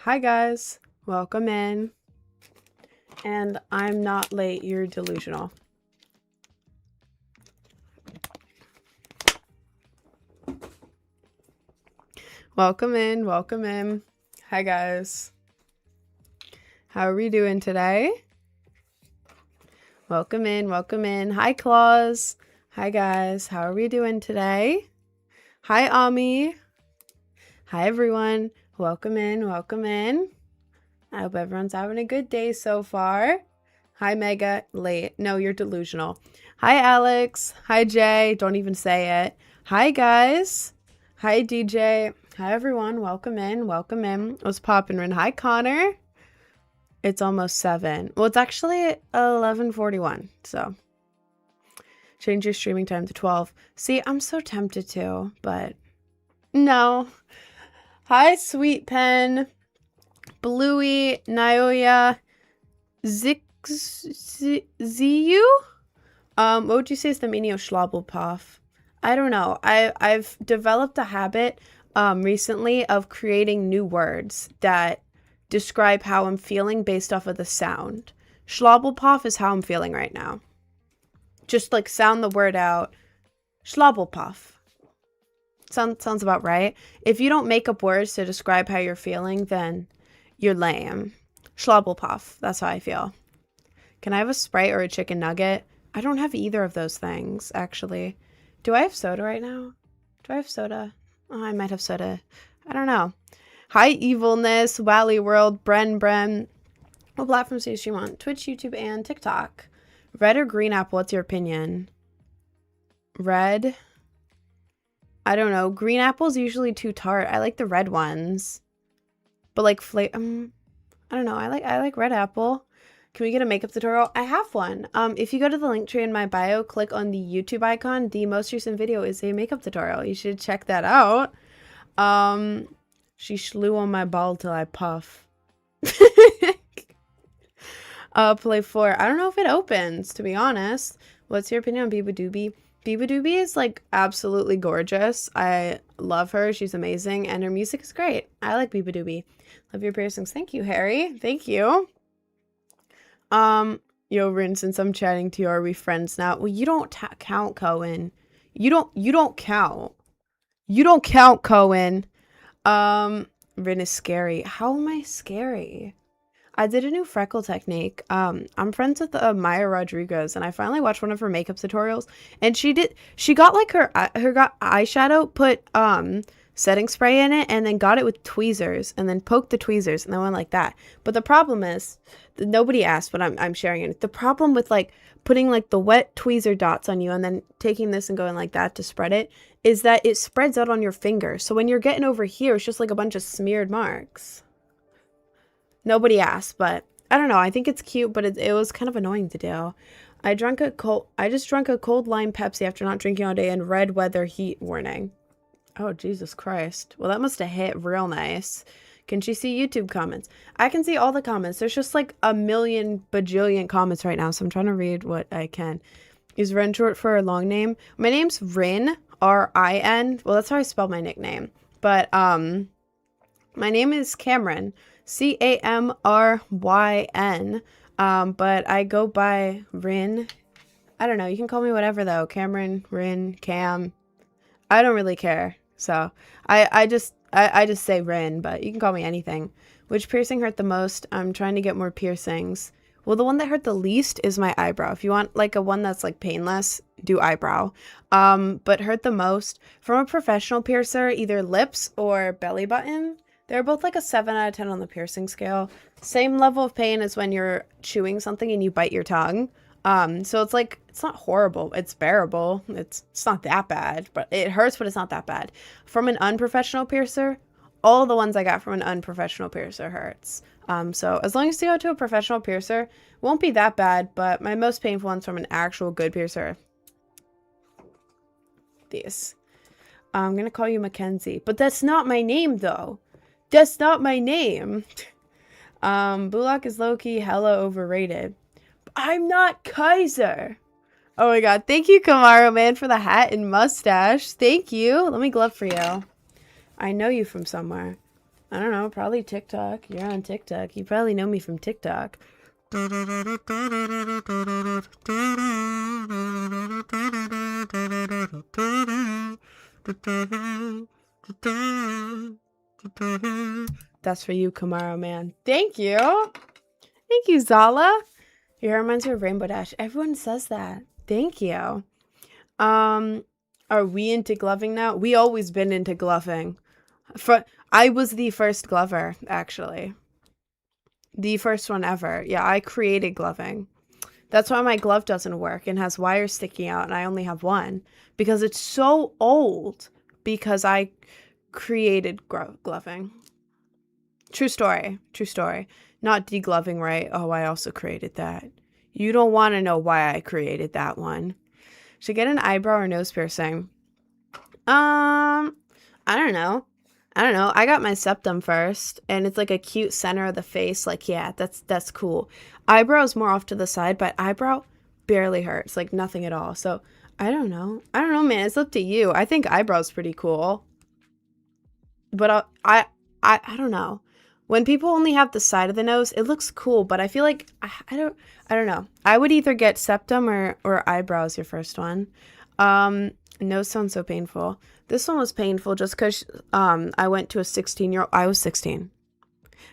Hi guys, welcome in. And I'm not late, you're delusional. Welcome in, welcome in. Hi guys. How are we doing today? Welcome in, welcome in. Hi Claus. Hi guys, how are we doing today? Hi Ami. Hi everyone. Welcome in, welcome in. I hope everyone's having a good day so far. Hi Mega. Late. No, you're delusional. Hi Alex. Hi Jay. Don't even say it. Hi guys. Hi DJ. Hi everyone. Welcome in. Welcome in. What's poppin'? Hi Connor. It's almost 7. Well, it's actually 11:41. So change your streaming time to 12. See, I'm so tempted to, but no. Hi Sweet Pen. Bluey, Naoya, Ziyu? What would you say is the meaning of schlobblepoff? I don't know. I've developed a habit recently of creating new words that describe how I'm feeling based off of the sound. Schlobblepoff is how I'm feeling right now. Just like sound the word out. Schlobblepoff. Sounds about right. If you don't make up words to describe how you're feeling, then you're lame. Schlobblepoff. That's how I feel. Can I have a Sprite or a chicken nugget? I don't have either of those things, actually. Do I have soda right now? Do I have soda? Oh, I might have soda. I don't know. Hi, Evilness, Wally World, Bren. What platforms do you stream on? Twitch, YouTube, and TikTok. Red or green apple? What's your opinion? Red. I don't know. Green apple's usually too tart. I like the red ones. But like I don't know. I like red apple. Can we get a makeup tutorial? I have one. If you go to the link tree in my bio, click on the YouTube icon. The most recent video is a makeup tutorial. You should check that out. She slew on my ball till I puff. Play 4. I don't know if it opens, to be honest. What's your opinion on Biba Doobie? Biba Doobie is like absolutely gorgeous. I love her. She's amazing. And her music is great. I like Biba Doobie. Love your piercings. Thank you, Harry. Thank you. Yo, Rin, since I'm chatting to you, are we friends now? Well, you don't count, Cohen. You don't count. You don't count, Cohen. Rin is scary. How am I scary? I did a new freckle technique. I'm friends with Maya Rodriguez, and I finally watched one of her makeup tutorials, and she got like her got eyeshadow, put setting spray in it, and then got it with tweezers, and then poked the tweezers, and then went like that. But the problem is, nobody asked, but I'm sharing it. The problem with like putting like the wet tweezer dots on you, and then taking this and going like that to spread it, is that it spreads out on your finger. So when you're getting over here, it's just like a bunch of smeared marks. Nobody asked, but I don't know. I think it's cute, but it was kind of annoying to do. I just drank a cold lime Pepsi after not drinking all day and red weather heat warning. Oh, Jesus Christ. Well, that must have hit real nice. Can she see YouTube comments? I can see all the comments. There's just like a million bajillion comments right now, so I'm trying to read what I can. Is Rin short for a long name? My name's Rin, R-I-N. Well, that's how I spell my nickname. But my name is Cameron. Camryn. But I go by Rin. I don't know. You can call me whatever though. Cameron, Rin, Cam. I don't really care. So I just say Rin, but you can call me anything. Which piercing hurt the most? I'm trying to get more piercings. Well, the one that hurt the least is my eyebrow. If you want like a one that's like painless, do eyebrow. But hurt the most from a professional piercer, either lips or belly button. They're both like a 7 out of 10 on the piercing scale. Same level of pain as when you're chewing something and you bite your tongue. So it's like, it's not horrible. It's bearable. It's not that bad, but it hurts, but it's not that bad. From an unprofessional piercer, all the ones I got from an unprofessional piercer hurts. So as long as you go to a professional piercer, it won't be that bad, but my most painful ones from an actual good piercer. These. I'm going to call you Mackenzie, but that's not my name though. That's not my name. Bullock is low-key hella overrated. I'm not Kaiser. Oh my god. Thank you, Kamaro, man, for the hat and mustache. Thank you. Let me glove for you. I know you from somewhere. I don't know, probably TikTok. You're on TikTok. You probably know me from TikTok. That's for you, Kamaro man. Thank you. Thank you, Zala. Your hair reminds me of Rainbow Dash. Everyone says that. Thank you. Are we into gloving now? We always been into gloving. I was the first glover, actually. The first one ever. Yeah, I created gloving. That's why my glove doesn't work and has wires sticking out and I only have one. Because it's so old. Because I created gloving. True story. True story. Not degloving, right? Oh, I also created that. You don't want to know why I created that one. Should I get an eyebrow or nose piercing? I don't know. I got my septum first, and it's like a cute center of the face. Like, yeah, that's cool. Eyebrows more off to the side, but eyebrow barely hurts, like nothing at all. So I don't know, man. It's up to you. I think eyebrows pretty cool, but I don't know. When people only have the side of the nose, it looks cool, but I feel like I don't know. I would either get septum or eyebrows your first one. Nose sounds so painful. This one was painful just because I went to a 16-year-old. I was 16.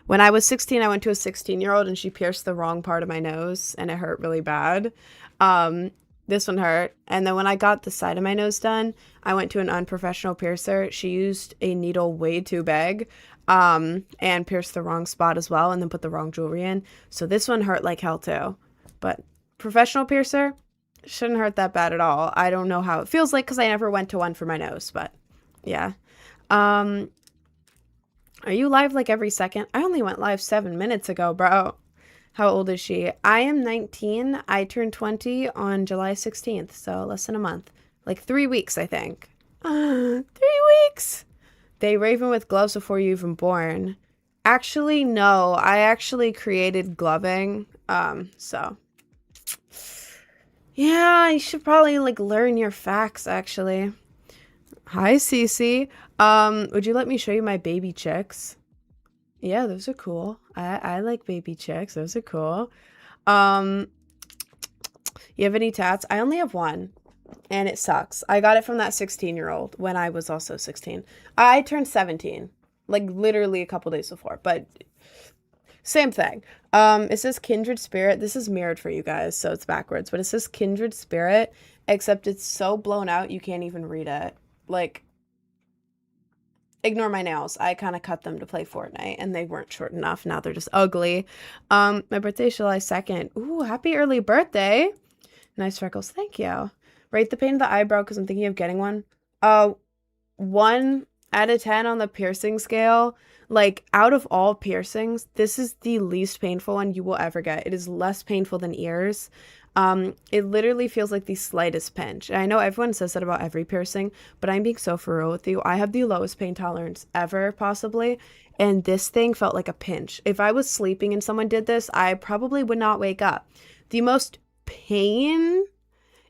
When I was 16, I went to a 16-year-old and she pierced the wrong part of my nose and it hurt really bad. This one hurt. And then when I got the side of my nose done, I went to an unprofessional piercer. She used a needle way too big and pierced the wrong spot as well and then put the wrong jewelry in. So this one hurt like hell too. But professional piercer shouldn't hurt that bad at all. I don't know how it feels like because I never went to one for my nose, but yeah. Are you live like every second? I only went live 7 minutes ago, bro. How old is she? I am 19. I turned 20 on July 16th, so less than a month. Like 3 weeks, I think. 3 weeks! They raven with gloves before you even born. Actually, no. I actually created gloving, so... Yeah, you should probably, like, learn your facts, actually. Hi, Cece. Would you let me show you my baby chicks? Yeah, those are cool. I like baby chicks. Those are cool. You have any tats? I only have one, and it sucks. I got it from that 16-year-old when I was also 16. I turned 17, like, literally a couple days before, but... Same thing. It says Kindred Spirit. This is mirrored for you guys, so it's backwards. But it says Kindred Spirit, except it's so blown out you can't even read it. Like, ignore my nails. I kind of cut them to play Fortnite, and they weren't short enough. Now they're just ugly. My birthday's July 2nd. Ooh, happy early birthday. Nice freckles. Thank you. Rate the pain of the eyebrow because I'm thinking of getting one. 1 out of 10 on the piercing scale. Like, out of all piercings, this is the least painful one you will ever get. It is less painful than ears. It literally feels like the slightest pinch. And I know everyone says that about every piercing, but I'm being so for real with you. I have the lowest pain tolerance ever, possibly. And this thing felt like a pinch. If I was sleeping and someone did this, I probably would not wake up. The most pain,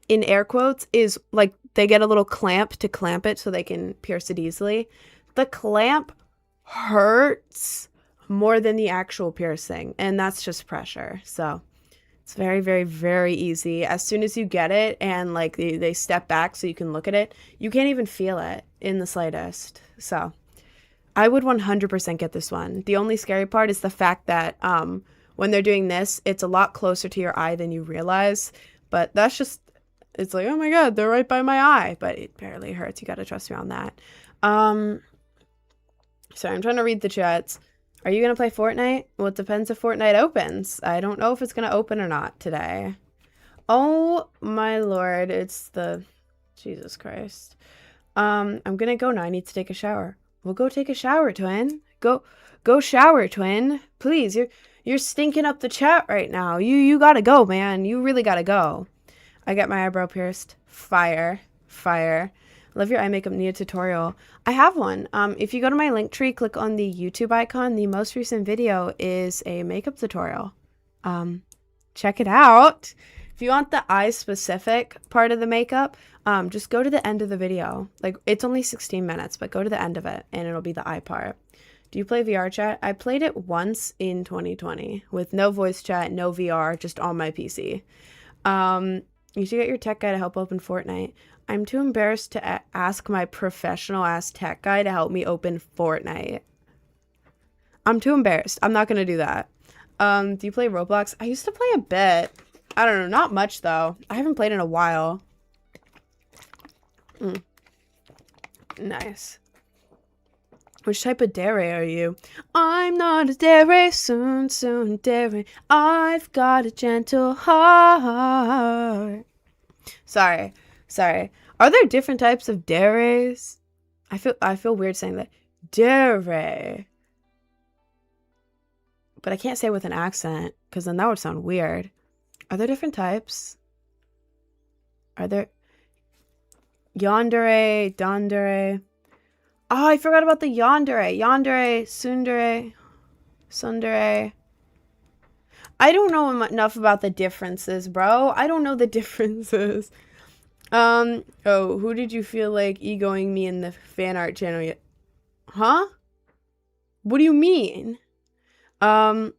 in air quotes, is like they get a little clamp to clamp it so they can pierce it easily. The clamp hurts more than the actual piercing, and that's just pressure. So it's very, very, very easy. As soon as you get it and like they step back so you can look at it, you can't even feel it in the slightest. So I would 100% get this one. The only scary part is the fact that when they're doing this, it's a lot closer to your eye than you realize. But that's just, it's like, oh my god, they're right by my eye, but it barely hurts. You gotta trust me on that. Sorry, I'm trying to read the chats. Are you going to play Fortnite? Well, it depends if Fortnite opens. I don't know if it's going to open or not today. Oh, my lord. It's the... Jesus Christ. I'm going to go now. I need to take a shower. Well, go take a shower, twin. Go shower, twin. Please, you're stinking up the chat right now. You got to go, man. You really got to go. I got my eyebrow pierced. Fire. Love your eye makeup. Need a tutorial. I have one. If you go to my link tree, click on the YouTube icon. The most recent video is a makeup tutorial. Check it out. If you want the eye specific part of the makeup, just go to the end of the video. Like, it's only 16 minutes, but go to the end of it and it'll be the eye part. Do you play VR chat? I played it once in 2020 with no voice chat, no VR, just on my PC. You should get your tech guy to help open Fortnite. I'm too embarrassed to ask my professional ass tech guy to help me open Fortnite. I'm too embarrassed. I'm not gonna do that. Do you play Roblox? I used to play a bit. I don't know, not much though. I haven't played in a while. Nice. Which type of dairy are you? I'm not a dairy, soon dairy. I've got a gentle heart. Sorry. Are there different types of dairies? I feel weird saying that. Dairy. But I can't say it with an accent, because then that would sound weird. Are there different types? Are there... Yandere, Dandere. Oh, I forgot about the yandere. Yandere, Sundere. I don't know enough about the differences, bro. I don't know the differences. Oh, who did you feel like egoing me in the fan art channel yet? Huh? What do you mean? Do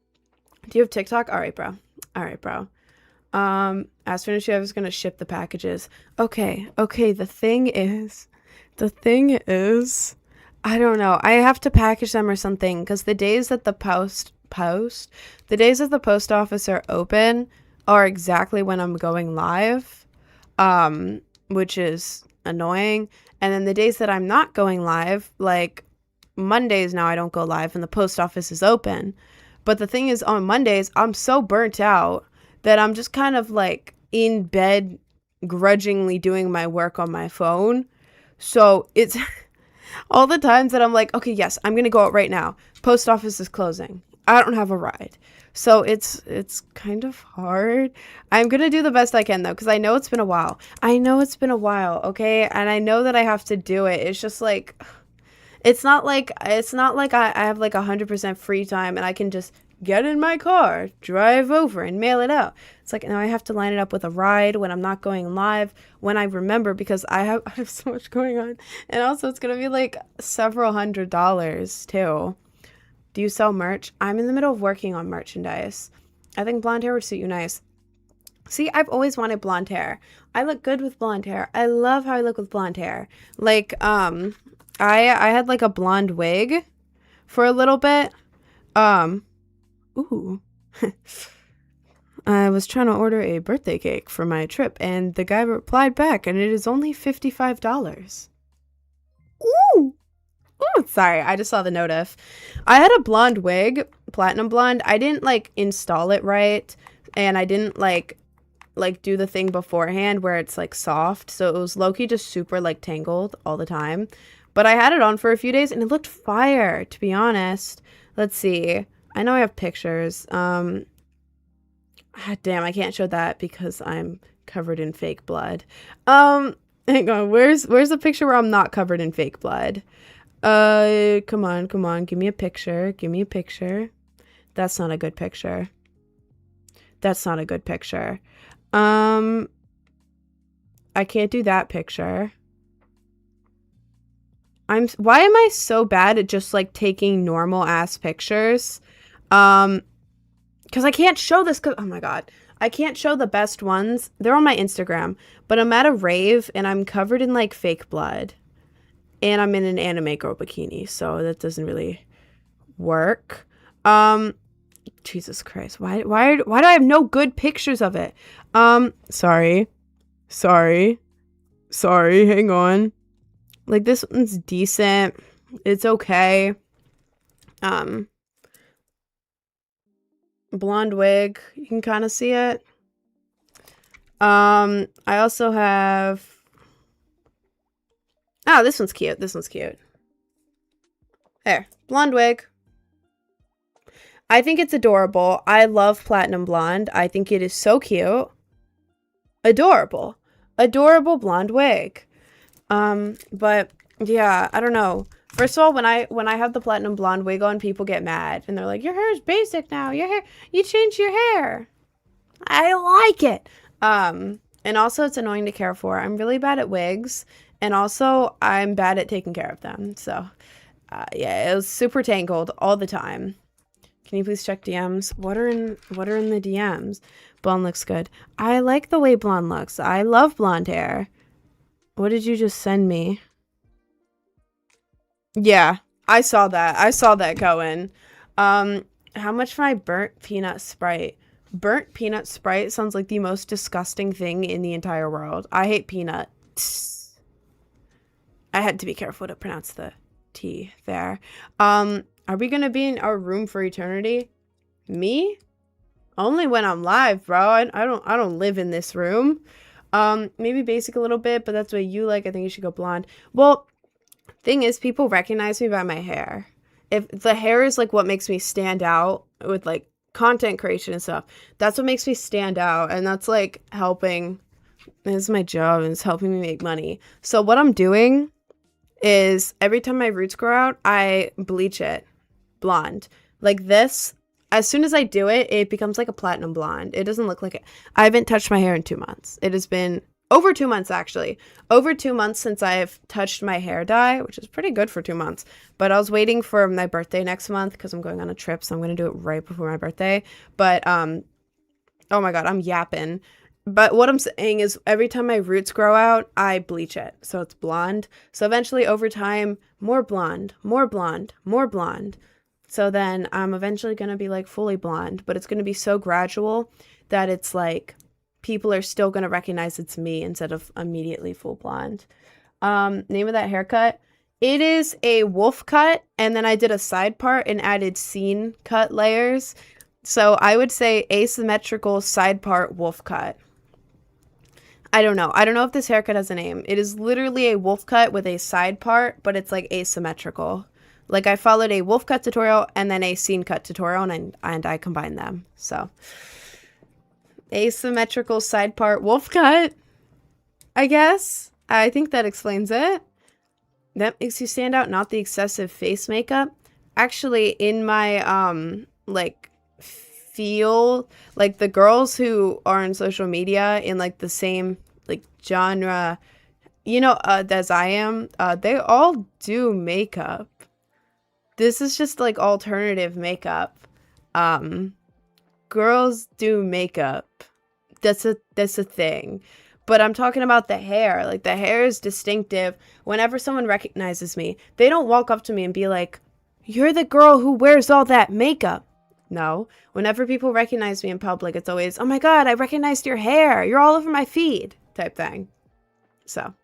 you have TikTok? Alright, bro. As soon as I was gonna ship the packages. Okay, the thing is, I don't know. I have to package them or something, because the days that the post office are open are exactly when I'm going live, which is annoying. And then the days that I'm not going live, like Mondays now I don't go live and the post office is open. But the thing is, on Mondays, I'm so burnt out that I'm just kind of like in bed grudgingly doing my work on my phone. So it's all the times that I'm like, okay, yes, I'm going to go out right now. Post office is closing. I don't have a ride. So it's kind of hard. I'm going to do the best I can though, because I know it's been a while. Okay? And I know that I have to do it. It's just like, it's not like I have like 100% free time and I can just get in my car, drive over and mail it out. It's like, now I have to line it up with a ride when I'm not going live, when I remember, because I have so much going on. And also it's going to be like several $100s too. Do you sell merch? I'm in the middle of working on merchandise. I think blonde hair would suit you nice. See, I've always wanted blonde hair. I look good with blonde hair. I love how I look with blonde hair. Like, I had like a blonde wig for a little bit. Ooh. I was trying to order a birthday cake for my trip, and the guy replied back, and it is only $55. Ooh! Ooh, sorry, I just saw the notif. I had a blonde wig, platinum blonde. I didn't, like, install it right, and I didn't, like do the thing beforehand where it's, like, soft, so it was low-key just super, like, tangled all the time. But I had it on for a few days, and it looked fire, to be honest. Let's see. I know I have pictures. Damn, I can't show that because I'm covered in fake blood. Hang on, where's the picture where I'm not covered in fake blood? Come on, give me a picture. That's not a good picture. I can't do that picture. Why am I so bad at just like taking normal ass pictures? Because I can't show this, oh my god, I can't show the best ones. They're on my Instagram, but I'm at a rave and I'm covered in like fake blood, and I'm in an anime girl bikini, so that doesn't really work. Jesus Christ, why do I have no good pictures of it? Sorry, hang on. Like, this one's decent. It's okay. Blonde wig. You can kind of see it. I also have... Oh, this one's cute. There. Blonde wig. I think it's adorable. I love platinum blonde. I think it is so cute. Adorable blonde wig. But yeah, I don't know. First of all, when I have the platinum blonde wig on, people get mad and they're like, your hair is basic now. You changed your hair. I like it. And also it's annoying to care for. I'm really bad at wigs, and also I'm bad at taking care of them. So Yeah, it was super tangled all the time. Can you please check DMs? What are in the DMs? Blonde looks good. I like the way blonde looks. I love blonde hair. What did you just send me? Yeah, I saw that. I saw that going. How much for my burnt peanut Sprite? Burnt peanut Sprite sounds like the most disgusting thing in the entire world. I hate peanut. I had to be careful to pronounce the T there. Are we gonna be in our room for eternity? Me? Only when I'm live, bro. I don't live in this room. Maybe basic a little bit, but that's what you like. I think you should go blonde. Well, thing is, people recognize me by my hair. If the hair is like what makes me stand out with like content creation and stuff, that's what makes me stand out, and that's like helping. This is my job, and it's helping me make money. So what I'm doing is every time my roots grow out, I bleach it blonde. Like this, as soon as I do it, it becomes like a platinum blonde. It doesn't look like it. I haven't touched my hair in 2 months. It has been over 2 months, actually. Over 2 months since I've touched my hair dye, which is pretty good for 2 months. But I was waiting for my birthday next month because I'm going on a trip, so I'm going to do it right before my birthday. But, oh my God, I'm yapping. But what I'm saying is every time my roots grow out, I bleach it. So it's blonde. So eventually over time, more blonde, more blonde, more blonde. So then I'm eventually going to be like fully blonde, but it's going to be so gradual that it's like people are still going to recognize it's me instead of immediately full blonde. Name of that haircut? It is a wolf cut, and then I did a side part and added scene cut layers. So I would say asymmetrical side part wolf cut. I don't know. I don't know if this haircut has a name. It is literally a wolf cut with a side part, but it's like asymmetrical. Like I followed a wolf cut tutorial and then a scene cut tutorial, and I combined them. So asymmetrical side part wolf cut, I guess. I think that explains it. That makes you stand out, not the excessive face makeup. Actually, in my like feel, like the girls who are on social media in like the same like genre, you know, as I am, they all do makeup. This is just like alternative makeup. Girls do makeup. That's a thing. But I'm talking about the hair. Like the hair is distinctive. Whenever someone recognizes me, they don't walk up to me and be like, "You're the girl who wears all that makeup." No. Whenever people recognize me in public, it's always, "Oh my God, I recognized your hair. You're all over my feed," type thing. So,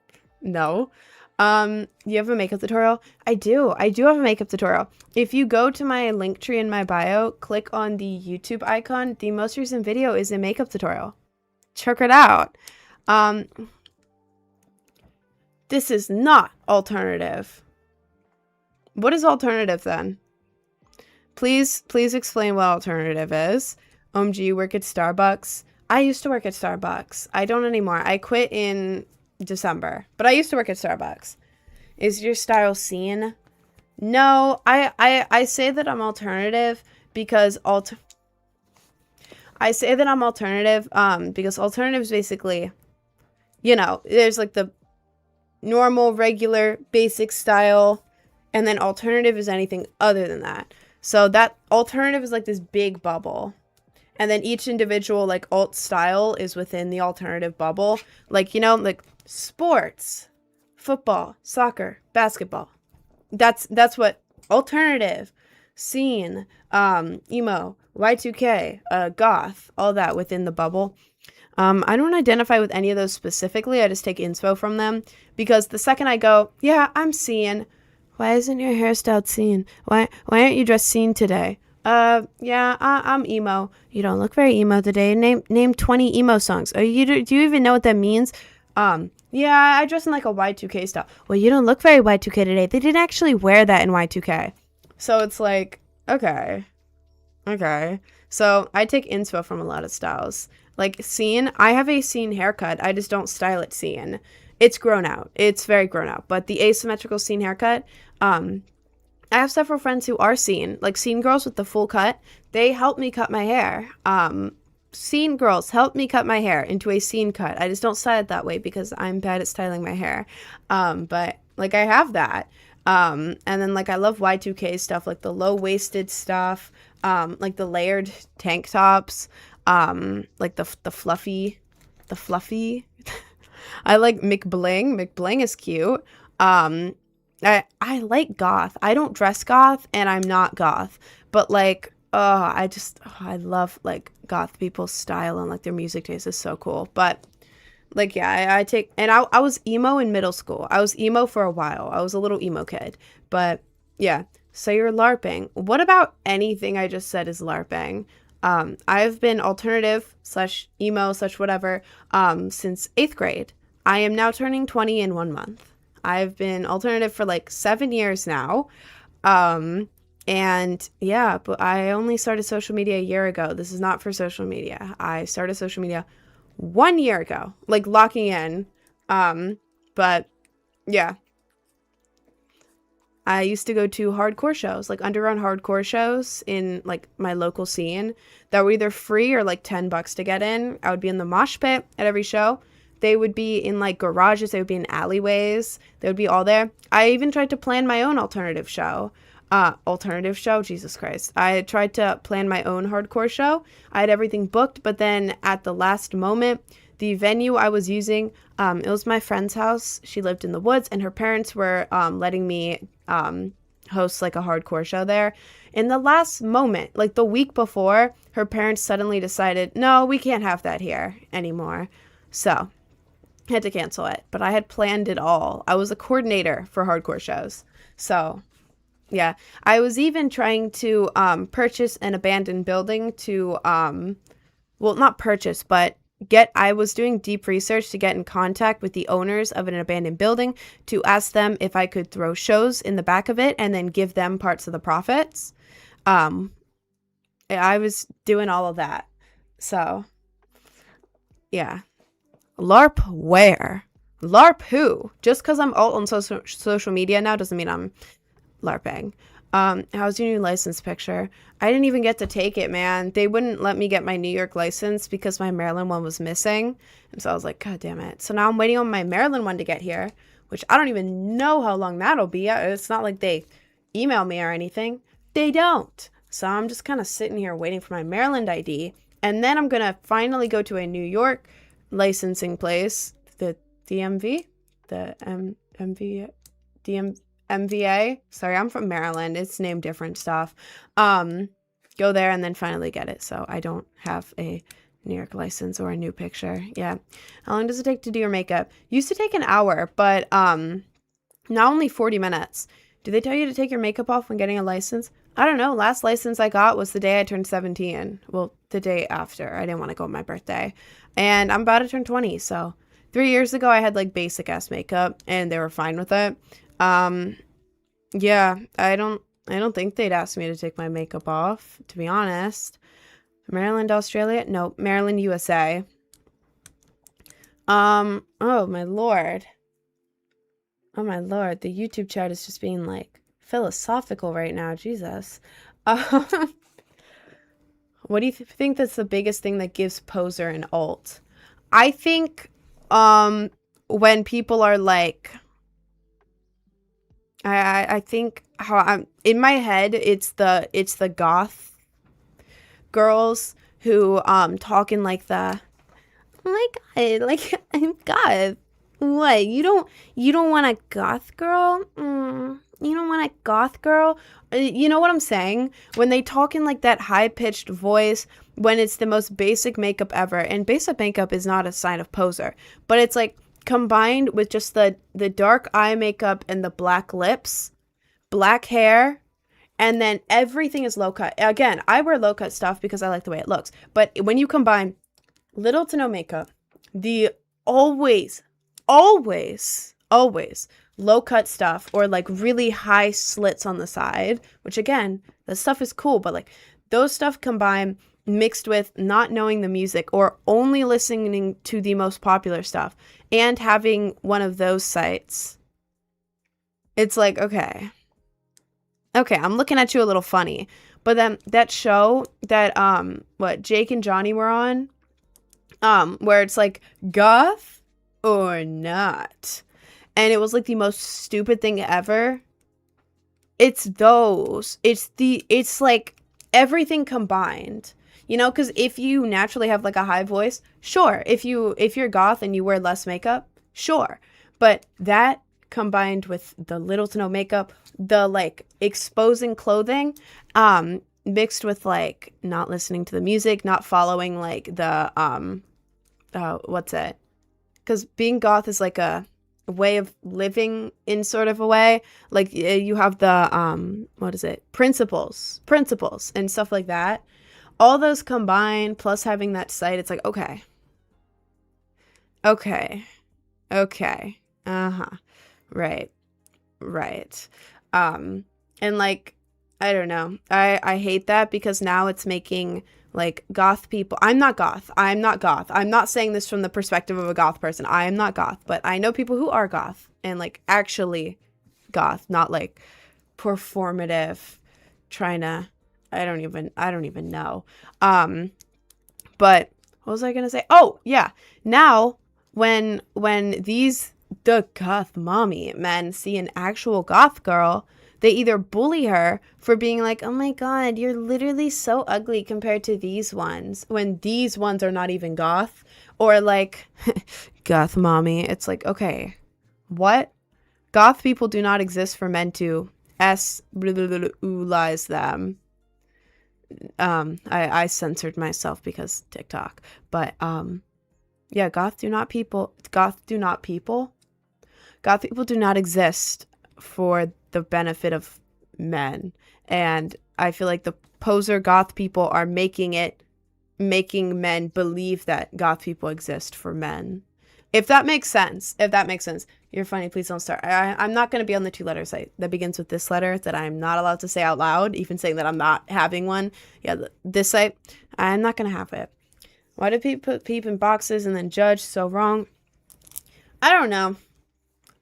no. You have a makeup tutorial? I do have a makeup tutorial. If you go to my link tree in my bio, click on the YouTube icon, the most recent video is a makeup tutorial. Check it out. This is not alternative. What is alternative then? Please explain what alternative is. OMG, you work at Starbucks? I used to work at Starbucks. I don't anymore. I quit in December, but I used to work at Starbucks. Is your style scene? No, I say that I'm alternative because because alternative is basically, you know, there's like the normal, regular, basic style, and then alternative is anything other than that. So that alternative is like this big bubble. And then each individual like alt style is within the alternative bubble. Like, you know, like sports, football, soccer, basketball. That's what alternative, scene, emo, Y2K, goth, all that within the bubble. I don't identify with any of those specifically. I just take inspo from them because the second I go, yeah, I'm scene. Why isn't your hairstyle scene? Why aren't you dressed scene today? Yeah, I'm emo. You don't look very emo today. Name 20 emo songs. Do you even know what that means? Yeah, I dress in like a Y2K style. Well, you don't look very Y2K today. They didn't actually wear that in Y2K. So it's like, okay. So I take inspo from a lot of styles. Like scene, I have a scene haircut. I just don't style it scene. It's grown out. It's very grown out. But the asymmetrical scene haircut, I have several friends who are scene, like scene girls with the full cut. They help me cut my hair. Scene girls help me cut my hair into a scene cut. I just don't style it that way because I'm bad at styling my hair. But like I have that. And then like I love Y2K stuff, like the low-waisted stuff, like the layered tank tops, like the fluffy. I like McBling. McBling is cute. I like goth. I don't dress goth and I'm not goth, but like I love like goth people's style and like their music taste is so cool. But like, yeah, I take, and I was emo in middle school. I was emo for a while. I was a little emo kid. But yeah, so you're LARPing. What about anything I just said is LARPing? I've been alternative slash emo slash whatever since 8th grade. I am now turning 20 in 1 month. I've been alternative for like 7 years now. And yeah, but I only started social media a year ago. This is not for social media. I started social media 1 year ago, like locking in. But yeah, I used to go to hardcore shows, like underground hardcore shows in like my local scene that were either free or like $10 to get in. I would be in the mosh pit at every show. They would be in like garages. They would be in alleyways. They would be all there. I even tried to plan my own alternative show. Jesus Christ. I tried to plan my own hardcore show. I had everything booked, but then at the last moment, the venue I was using, it was my friend's house. She lived in the woods and her parents were letting me host like a hardcore show there. In the last moment, like the week before, her parents suddenly decided, no, we can't have that here anymore. So I had to cancel it, but I had planned it all. I was a coordinator for hardcore shows. So yeah, I was even trying to purchase an abandoned building to, well, not purchase, but I was doing deep research to get in contact with the owners of an abandoned building to ask them if I could throw shows in the back of it and then give them parts of the profits. I was doing all of that. So, yeah. LARP where? LARP who? Just because I'm alt on social media now doesn't mean I'm LARPing. How's your new license picture? I didn't even get to take it, man. They wouldn't let me get my New York license because my Maryland one was missing. And so I was like, God damn it. So now I'm waiting on my Maryland one to get here, which I don't even know how long that'll be. It's not like they email me or anything. They don't. So I'm just kind of sitting here waiting for my Maryland ID. And then I'm going to finally go to a New York licensing place, the DMV, the MVA. Sorry, I'm from Maryland. It's named different stuff. Go there and then finally get it. So I don't have a New York license or a new picture. Yeah. How long does it take to do your makeup? Used to take an hour, but now only 40 minutes. Do they tell you to take your makeup off when getting a license? I don't know. Last license I got was the day I turned 17. Well, the day after. I didn't want to go on my birthday. And I'm about to turn 20. So 3 years ago, I had like basic ass makeup and they were fine with it. Yeah, I don't think they'd ask me to take my makeup off, to be honest. Maryland, Australia? No, Maryland, USA. Oh my lord. Oh my lord, the YouTube chat is just being like philosophical right now, Jesus. What do you think that's the biggest thing that gives poser an alt? I think when people are like, I think how I'm in my head, it's the goth girls who talking like the, oh my god, like I'm goth. What, you don't want a goth girl? You don't want a goth girl? You know what I'm saying? When they talk in like that high-pitched voice, when it's the most basic makeup ever, and basic makeup is not a sign of poser, but it's like combined with just the dark eye makeup and the black lips, black hair, and then everything is low cut. Again, I wear low cut stuff because I like the way it looks. But when you combine little to no makeup, the always low cut stuff, or like really high slits on the side, which again, the stuff is cool, but like those stuff combined mixed with not knowing the music or only listening to the most popular stuff and having one of those sites, it's like, okay, I'm looking at you a little funny. But then that show that what Jake and Johnny were on, where it's like goth or not, and it was like the most stupid thing ever. It's those. It's like everything combined. You know, because if you naturally have like a high voice, sure. If you're goth and you wear less makeup, sure. But that combined with the little to no makeup, the like exposing clothing, mixed with like not listening to the music, not following like the what's it? Because being goth is like a way of living in sort of a way. Like you have the what is it? Principles and stuff like that. All those combined plus having that site, it's like okay. Uh-huh. Right. Right. And like I don't know. I hate that because now it's making like goth people. I'm not goth. I'm not saying this from the perspective of a goth person. I am not goth, but I know people who are goth and like actually goth, not like performative trying to I don't even know. But what was I going to say? Oh, yeah. Now when the goth mommy men see an actual goth girl, they either bully her for being like, oh my god, you're literally so ugly compared to these ones, when these ones are not even goth, or like, goth mommy. It's like, okay, what? Goth people do not exist for men to lies them. I censored myself because TikTok, but yeah, goth people do not exist for the benefit of men. And I feel like the poser goth people are making men believe that goth people exist for men. If that makes sense. You're funny, please don't start. I'm not going to be on the 2-letter site that begins with this letter that I'm not allowed to say out loud, even saying that I'm not having one. Yeah, this site, I'm not going to have it. Why do people put peep in boxes and then judge? So wrong. I don't know.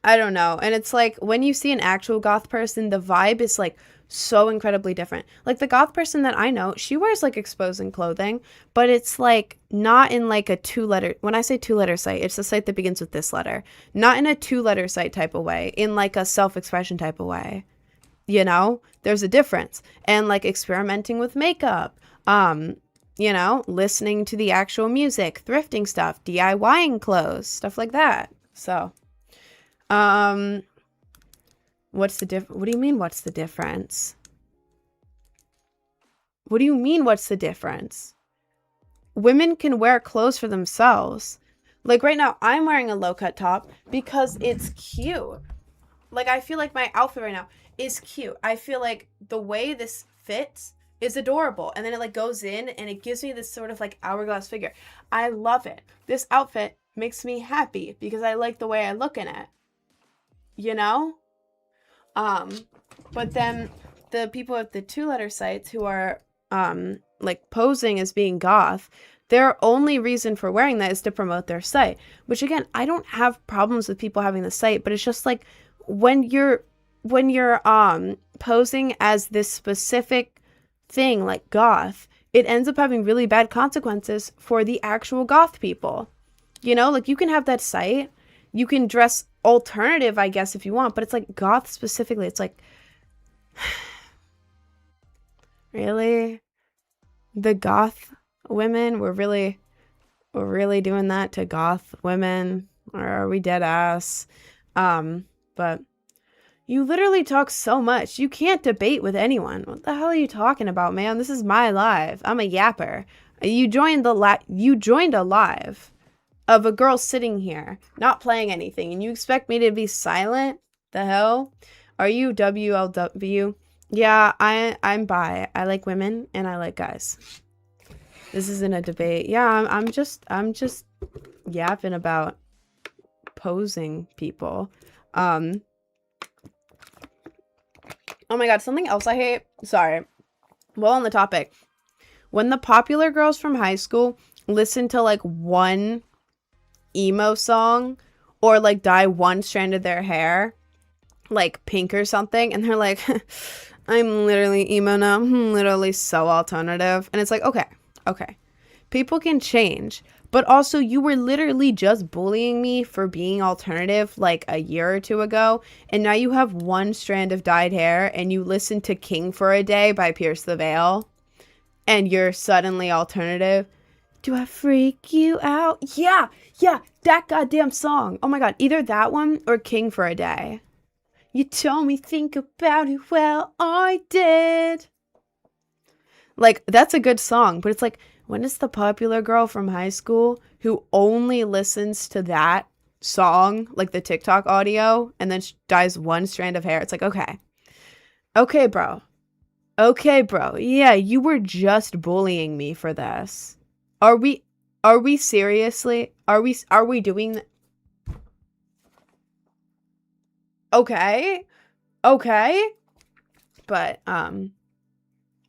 And it's like when you see an actual goth person, the vibe is like so incredibly different. Like the goth person that I know, she wears like exposing clothing, but it's like not in like a 2-letter. When I say 2-letter site, it's the site that begins with this letter. Not in a 2-letter site type of way, in like a self-expression type of way. You know, there's a difference. And like experimenting with makeup, you know, listening to the actual music, thrifting stuff, DIYing clothes, stuff like that. So what's the what do you mean what's the difference? What do you mean what's the difference? Women can wear clothes for themselves. Like right now, I'm wearing a low-cut top because it's cute. Like I feel like my outfit right now is cute. I feel like the way this fits is adorable. And then it like goes in and it gives me this sort of like hourglass figure. I love it. This outfit makes me happy because I like the way I look in it. You know? But then the people at the 2-letter sites who are like posing as being goth, their only reason for wearing that is to promote their site, which again, I don't have problems with people having the site, but it's just like when you're posing as this specific thing like goth, it ends up having really bad consequences for the actual goth people. You know, like you can have that site, you can dress alternative, I guess, if you want, but it's like goth specifically. It's like, really? The goth women? We're really doing that to goth women? Or are we dead ass? But you literally talk so much. You can't debate with anyone. What the hell are you talking about, man? This is my live. I'm a yapper. You joined a live of a girl sitting here, not playing anything, and you expect me to be silent? The hell? Are you WLW? Yeah, I'm bi. I like women and I like guys. This isn't a debate. Yeah, I'm just yapping about posing people. Oh my god, something else I hate. Sorry. Well, on the topic. When the popular girls from high school listen to like one emo song or like dye one strand of their hair like pink or something, and they're like, I'm literally emo now, I'm literally so alternative, and it's like, okay, people can change, But also, you were literally just bullying me for being alternative like a year or two ago. And now you have one strand of dyed hair and you listen to King for a Day by Pierce the Veil. And you're suddenly alternative. Do I freak you out? Yeah, that goddamn song. Oh my god, either that one or King for a Day. You told me think about it. Well, I did. Like, that's a good song, but it's like, when is the popular girl from high school who only listens to that song, like the TikTok audio, and then dyes one strand of hair? It's like, okay. Okay, bro. Yeah, you were just bullying me for this. Are we seriously? Are we doing that? Okay. But,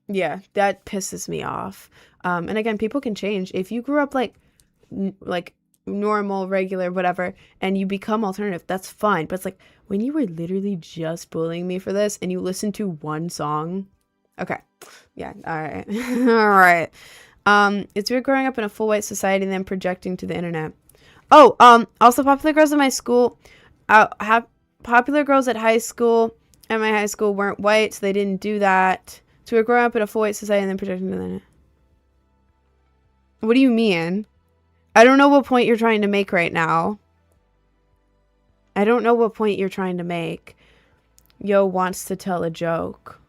yeah, that pisses me off. And again, people can change. If you grew up like normal, regular, whatever, and you become alternative, that's fine. But it's like, when you were literally just bullying me for this and you listen to one song. Okay. Yeah. All right. All right. It's weird growing up in a full white society and then projecting to the internet. Oh, also popular girls in my school, popular girls at high school and my high school weren't white, so they didn't do that. So we're growing up in a full white society and then projecting to the internet. What do you mean? I don't know what point you're trying to make right now. I don't know what point you're trying to make. Yo wants to tell a joke.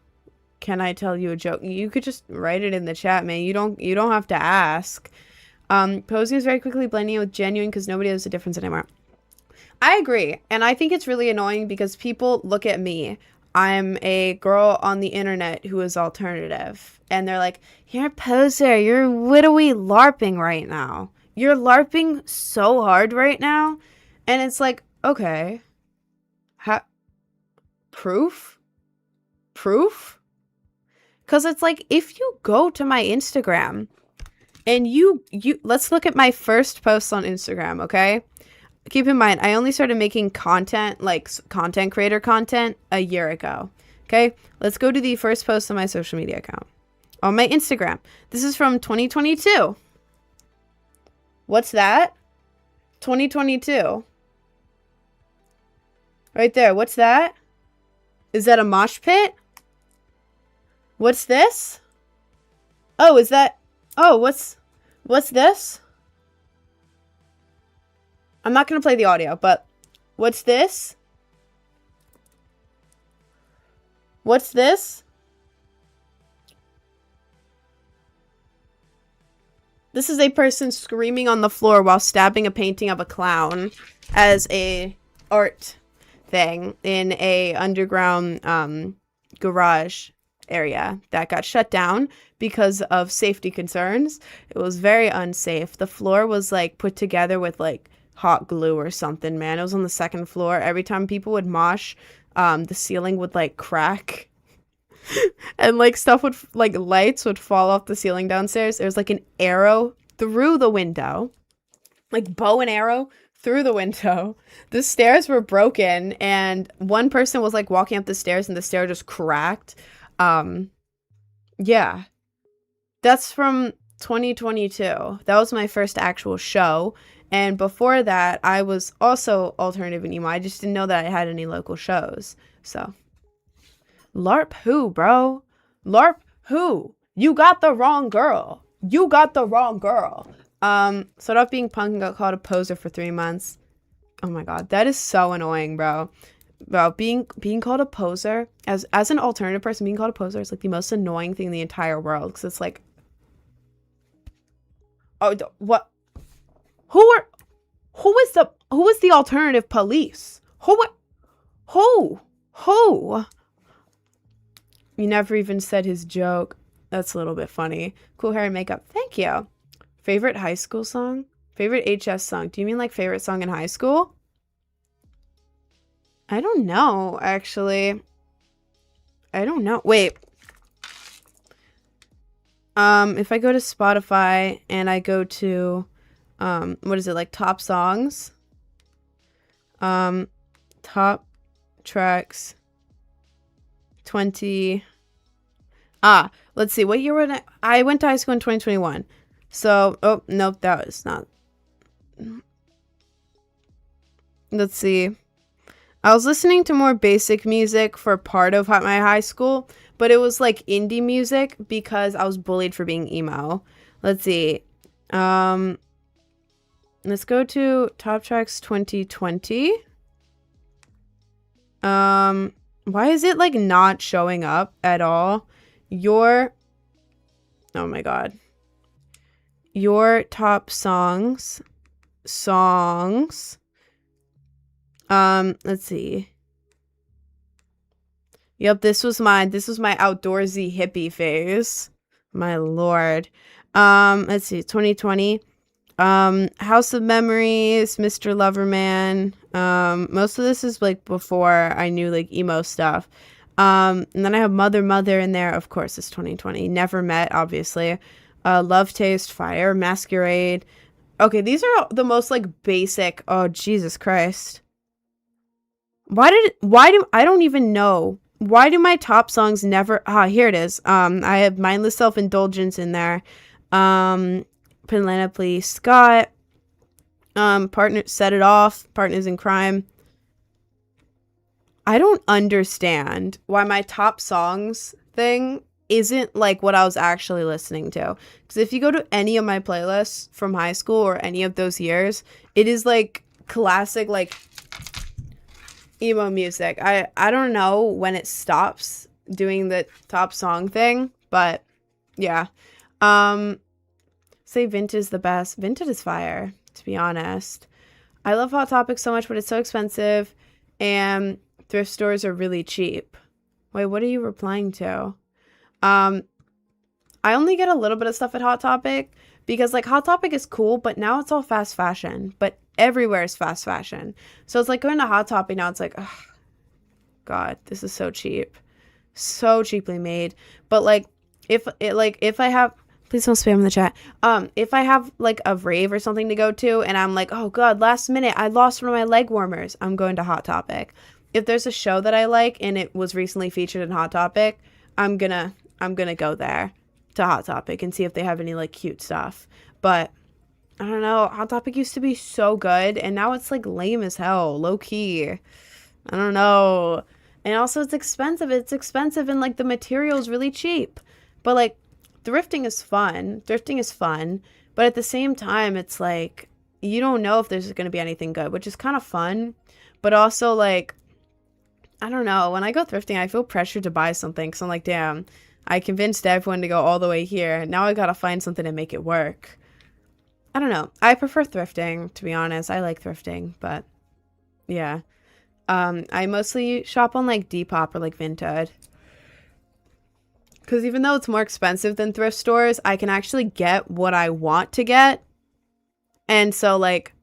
Can I tell you a joke? You could just write it in the chat, man. You don't have to ask. Posing is very quickly blending in with genuine because nobody knows the difference anymore. I agree. And I think it's really annoying because people look at me. I'm a girl on the internet who is alternative. And they're like, you're a poser. You're widowy LARPing right now. You're LARPing so hard right now. And it's like, okay. Proof? Because it's like, if you go to my Instagram and you let's look at my first post on Instagram, okay? Keep in mind, I only started making content, like content creator content, a year ago. Okay, let's go to the first post on my social media account. On my Instagram. This is from 2022. What's that? 2022. Right there. What's that? Is that a mosh pit? What's this? Oh, is that... Oh, what's this? I'm not going to play the audio, but what's this? What's this? This is a person screaming on the floor while stabbing a painting of a clown as a art thing in a underground garage area that got shut down because of safety concerns. It was very unsafe. The floor was like put together with like hot glue or something, man. It was on the second floor. Every time people would mosh, the ceiling would like crack and like stuff would like lights would fall off the ceiling downstairs. There was like an arrow through the window, like bow and arrow through the window. The stairs were broken and one person was like walking up the stairs and the stair just cracked. Yeah, that's from 2022. That was my first actual show. And before that, I was also alternative and emo. I just didn't know that I had any local shows. So, LARP who, bro? LARP who? You got the wrong girl. You got the wrong girl. Started off being punk and got called a poser for 3 months. Oh my god, that is so annoying, bro. Bro, being called a poser, as an alternative person, being called a poser is like the most annoying thing in the entire world. Because it's like, oh, what? Who is the alternative police? Who? You never even said his joke. That's a little bit funny. Cool hair and makeup. Thank you. Favorite high school song? Favorite HS song? Do you mean like favorite song in high school? I don't know, actually. I don't know. Wait. If I go to Spotify and I go to what is it, like top songs? Top tracks 20. Let's see. What year I went to high school in 2021. So, oh, nope, that was not let's see. I was listening to more basic music for part of my high school, but it was like indie music because I was bullied for being emo. Let's see. Let's go to Top Tracks 2020. Why is it like not showing up at all? Oh my god. Your top songs. Let's see. Yep, this was my outdoorsy hippie phase. My lord. Let's see, 2020. House of Memories, Mr. Loverman. Most of this is like before I knew like emo stuff. And then I have Mother in there, of course, it's 2020. Never Met, obviously. Love Taste, Fire, Masquerade. Okay, these are the most like basic. Oh, Jesus Christ. I don't even know. Why do my top songs never, here it is. I have Mindless Self-Indulgence in there. Panoply Scott. Partner, Set It Off, Partners in Crime. I don't understand why my top songs thing isn't like what I was actually listening to. Because if you go to any of my playlists from high school or any of those years, it is like classic like emo music. I don't know when it stops doing the top song thing, but yeah. Say Vintage is the best. Vintage is fire, to be honest. I love Hot Topic so much, but it's so expensive and thrift stores are really cheap. Wait, what are you replying to? I only get a little bit of stuff at Hot Topic because like Hot Topic is cool, but now it's all fast fashion, but everywhere is fast fashion. So it's like going to Hot Topic now, it's like, oh, God, this is so cheap. So cheaply made. But like, if I have, please don't spam in the chat. If I have like a rave or something to go to and I'm like, oh God, last minute, I lost one of my leg warmers, I'm going to Hot Topic. If there's a show that I like and it was recently featured in Hot Topic, I'm gonna go there to Hot Topic and see if they have any like cute stuff. But I don't know, Hot Topic used to be so good and now it's like lame as hell, low key. I don't know. And also it's expensive and like the material is really cheap. But like thrifting is fun, but at the same time it's like you don't know if there's going to be anything good, which is kind of fun. But also like, I don't know, when I go thrifting I feel pressured to buy something because I'm like, damn, I convinced everyone to go all the way here, now I gotta find something to make it work. I don't know, I prefer thrifting, to be honest. I like thrifting, but yeah. I mostly shop on like Depop or like Vinted. Because even though it's more expensive than thrift stores, I can actually get what I want to get. And so like,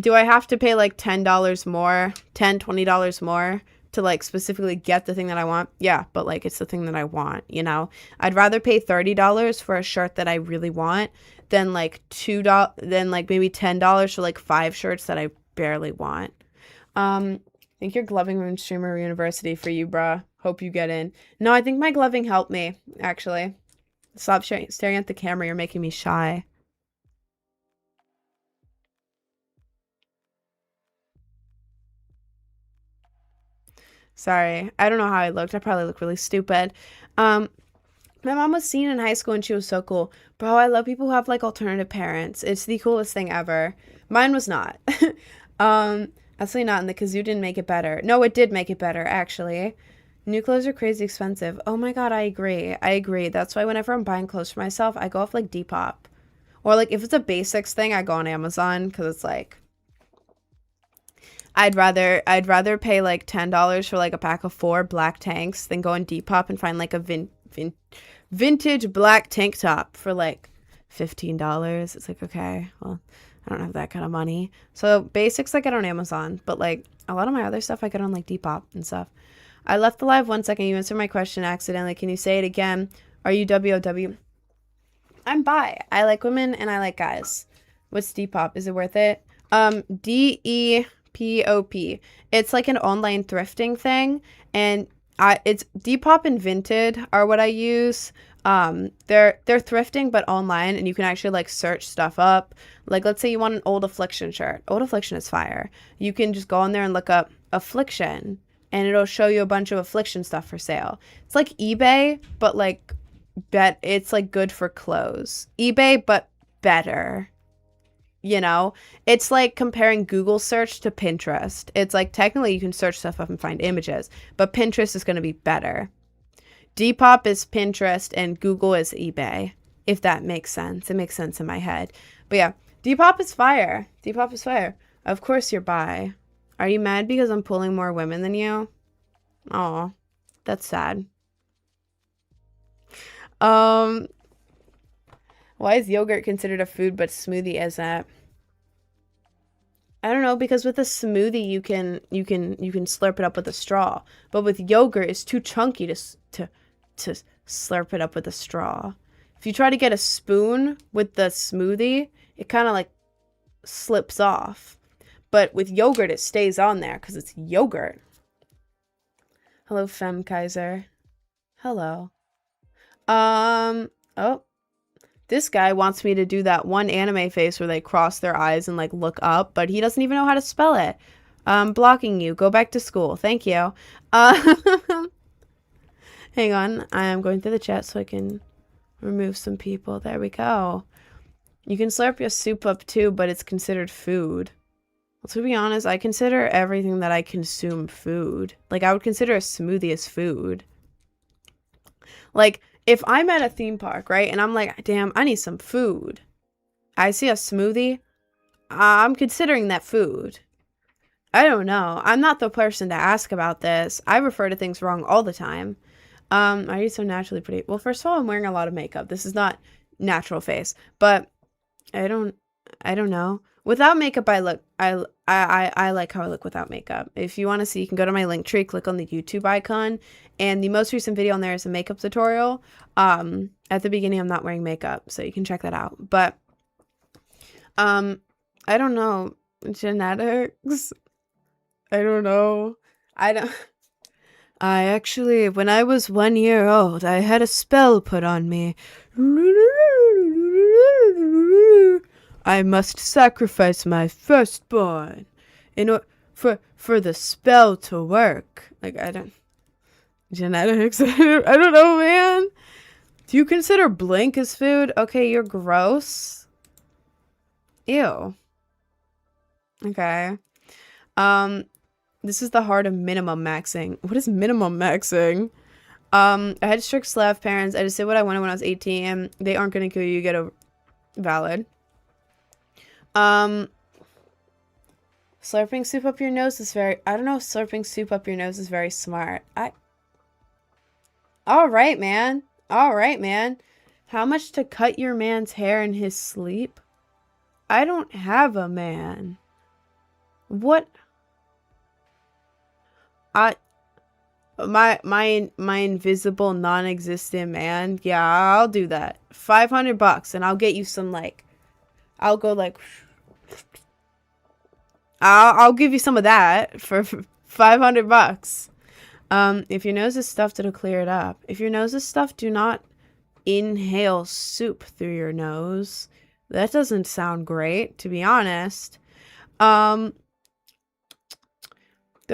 do I have to pay like $10 more, $20 more to like specifically get the thing that I want? Yeah, but like it's the thing that I want, you know? I'd rather pay $30 for a shirt that I really want than like maybe $10 for like 5 shirts that I barely want. I think your gloving room streamer university for you, bruh. Hope you get in. No, I think my gloving helped me, actually. Stop staring at the camera. You're making me shy. Sorry. I don't know how I looked. I probably look really stupid. My mom was seen in high school and she was so cool. Bro, I love people who have like alternative parents. It's the coolest thing ever. Mine was not. Absolutely not. And the kazoo didn't make it better. No, it did make it better, actually. New clothes are crazy expensive. Oh my God, I agree. That's why whenever I'm buying clothes for myself, I go off like Depop. Or like if it's a basics thing, I go on Amazon because it's like I'd rather pay like $10 for like a pack of 4 black tanks than go on Depop and find like a vintage black tank top for like $15. It's like, okay, well, I don't have that kind of money. So basics I get on Amazon, but like a lot of my other stuff I get on like Depop and stuff. I left the live 1 second. You answered my question accidentally. Can you say it again? Are you WOW? I'm bi. I like women and I like guys. What's Depop? Is it worth it? DEPOP. It's like an online thrifting thing, and it's Depop and Vinted are what I use. They're thrifting, but online, and you can actually like search stuff up. Like, let's say you want an Old Affliction shirt. Old Affliction is fire. You can just go on there and look up Affliction, and it'll show you a bunch of Affliction stuff for sale. It's like eBay, but like it's like good for clothes. eBay, but better. You know, it's like comparing Google search to Pinterest. It's like technically you can search stuff up and find images, but Pinterest is going to be better. Depop is Pinterest and Google is eBay, if that makes sense. It makes sense in my head. But yeah, Depop is fire. Depop is fire. Of course you're bi. Are you mad because I'm pulling more women than you? Oh, that's sad. Why is yogurt considered a food but smoothie isn't? I don't know, because with a smoothie you can slurp it up with a straw, but with yogurt it's too chunky to slurp it up with a straw. If you try to get a spoon with the smoothie, it kind of like slips off. But with yogurt it stays on there because it's yogurt. Hello, Fem Kaiser. Hello. Oh. This guy wants me to do that one anime face where they cross their eyes and like look up, but he doesn't even know how to spell it. Blocking you. Go back to school. Thank you. Hang on. I am going through the chat so I can remove some people. There we go. You can slurp your soup up too, but it's considered food. Well, to be honest, I consider everything that I consume food. Like, I would consider a smoothie as food. Like, if I'm at a theme park, right, and I'm like, damn, I need some food. I see a smoothie. I'm considering that food. I don't know. I'm not the person to ask about this. I refer to things wrong all the time. Are you so naturally pretty? Well, first of all, I'm wearing a lot of makeup. This is not natural face, but I don't know. Without makeup, I like how I look without makeup. If you want to see, you can go to my link tree, click on the YouTube icon, and the most recent video on there is a makeup tutorial. At the beginning, I'm not wearing makeup, so you can check that out. But, I don't know. Genetics? I don't know. I actually, when I was 1 year old, I had a spell put on me. I must sacrifice my firstborn in order for the spell to work. Like, genetics. I don't know, man. Do you consider Blink as food? Okay, you're gross. Ew. Okay. This is the heart of minimum maxing. What is minimum maxing? I had strict Slav parents. I just did what I wanted when I was 18. They aren't gonna kill you. You get a valid. Slurping soup up your nose is very, I don't know if slurping soup up your nose is very smart. Alright, man. Alright, man. How much to cut your man's hair in his sleep? I don't have a man. What? My invisible non-existent man. Yeah, I'll do that. $500 and I'll get you some like, I'll go like, I'll give you some of that for $500. If your nose is stuffed, it'll clear it up. If your nose is stuffed, do not inhale soup through your nose. That doesn't sound great, to be honest. The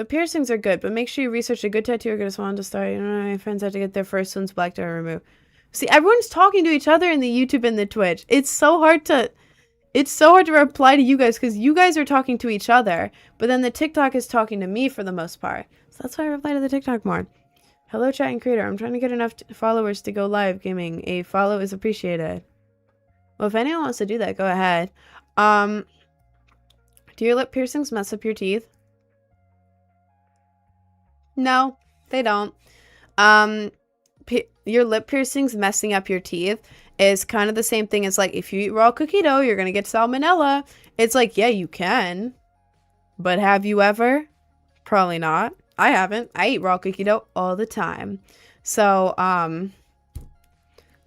piercings are good, but make sure you research a good tattoo or get a swan to start. You know, my friends have to get their first ones blacked or removed. See, everyone's talking to each other in the YouTube and the Twitch. It's so hard to reply to you guys because you guys are talking to each other, but then the TikTok is talking to me for the most part. So that's why I reply to the TikTok more. Hello, chat and creator. I'm trying to get enough followers to go live gaming. A follow is appreciated. Well, if anyone wants to do that, go ahead. Do your lip piercings mess up your teeth? No, they don't. Your lip piercings messing up your teeth is kind of the same thing as like if you eat raw cookie dough, you're gonna get salmonella. It's like, yeah, you can, but have you ever? Probably not. I haven't. I eat raw cookie dough all the time. So,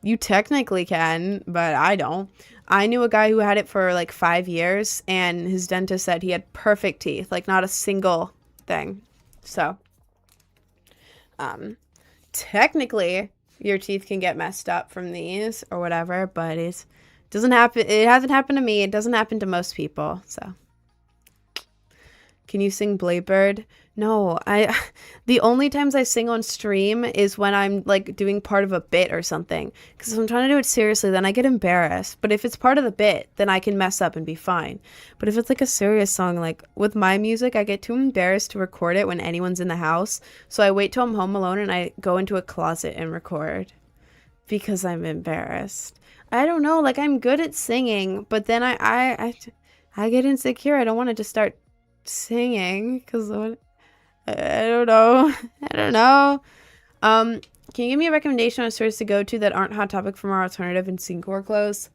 you technically can, but I don't. I knew a guy who had it for like 5 years, and his dentist said he had perfect teeth, like not a single thing. So, technically, your teeth can get messed up from these or whatever, but it doesn't happen. It hasn't happened to me. It doesn't happen to most people. So, can you sing Blaybird? No, the only times I sing on stream is when I'm like doing part of a bit or something. Because if I'm trying to do it seriously, then I get embarrassed. But if it's part of the bit, then I can mess up and be fine. But if it's like a serious song, like with my music, I get too embarrassed to record it when anyone's in the house. So I wait till I'm home alone and I go into a closet and record because I'm embarrassed. I don't know, like I'm good at singing, but then I get insecure. I don't want to just start singing because I don't know. I don't know. Can you give me a recommendation on stores to go to that aren't Hot Topic for more alternative and scene-core clothes?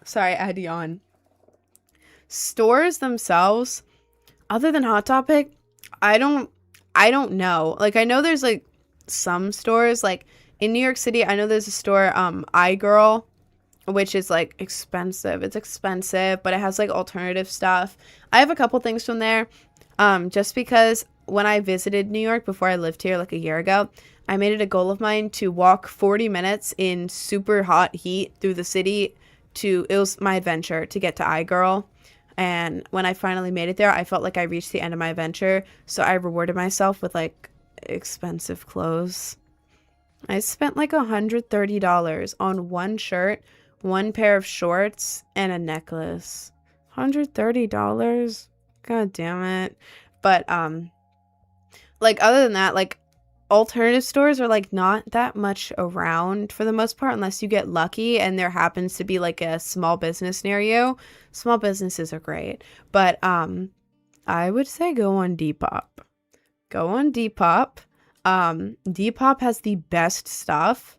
Sorry, I had to yawn. Stores themselves, other than Hot Topic, I don't know. Like I know there's like some stores, like in New York City, I know there's a store, iGirl, which is like expensive. It's expensive, but it has like alternative stuff. I have a couple things from there. Just because when I visited New York before I lived here like a year ago, I made it a goal of mine to walk 40 minutes in super hot heat through the city it was my adventure to get to iGirl. And when I finally made it there, I felt like I reached the end of my adventure. So I rewarded myself with like expensive clothes. I spent like $130 on one shirt, one pair of shorts, and a necklace. $130? God damn it. But, like, other than that, like, alternative stores are, like, not that much around for the most part, unless you get lucky and there happens to be, like, a small business near you. Small businesses are great. But, I would say go on Depop. Go on Depop. Depop has the best stuff.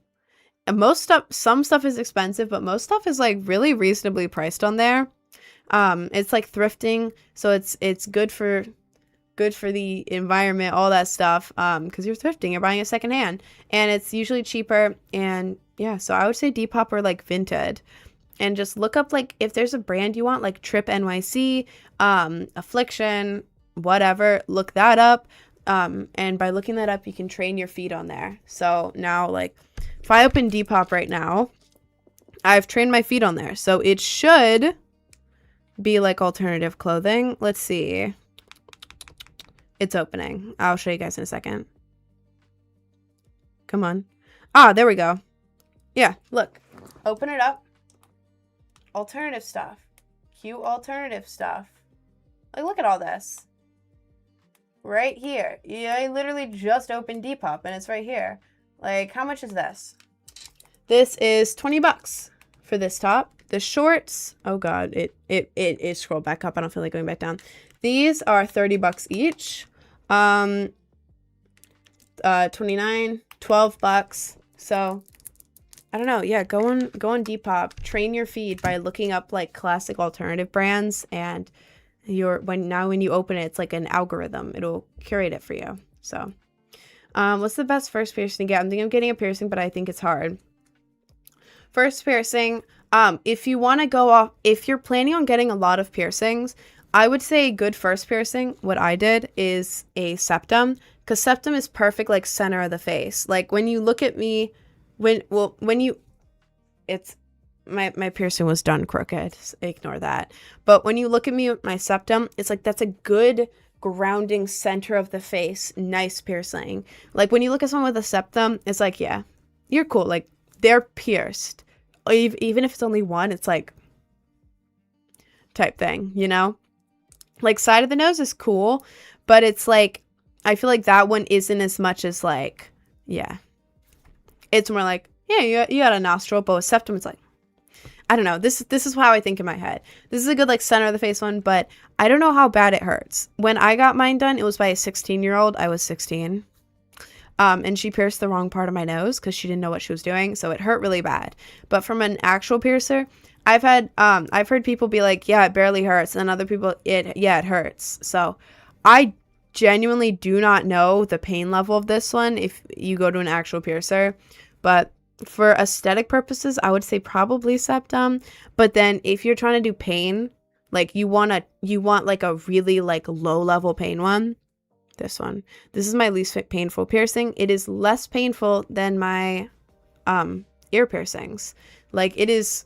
And some stuff is expensive, but most stuff is like really reasonably priced on there. It's like thrifting, so it's good for the environment, all that stuff. Because you're thrifting, you're buying it secondhand, and it's usually cheaper. And yeah, so I would say Depop or like Vinted, and just look up like if there's a brand you want, like Trip NYC, Affliction, whatever. Look that up. And by looking that up, you can train your feet on there. So now, like, if I open Depop right now, I've trained my feet on there. So it should be like alternative clothing. Let's see. It's opening. I'll show you guys in a second. Come on. Ah, there we go. Yeah, look. Open it up. Alternative stuff. Cute alternative stuff. Like, look at all this. Right here. Yeah, I literally just opened Depop and it's right here. Like, how much is this? This is $20 for this top. The shorts, oh god, it scrolled back up. I don't feel like going back down. These are $30 each. 29, $12. So I don't know. Yeah, go on Depop. Train your feed by looking up like classic alternative brands, and when you open it, it's like an algorithm. It'll curate it for you. So what's the best first piercing to get? I'm thinking of getting a piercing, but I think it's hard. First piercing, if you want to go off, if you're planning on getting a lot of piercings, I would say a good first piercing, what I did, is a septum, because septum is perfect, like center of the face. Like when you look at me, my piercing was done crooked, ignore that. But when you look at me with my septum, it's like that's a good grounding center of the face, nice piercing. Like when you look at someone with a septum, it's like, yeah, you're cool. Like they're pierced. Even if it's only one, it's like type thing, you know? Like side of the nose is cool, but it's like, I feel like that one isn't as much as like, yeah. It's more like, yeah, you got a nostril, but with septum, it's like, I don't know. This is how I think in my head. This is a good like center of the face one, but I don't know how bad it hurts. When I got mine done, it was by a 16-year-old. I was 16. And she pierced the wrong part of my nose because she didn't know what she was doing, so it hurt really bad. But from an actual piercer, I've heard people be like, yeah, it barely hurts, and then other people, it hurts. So I genuinely do not know the pain level of this one if you go to an actual piercer, but for aesthetic purposes, I would say probably septum. But then if you're trying to do pain, like you want like a really like low level pain one, This one. This is my least painful piercing. It is less painful than my ear piercings. Like, it is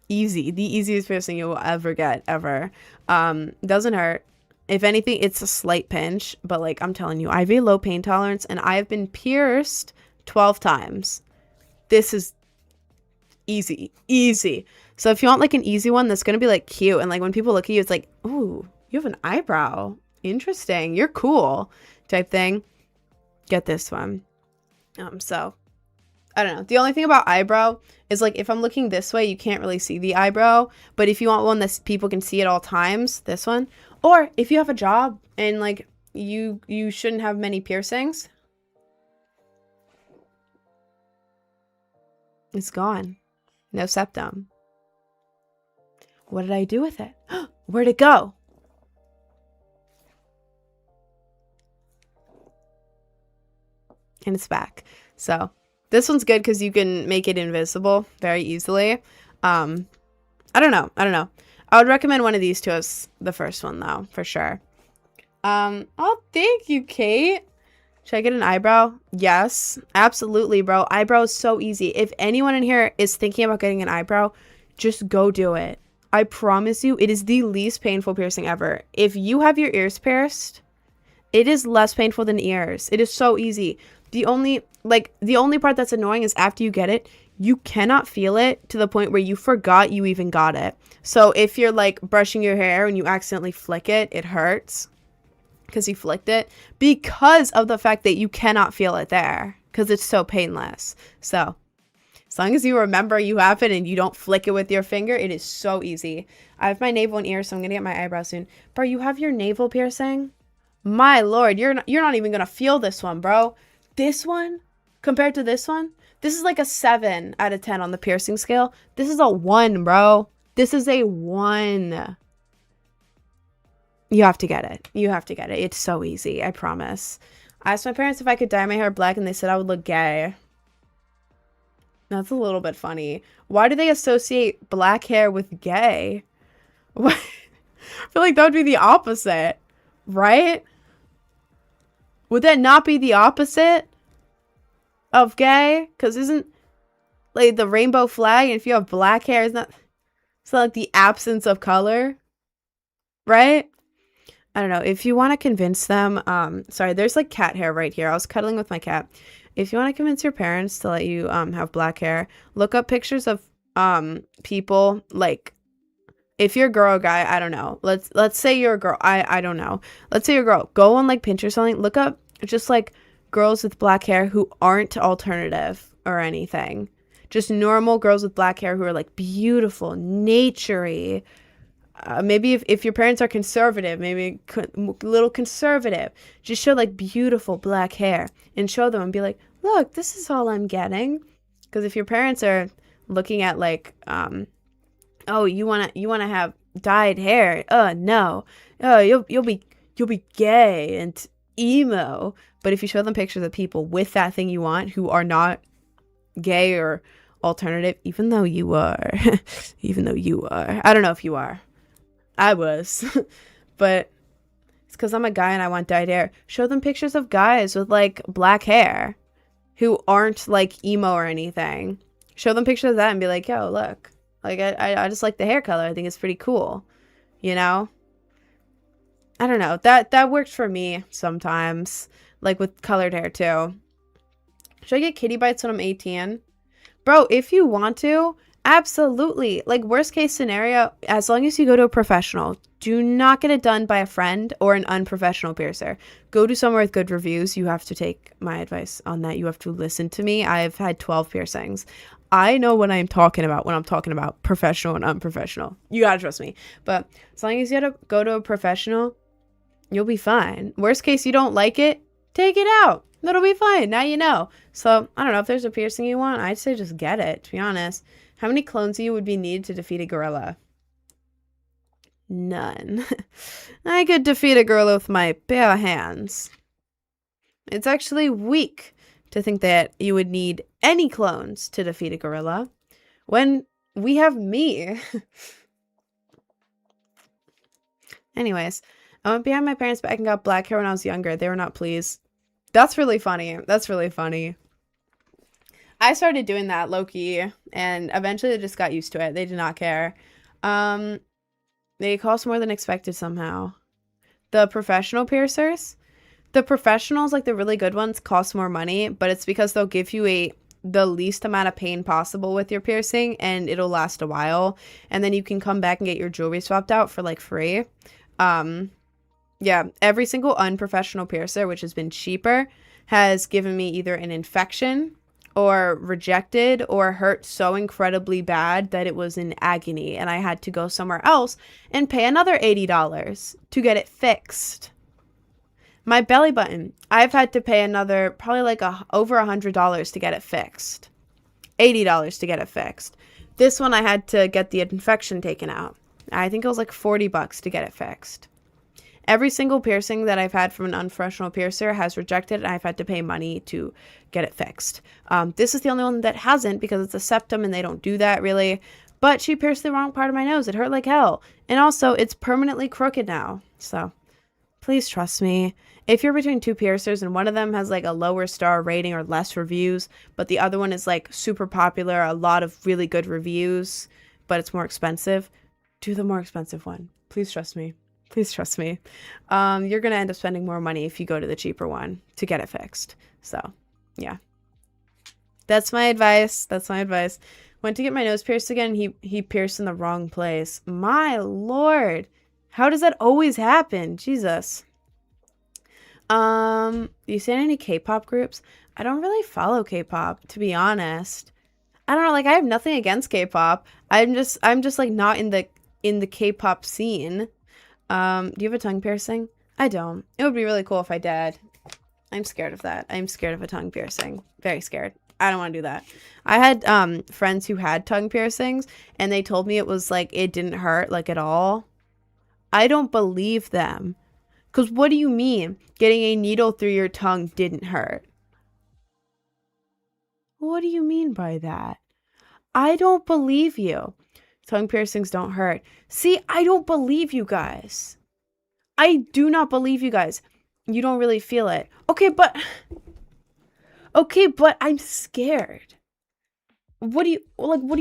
easy. The easiest piercing you will ever get, ever. Doesn't hurt. If anything, it's a slight pinch, but like, I'm telling you, I have a low pain tolerance, and I have been pierced 12 times. This is easy. So if you want like an easy one that's gonna be like cute, and like when people look at you, it's like, ooh, you have an eyebrow. Interesting. You're cool type thing. Get this one. So I don't know. The only thing about eyebrow is like if I'm looking this way, you can't really see the eyebrow. But if you want one that people can see at all times, this one. Or if you have a job and like you shouldn't have many piercings, it's gone. No septum. What did I do with it? Where'd it go? And it's back. So this one's good because you can make it invisible very easily. I don't know. I would recommend one of these two as the first one though, for sure. Oh, thank you, Kate. Should I get an eyebrow? Yes, absolutely, bro. Eyebrow is so easy. If anyone in here is thinking about getting an eyebrow, just go do it. I promise you, it is the least painful piercing ever. If you have your ears pierced, it is less painful than ears. It is so easy. The only part that's annoying is after you get it, you cannot feel it to the point where you forgot you even got it. So if you're like brushing your hair and you accidentally flick it, it hurts because you flicked it, because of the fact that you cannot feel it there because it's so painless. So as long as you remember you have it and you don't flick it with your finger, it is so easy. I have my navel and ear, so I'm gonna get my eyebrow soon. Bro, you have your navel piercing? My lord, you're not even gonna feel this one, bro. This one compared to this one, this is like a 7 out of 10 on the piercing scale. This is a 1, bro. This is a 1. You have to get it. You have to get it. It's so easy, I promise. I asked my parents if I could dye my hair black, and they said I would look gay. That's a little bit funny. Why do they associate black hair with gay? What? I feel like that would be the opposite, right? Would that not be the opposite of gay? Because isn't like the rainbow flag, and if you have black hair, it's not like the absence of color, right? I don't know. If you want to convince them, sorry, there's like cat hair right here. I was cuddling with my cat. If you want to convince your parents to let you have black hair, look up pictures of people, like if you're a girl or guy, I don't know. Let's say you're a girl. I don't know. Let's say you're a girl. Go on like Pinterest or something. Look up just like girls with black hair who aren't alternative or anything. Just normal girls with black hair who are like beautiful, naturey. Maybe if your parents are conservative, maybe a little conservative, just show like beautiful black hair and show them and be like, look, this is all I'm getting. Because if your parents are looking at like, oh, you wanna have dyed hair? No. Oh, you'll be gay and emo. But if you show them pictures of people with that thing you want who are not gay or alternative, even though you are, I don't know if you are. I was, but it's because I'm a guy and I want dyed hair. Show them pictures of guys with like black hair who aren't like emo or anything. Show them pictures of that and be like, yo, look, like I just like the hair color. I think it's pretty cool, you know? I don't know. That works for me sometimes, like with colored hair too. Should I get kitty bites when I'm 18? Bro, if you want to, absolutely. Like worst case scenario, as long as you go to a professional, do not get it done by a friend or an unprofessional piercer. Go to somewhere with good reviews. You have to take my advice on that. You have to listen to me. I've had 12 piercings. I know what I'm talking about when I'm talking about professional and unprofessional. You gotta trust me. But as long as you gotta go to a professional, you'll be fine. Worst case, you don't like it, take it out. That'll be fine. Now you know. So I don't know if there's a piercing you want. I'd say just get it, to be honest. How many clones of you would be needed to defeat a gorilla? None. I could defeat a gorilla with my bare hands. It's actually weak to think that you would need any clones to defeat a gorilla when we have me. Anyways, I went behind my parents back and got black hair when I was younger. They were not pleased. That's really funny. That's really funny. I started doing that low-key, and eventually they just got used to it. They did not care. They cost more than expected somehow. The professional piercers? The professionals, like the really good ones, cost more money, but it's because they'll give you the least amount of pain possible with your piercing, and it'll last a while. And then you can come back and get your jewelry swapped out for like free. Yeah, every single unprofessional piercer, which has been cheaper, has given me either an infection or rejected or hurt so incredibly bad that it was in agony, and I had to go somewhere else and pay another $80 to get it fixed. My belly button, I've had to pay another probably like over $100 to get it fixed. $80 to get it fixed. This one I had to get the infection taken out. I think it was like $40 to get it fixed. Every single piercing that I've had from an unprofessional piercer has rejected, and I've had to pay money to get it fixed. This is the only one that hasn't, because it's a septum and they don't do that really. But she pierced the wrong part of my nose. It hurt like hell. And also, it's permanently crooked now. So, please trust me. If you're between two piercers and one of them has like a lower star rating or less reviews, but the other one is like super popular, a lot of really good reviews, but it's more expensive, do the more expensive one. Please trust me. Please trust me. You're going to end up spending more money if you go to the cheaper one to get it fixed. So, yeah. That's my advice. That's my advice. Went to get my nose pierced again. He pierced in the wrong place. My Lord. How does that always happen? Jesus. Do you see any K-pop groups? I don't really follow K-pop, to be honest. I don't know, like I have nothing against K-pop. I'm just like not in the K-pop scene. Do you have a tongue piercing? I don't. It would be really cool if I did. I'm scared of that. I'm scared of a tongue piercing. Very scared. I don't want to do that. I had friends who had tongue piercings, and they told me it was like it didn't hurt like at all. I don't believe them. Because what do you mean getting a needle through your tongue didn't hurt? What do you mean by that? I don't believe you. Tongue piercings don't hurt. See, I don't believe you guys. I do not believe you guys. You don't really feel it. Okay, but I'm scared. What do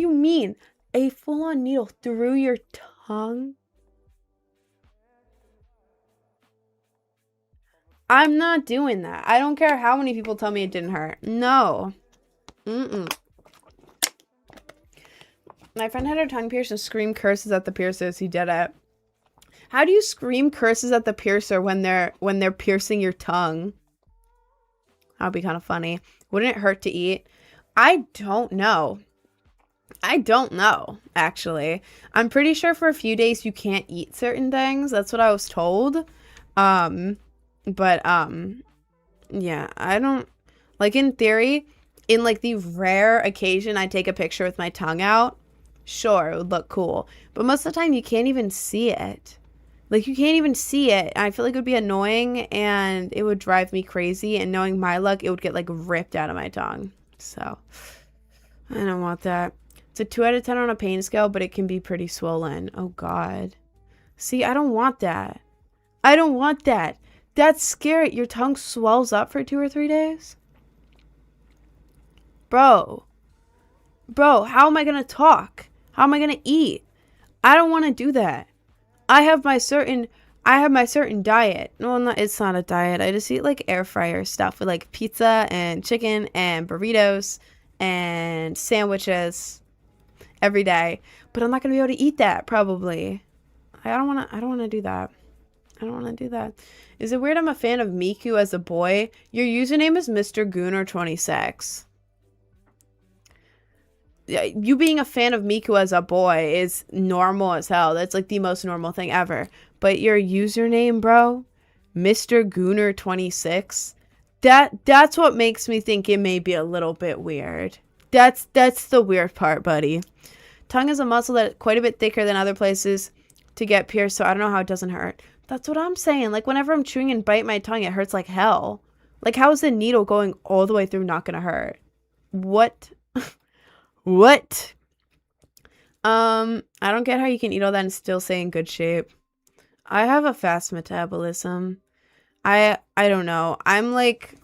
you mean? A full-on needle through your tongue? I'm not doing that. I don't care how many people tell me it didn't hurt. No. My friend had her tongue pierced and screamed curses at the piercers. He did it. How do you scream curses at the piercer when they're piercing your tongue? That would be kind of funny. Wouldn't it hurt to eat? I don't know. Actually. I'm pretty sure for a few days you can't eat certain things. That's what I was told. But, yeah, I don't, like, in theory, in, like, the rare occasion I take a picture with my tongue out, sure, it would look cool. But most of the time, you can't even see it. Like, you can't even see it. I feel like it would be annoying, and it would drive me crazy, and knowing my luck, it would get, like, ripped out of my tongue. So, I don't want that. It's a 2 out of 10 on a pain scale, but it can be pretty swollen. Oh, God. See, I don't want that. I don't want that. That's scary. Your tongue swells up for 2 or 3 days? Bro, how am I going to talk? How am I going to eat? I don't want to do that. I have my certain diet. No, it's not a diet. I just eat like air fryer stuff with like pizza and chicken and burritos and sandwiches every day. But I'm not going to be able to eat that probably. I don't want to do that. I don't want to do that. Is it weird I'm a fan of Miku as a boy? Your username is Mr. Gooner26. You being a fan of Miku as a boy is normal as hell. That's like the most normal thing ever. But your username, bro, Mr. Gooner26, that's what makes me think it may be a little bit weird. That's the weird part, buddy. Tongue is a muscle that's quite a bit thicker than other places to get pierced, so I don't know how it doesn't hurt. That's what I'm saying. Like, whenever I'm chewing and bite my tongue, it hurts like hell. Like, how is the needle going all the way through not gonna hurt? What? What? I don't get how you can eat all that and still stay in good shape. I have a fast metabolism. I don't know. I'm like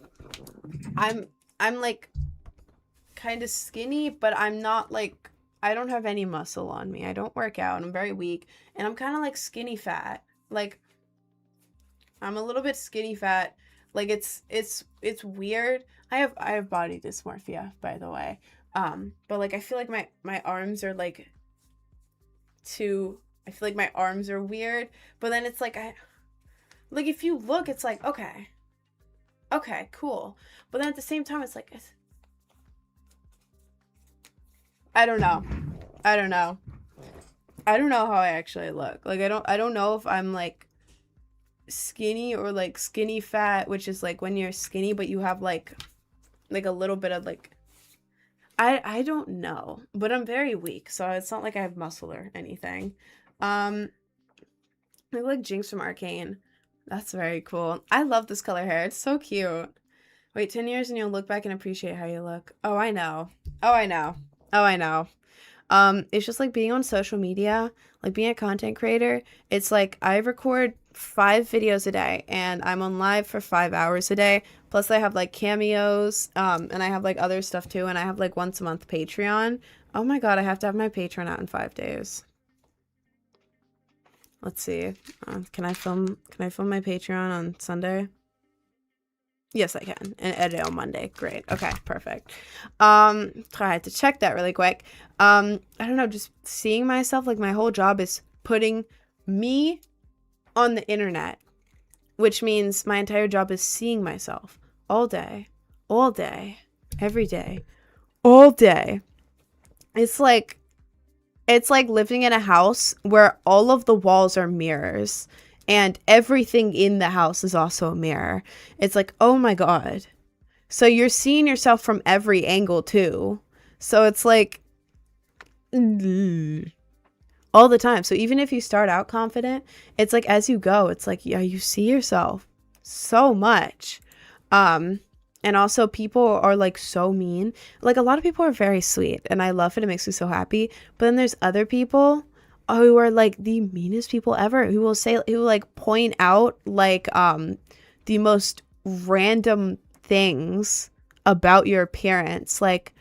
kind of skinny, but I'm not like I don't have any muscle on me. I don't work out. I'm very weak, and I'm kind of like skinny fat. Like I'm a little bit skinny fat. Like it's weird. I have body dysmorphia, by the way. But like I feel like my arms are like too I feel like my arms are weird, but then it's like I like if you look it's like okay. Okay, cool. But then at the same time it's like I don't know. I don't know. I don't know how I actually look. Like I don't know if I'm like skinny or like skinny fat, which is like when you're skinny but you have like a little bit of like I don't know, but I'm very weak, so it's not like I have muscle or anything. Um, I look like Jinx from Arcane. That's very cool. I love this color hair. It's so cute. Wait, 10 years and you'll look back and appreciate how you look. Oh, I know. Oh, I know. Oh, I know. It's just like being on social media, like being a content creator. It's like I record 5 videos a day and I'm on live for 5 hours a day. Plus I have like cameos, and I have like other stuff too. And I have like once a month Patreon. Oh my God, I have to have my Patreon out in 5 days. Let's see. Can I film my Patreon on Sunday? Yes, I can. And edit on Monday. Great. Okay, perfect. I had to check that really quick. I don't know, just seeing myself, like my whole job is putting me on the internet, which means my entire job is seeing myself all day, every day, all day. It's like living in a house where all of the walls are mirrors and everything in the house is also a mirror. It's like, oh my God. So you're seeing yourself from every angle too. So it's like all the time. So even if you start out confident, it's like as you go, it's like, yeah, you see yourself so much. And also people are like so mean. Like a lot of people are very sweet and I love it. It makes me so happy. But then there's other people who are like the meanest people ever who will like point out like the most random things about your appearance. Like,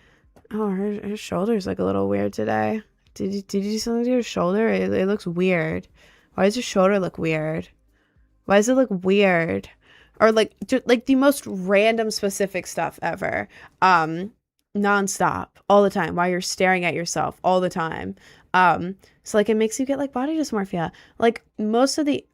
oh, her shoulder's like a little weird today. Did you do something to your shoulder? It looks weird. Why does your shoulder look weird? Why does it look weird? Or like just like the most random specific stuff ever. Nonstop, all the time, while you're staring at yourself all the time. So like it makes you get like body dysmorphia. Like most of the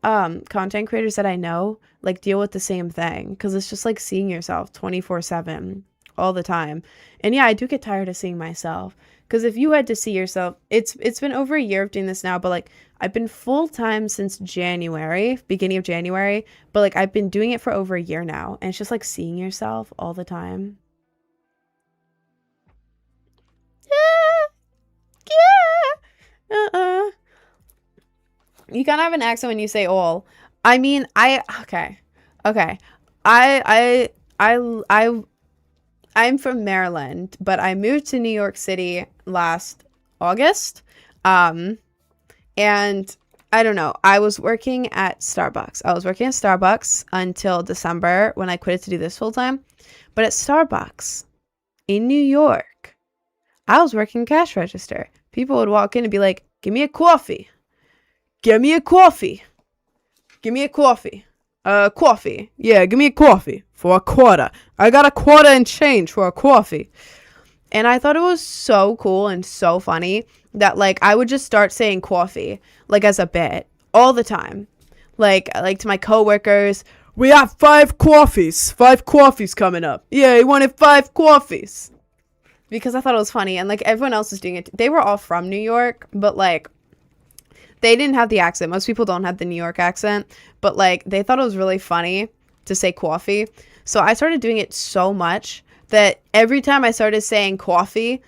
content creators that I know like deal with the same thing because it's just like seeing yourself 24/7 all the time. And yeah, I do get tired of seeing myself because if you had to see yourself, it's been over a year of doing this now, but like I've been full time since January, beginning of January, but like I've been doing it for over a year now, and it's just like seeing yourself all the time. Yeah, yeah. You kind of have an accent when you say all. I mean, okay. I I I I'm from Maryland, but I moved to New York City last August. Um And I don't know. I was working at Starbucks. I was working at Starbucks until December when I quit it to do this full time. But at Starbucks in New York, I was working cash register. People would walk in and be like, "Give me a coffee. Give me a coffee. Give me a coffee. Coffee. Yeah, give me a coffee for a quarter. I got a quarter and change for a coffee." And I thought it was so cool and so funny that like I would just start saying coffee like as a bit all the time. Like to my coworkers, "We have 5 coffees. 5 coffees coming up. Yeah, he wanted 5 coffees." Because I thought it was funny and like everyone else was doing it. They were all from New York, but like they didn't have the accent. Most people don't have the New York accent, but like they thought it was really funny to say coffee. So I started doing it so much that every time I started saying coffee,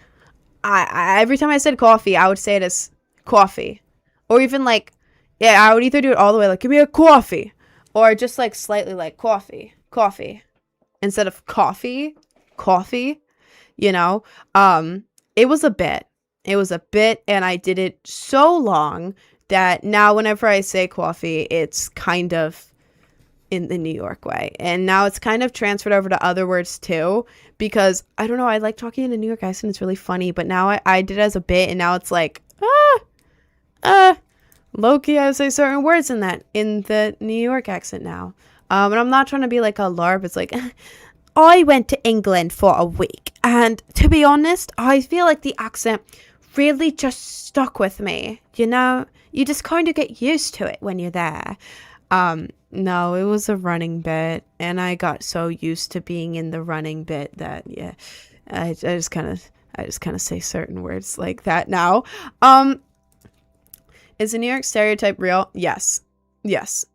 every time I said coffee, I would say it as coffee. Or even like, yeah, I would either do it all the way like, "Give me a coffee," or just like slightly like coffee, instead of coffee, you know? It was a bit. It was a bit, and I did it so long that now whenever I say coffee, it's kind of in the New York way. And now it's kind of transferred over to other words too, because I don't know, I like talking in a New York accent. It's really funny, but now I did it as a bit, and now it's like, low-key, I say certain words in the New York accent now. And I'm not trying to be like a LARP. It's like, I went to England for a week, and to be honest, I feel like the accent really just stuck with me. You know, you just kind of get used to it when you're there. No, it was a running bit, and I got so used to being in the running bit that yeah, I just kind of say certain words like that now. Is the New York stereotype real? Yes. Yes.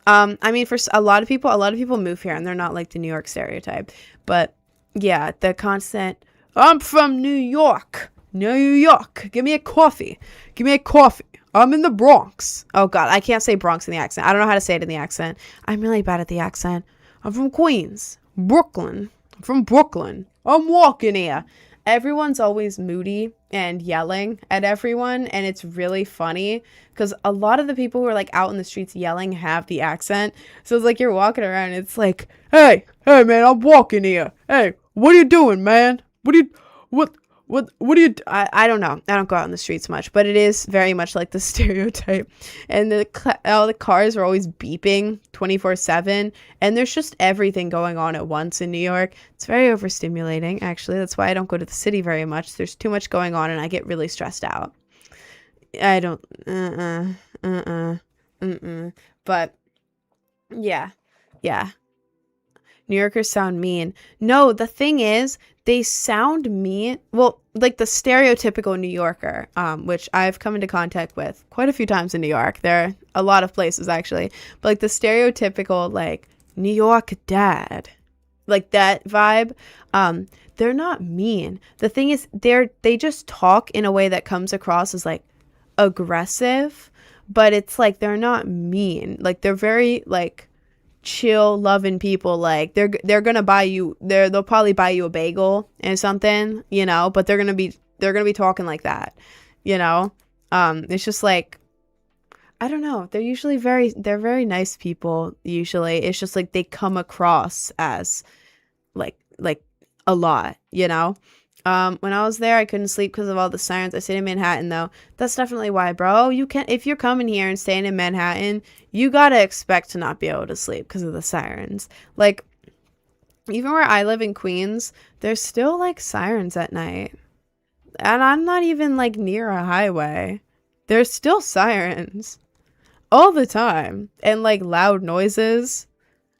I mean, for a lot of people move here and they're not like the New York stereotype. But yeah, the constant, I'm from New York. New York. Give me a coffee. Give me a coffee. I'm in the Bronx. Oh, God. I can't say Bronx in the accent. I don't know how to say it in the accent. I'm really bad at the accent. I'm from Queens. Brooklyn. I'm from Brooklyn. I'm walking here. Everyone's always moody and yelling at everyone. And it's really funny because a lot of the people who are like out in the streets yelling have the accent. So it's like you're walking around. It's like, hey, man, I'm walking here. Hey, what are you doing, man? What do you I don't know. I don't go out in the streets much, but it is very much like the stereotype. And all the cars are always beeping 24/7, and there's just everything going on at once in New York. It's very overstimulating, actually. That's why I don't go to the city very much. There's too much going on and I get really stressed out. I don't but yeah. Yeah. New Yorkers sound mean. No, the thing is, they sound mean. Well, like the stereotypical New Yorker, which I've come into contact with quite a few times in New York. There are a lot of places, actually. But like the stereotypical, like, New York dad, like that vibe, they're not mean. The thing is, they just talk in a way that comes across as, like, aggressive. But it's like they're not mean. Like, they're very, like, chill, loving people. Like they're gonna buy you, they'll probably buy you a bagel and something, you know, but they're gonna be talking like that, you know. It's just like, I don't know, they're very nice people usually. It's just like they come across as like a lot, you know. When I was there, I couldn't sleep because of all the sirens. I stayed in Manhattan, though. That's definitely why, bro. You can, if you're coming here and staying in Manhattan, you gotta expect to not be able to sleep because of the sirens. Like, even where I live in Queens, there's still, like, sirens at night. And I'm not even, like, near a highway. There's still sirens. All the time. And, like, loud noises.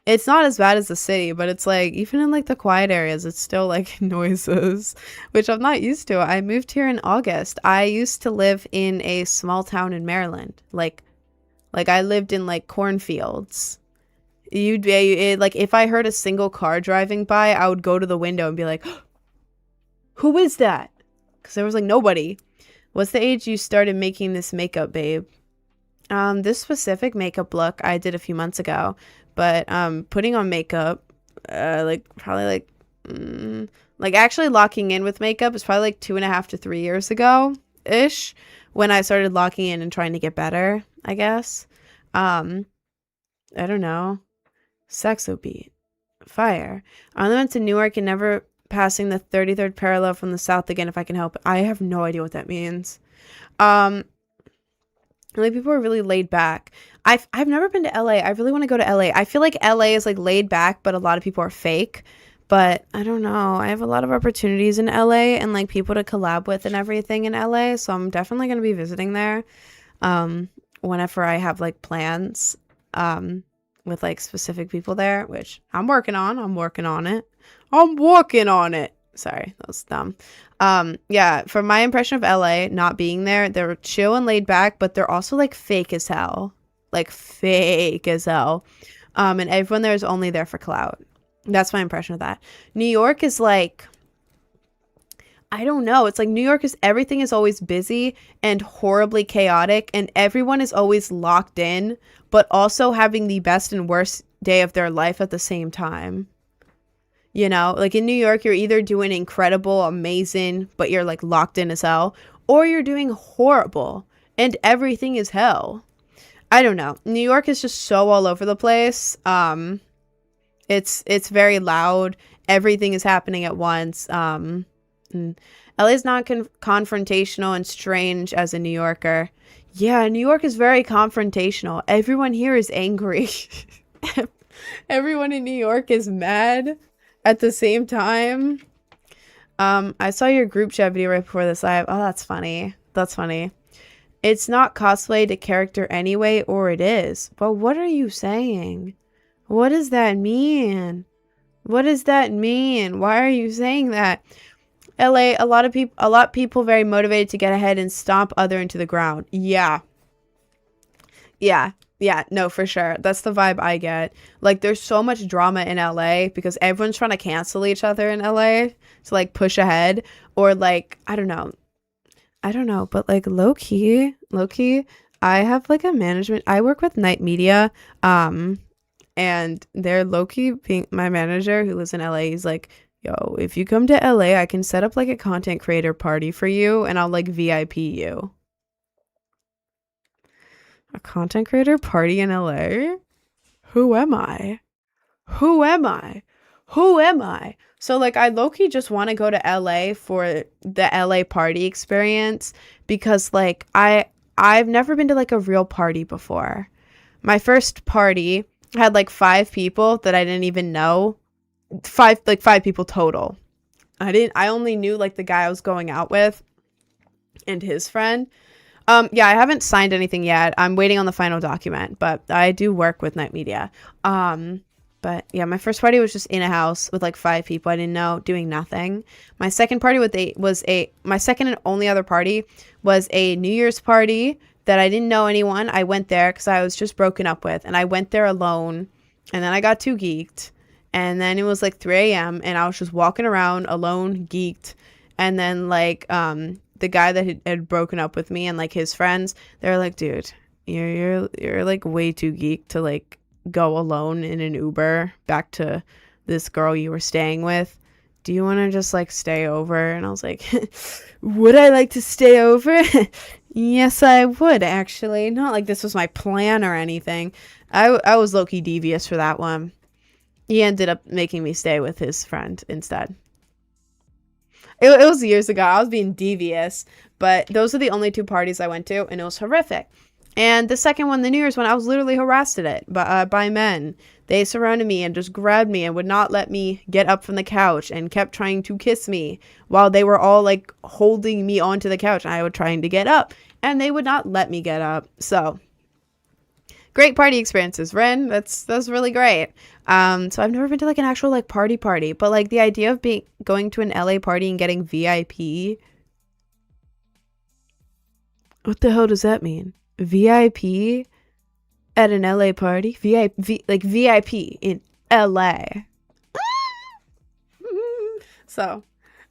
It's not as bad as the city, but it's like, even in like the quiet areas, it's still like noises, which I'm not used to. I moved here in August. I used to live in a small town in Maryland. Like I lived in like cornfields. Like if I heard a single car driving by, I would go to the window and be like, who is that? Because there was like nobody. What's the age you started making this makeup, babe? This specific makeup look I did a few months ago. But putting on makeup, like probably like actually locking in with makeup is probably like 2.5 to 3 years ago ish, when I started locking in and trying to get better, I guess. I don't know. Sexo beat. Fire. I only went to Newark and never passing the 33rd parallel from the south again if I can help it. I have no idea what that means. Like, people are really laid back. I've never been to LA. I really want to go to LA. I feel like LA is like laid back, but a lot of people are fake. But I don't know. I have a lot of opportunities in LA and like people to collab with and everything in LA. So I'm definitely going to be visiting there whenever I have like plans with like specific people there, which I'm working on. I'm working on it. Sorry, that was dumb. Yeah, from my impression of LA, not being there, they're chill and laid back, but they're also like fake as hell. Like fake as hell. And everyone there is only there for clout. That's my impression of that. New York is like, I don't know. It's like New York is, everything is always busy and horribly chaotic, and everyone is always locked in, but also having the best and worst day of their life at the same time. You know, like in New York, you're either doing incredible, amazing, but you're like locked in as hell, or you're doing horrible and everything is hell. I don't know. New York is just so all over the place. It's very loud. Everything is happening at once. LA is not confrontational and strange as a New Yorker. Yeah, New York is very confrontational. Everyone here is angry. Everyone in New York is mad at the same time. I saw your group chat video right before this live. Oh, that's funny. That's funny. It's not cosplay to character anyway, or it is. But what are you saying? What does that mean? What does that mean? Why are you saying that? LA, a lot of people very motivated to get ahead and stomp other into the ground. Yeah. No, for sure. That's the vibe I get. Like, there's so much drama in LA because everyone's trying to cancel each other in LA to like push ahead, or like, I don't know, but like low key, I have like a management. I work with Night Media, and they're low key being my manager who lives in LA. He's like, yo, if you come to LA, I can set up like a content creator party for you, and I'll like VIP you. A content creator party in LA? Who am I? So like, I low-key just want to go to LA for the LA party experience, because like I've never been to like a real party before. My first party had like 5 people that I didn't even know. 5 people total. I only knew like the guy I was going out with and his friend. Yeah, I haven't signed anything yet. I'm waiting on the final document, but I do work with Night Media. But yeah, my first party was just in a house with like 5 people I didn't know, doing nothing. My second party my second and only other party was a New Year's party that I didn't know anyone. I went there because I was just broken up with, and I went there alone, and then I got too geeked, and then it was like 3 a.m. and I was just walking around alone, geeked, and then like the guy that had broken up with me and like his friends, they're like, dude, you're like way too geeked to like go alone in an Uber back to this girl you were staying with. Do you want to just like stay over? And I was like, would I like to stay over? Yes, I would, actually. Not like this was my plan or anything. I was low-key devious for that one. He ended up making me stay with his friend instead. It was years ago. I was being devious, but those are the only 2 parties I went to, and it was horrific. And the second one, the New Year's one, I was literally harassed at it by men. They surrounded me and just grabbed me and would not let me get up from the couch and kept trying to kiss me while they were all like holding me onto the couch. And I was trying to get up and they would not let me get up. So great party experiences, Ren. That's really great. So I've never been to like an actual like party, but like the idea of going to an LA party and getting VIP. What the hell does that mean? VIP at an LA party? VIP in LA. So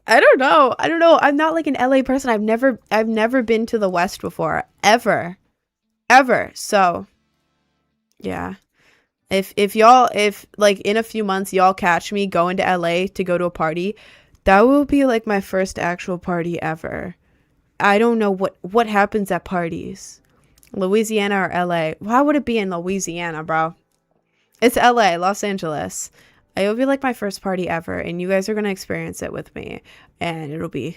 I don't know. I'm not like an LA person. I've never been to the West before. Ever. So yeah. If like in a few months y'all catch me going to LA to go to a party, that will be like my first actual party ever. I don't know what happens at parties. Louisiana or LA? Why would it be in Louisiana, bro? It's LA, Los Angeles. It will be like my first party ever, and you guys are going to experience it with me, and it'll be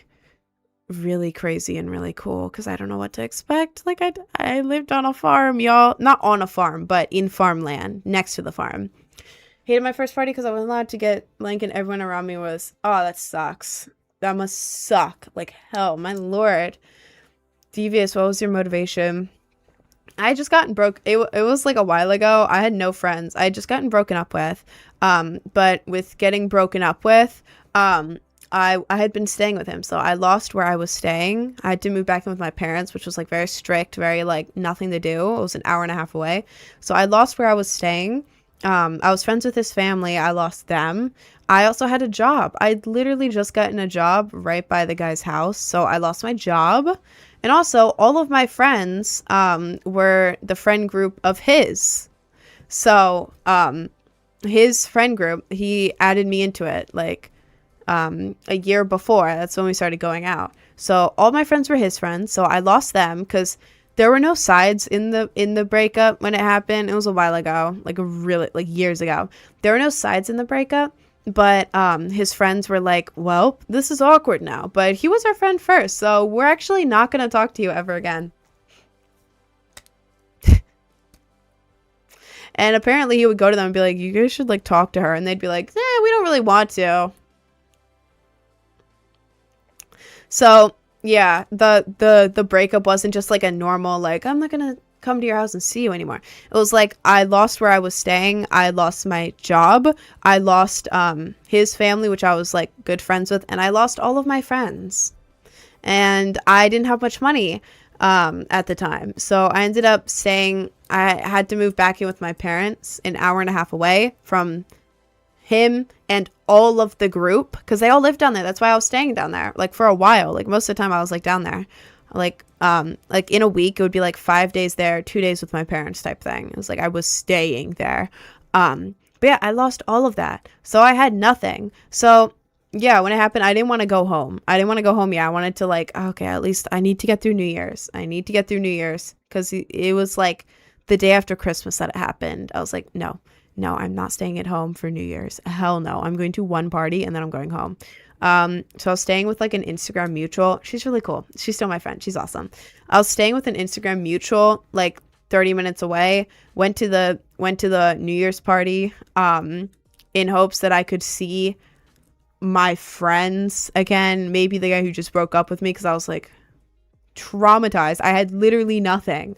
really crazy and really cool because I don't know what to expect. Like, I lived on a farm, y'all. Not on a farm, but in farmland next to the farm. Hated my first party because I wasn't allowed to get Link, and everyone around me was, oh, that sucks. That must suck like hell. My lord. Devious, what was your motivation? I had just gotten it was like a while ago. I had no friends. I had just gotten broken up with. But with getting broken up with, I had been staying with him. So I lost where I was staying. I had to move back in with my parents, which was like very strict, very like nothing to do. It was an hour and a half away. So I lost where I was staying. I was friends with his family. I lost them. I also had a job. I'd literally just gotten a job right by the guy's house. So I lost my job. And also, all of my friends were the friend group of his. So his friend group, he added me into it like a year before. That's when we started going out. So all my friends were his friends. So I lost them because There were no sides in the breakup when it happened. It was a while ago, like really like years ago. There were no sides in the breakup, but his friends were like, well, this is awkward now, but he was our friend first, so we're actually not going to talk to you ever again. And apparently he would go to them and be like, you guys should like talk to her, and they'd be like, we don't really want to. So yeah, the breakup wasn't just like a normal like, I'm not gonna come to your house and see you anymore. It was like, I lost where I was staying, I lost my job, I lost his family, which I was like good friends with, and I lost all of my friends, and I didn't have much money at the time, so I ended up staying. I had to move back in with my parents, an hour and a half away from him and all of the group, because they all lived down there. That's why I was staying down there like for a while. Like most of the time I was like down there, like in a week it would be like 5 days there, 2 days with my parents type thing. It was like I was staying there. But yeah, I lost all of that, so I had nothing. So yeah, when it happened, I didn't want to go home. Yeah, I wanted to like, okay, at least I need to get through New Year's. Because it was like the day after Christmas that it happened. I was like, no, I'm not staying at home for New Year's. Hell no. I'm going to one party and then I'm going home. So I was staying with like an Instagram mutual. She's really cool. She's still my friend. She's awesome. I was staying with an Instagram mutual like 30 minutes away. Went to the New Year's party in hopes that I could see my friends again, maybe the guy who just broke up with me, because I was like traumatized. I had literally nothing.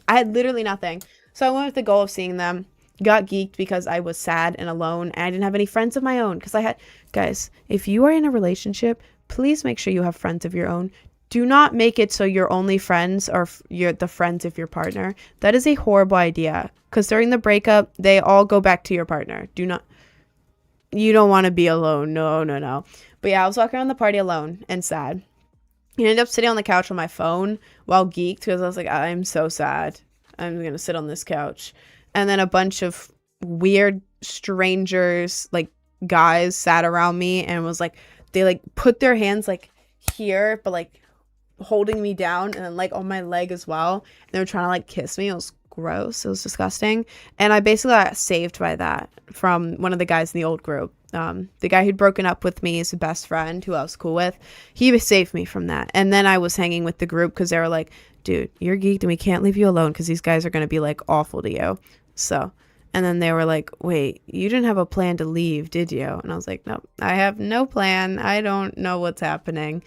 So I went with the goal of seeing them. Got geeked because I was sad and alone, and I didn't have any friends of my own. Because guys, if you are in a relationship, please make sure you have friends of your own. Do not make it so your only friends are the friends of your partner. That is a horrible idea, because during the breakup, they all go back to your partner. You don't want to be alone. No. But yeah, I was walking around the party alone and sad. I ended up sitting on the couch on my phone while geeked, because I was like, I'm so sad. I'm going to sit on this couch. And then a bunch of weird strangers, like guys, sat around me and was like, they like put their hands like here, but like holding me down, and then like on my leg as well. And they were trying to like kiss me. It was gross. It was disgusting. And I basically got saved by that from one of the guys in the old group. The guy who'd broken up with me is a best friend who I was cool with. He saved me from that. And then I was hanging with the group because they were like, dude, you're geeked and we can't leave you alone because these guys are going to be like awful to you. So, and then they were like, wait, you didn't have a plan to leave, did you? And I was like, no, I have no plan. I don't know what's happening.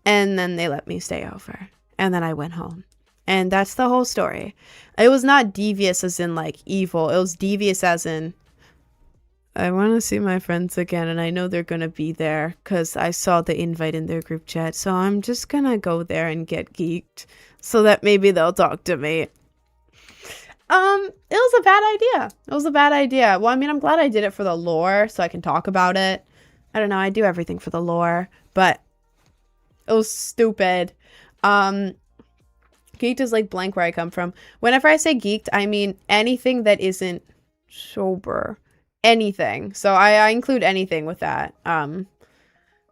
And then they let me stay over. And then I went home. And that's the whole story. It was not devious as in like evil. It was devious as in, I want to see my friends again, and I know they're going to be there because I saw the invite in their group chat. So I'm just going to go there and get geeked so that maybe they'll talk to me. It was a bad idea. Well, I mean, I'm glad I did it for the lore so I can talk about it. I don't know. I do everything for the lore, but it was stupid. Geeked is like blank where I come from. Whenever I say geeked, I mean anything that isn't sober. Anything. So I include anything with that.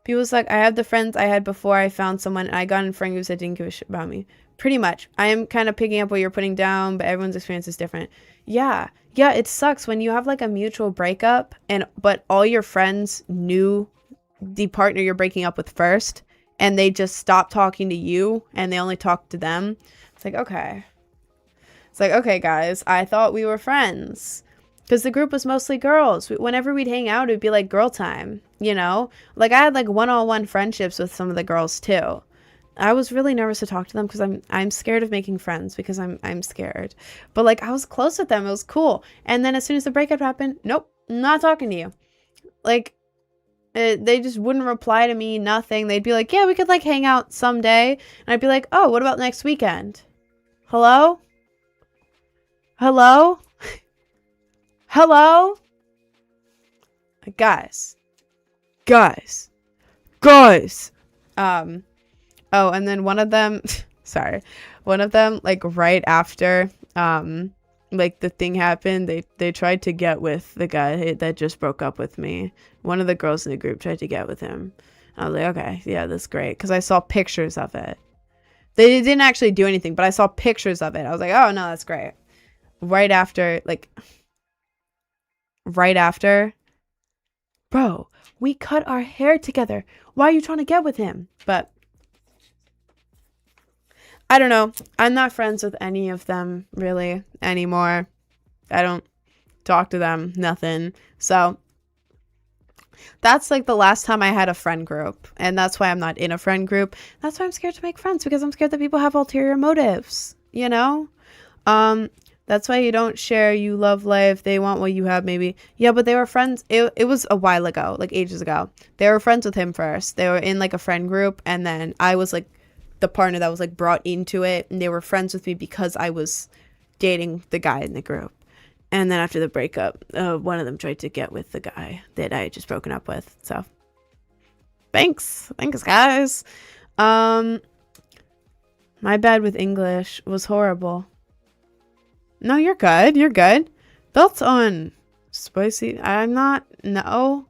People's like, I have the friends I had before I found someone, and I got in friend groups that didn't give a shit about me. Pretty much. I am kind of picking up what you're putting down, but everyone's experience is different. Yeah, it sucks when you have like a mutual breakup, but all your friends knew the partner you're breaking up with first, and they just stopped talking to you, and they only talked to them. It's like, okay. It's like, okay, guys, I thought we were friends. Because the group was mostly girls. Whenever we'd hang out, it would be like girl time, you know? Like I had like one-on-one friendships with some of the girls too. I was really nervous to talk to them because I'm scared of making friends because I'm scared. But like I was close with them. It was cool. And then as soon as the breakup happened, nope, not talking to you. Like they just wouldn't reply to me, nothing. They'd be like, yeah, we could like hang out someday. And I'd be like, oh, what about next weekend? Hello? Guys. Oh, and then one of them, like right after, like the thing happened, they tried to get with the guy that just broke up with me. One of the girls in the group tried to get with him. I was like, okay, yeah, that's great. Cause I saw pictures of it. They didn't actually do anything, but I saw pictures of it. I was like, oh no, that's great. Right after, bro, we cut our hair together. Why are you trying to get with him? But I don't know. I'm not friends with any of them really anymore. I don't talk to them, nothing. So that's like the last time I had a friend group, and that's why I'm not in a friend group. That's why I'm scared to make friends, because I'm scared that people have ulterior motives, you know? That's why you don't share. You love life. They want what you have, maybe. Yeah, but they were friends. It was a while ago, like ages ago. They were friends with him first. They were in like a friend group, and then I was like the partner that was like brought into it, and they were friends with me because I was dating the guy in the group. And then after the breakup, one of them tried to get with the guy that I had just broken up with. So thanks guys. My bad with English was horrible. No, you're good. You're good. Belts on. Spicy. I'm not. No,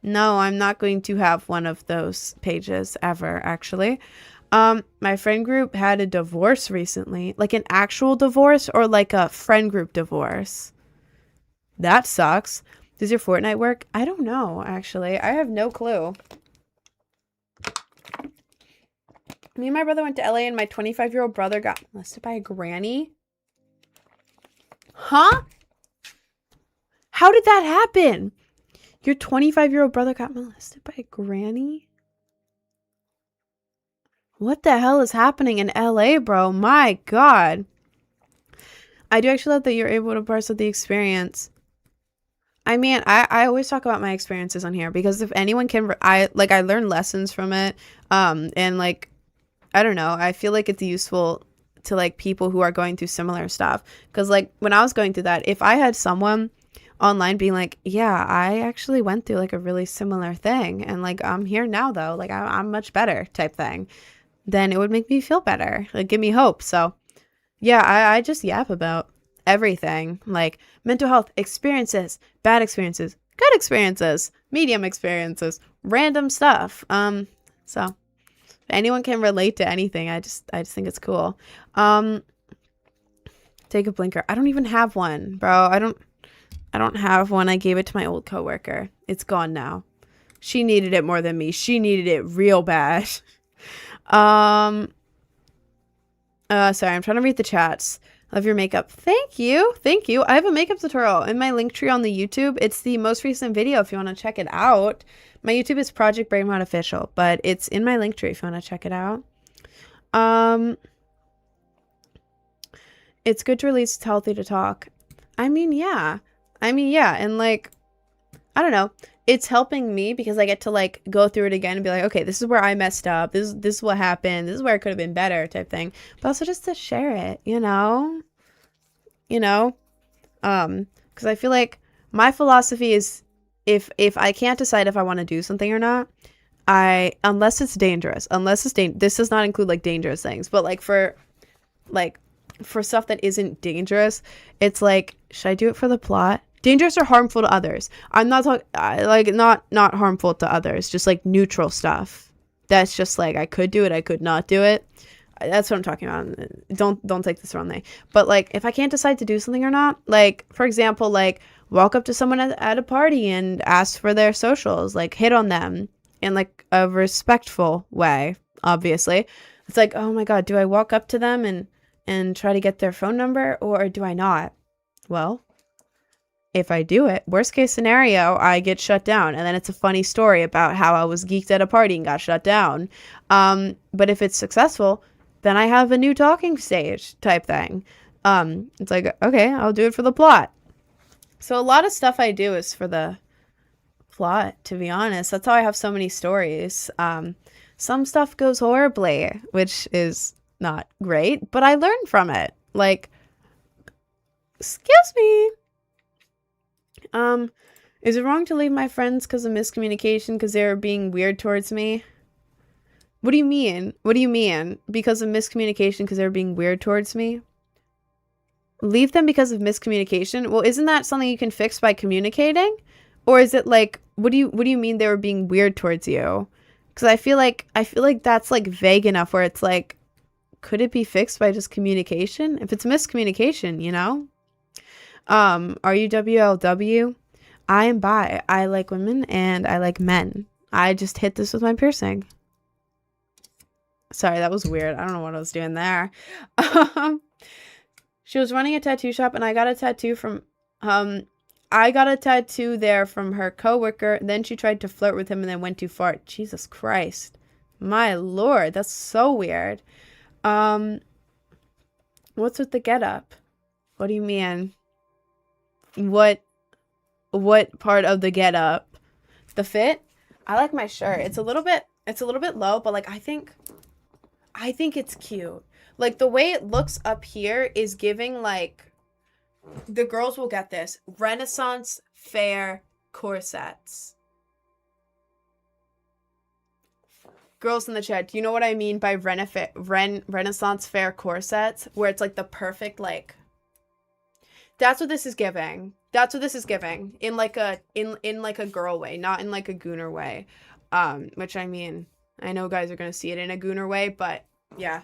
I'm not going to have one of those pages ever, actually. My friend group had a divorce recently. Like an actual divorce or like a friend group divorce. That sucks. Does your Fortnite work? I don't know, actually. I have no clue. Me and my brother went to LA and my 25-year-old brother got molested by a granny. Huh? How did that happen? Your 25-year-old brother got molested by a granny? What the hell is happening in LA, bro? My God. I do actually love that you're able to parse out the experience. I mean, I always talk about my experiences on here because if anyone can, I learned lessons from it. And like, I don't know, I feel like it's useful to like people who are going through similar stuff. Because like when I was going through that, if I had someone online being like, yeah, I actually went through like a really similar thing. And like, I'm here now though, like I'm much better type thing. Then it would make me feel better, like give me hope. So yeah, I just yap about everything, like mental health experiences, bad experiences, good experiences, medium experiences, random stuff. So if anyone can relate to anything, I just think it's cool. Take a blinker. I don't even have one, bro. I don't have one. I gave it to my old coworker. It's gone now. She needed it more than me. She needed it real bad. Sorry, I'm trying to read the chats. Love your makeup. Thank you. I have a makeup tutorial in my link tree on the YouTube. It's the most recent video if you want to check it out. My YouTube is Project Brainrot Official, but it's in my link tree if you want to check it out. It's good to release. It's healthy to talk. I mean, yeah. And like, I don't know. It's helping me because I get to like go through it again and be like, okay, this is where I messed up. This is what happened. This is where it could have been better type thing. But also just to share it, you know? Because I feel like my philosophy is if I can't decide if I want to do something or not, unless it's dangerous, this does not include like dangerous things, but like for stuff that isn't dangerous, it's like, should I do it for the plot? Dangerous or harmful to others. I'm not talking not harmful to others, just like neutral stuff. That's just like I could do it, I could not do it. That's what I'm talking about. Don't take this wrongly. But like if I can't decide to do something or not, like for example, like walk up to someone at a party and ask for their socials, like hit on them in like a respectful way, obviously. It's like, oh my God, do I walk up to them and try to get their phone number or do I not? Well, if I do it, worst case scenario, I get shut down. And then it's a funny story about how I was geeked at a party and got shut down. But if it's successful, then I have a new talking stage type thing. It's like, okay, I'll do it for the plot. So a lot of stuff I do is for the plot, to be honest. That's how I have so many stories. Some stuff goes horribly, which is not great, but I learn from it. Like, excuse me. Is it wrong to leave my friends because of miscommunication because they were being weird towards me? What do you mean? Because of miscommunication because they were being weird towards me? Leave them because of miscommunication? Well, isn't that something you can fix by communicating? Or is it like, what do you mean they were being weird towards you? Because I feel like that's like vague enough where it's like, could it be fixed by just communication? If it's miscommunication, you know? Are you WLW? I am bi. I like women and I like men. I just hit this with my piercing. Sorry, that was weird. I don't know what I was doing there. She was running a tattoo shop and I got a tattoo there from her coworker. Then she tried to flirt with him and then went too far. Jesus Christ. My lord, that's so weird. What's with the getup? What do you mean? What part of the getup? The fit? I like my shirt. It's a little bit low, but like I think it's cute. Like the way it looks up here is giving like, the girls will get this, Renaissance fair corsets. Girls in the chat, do you know what I mean by Renaissance fair corsets? Where it's like the perfect, like, that's what this is giving. That's what this is giving. In like a girl way, not in like a gooner way. Which I mean, I know guys are gonna see it in a gooner way, but yeah,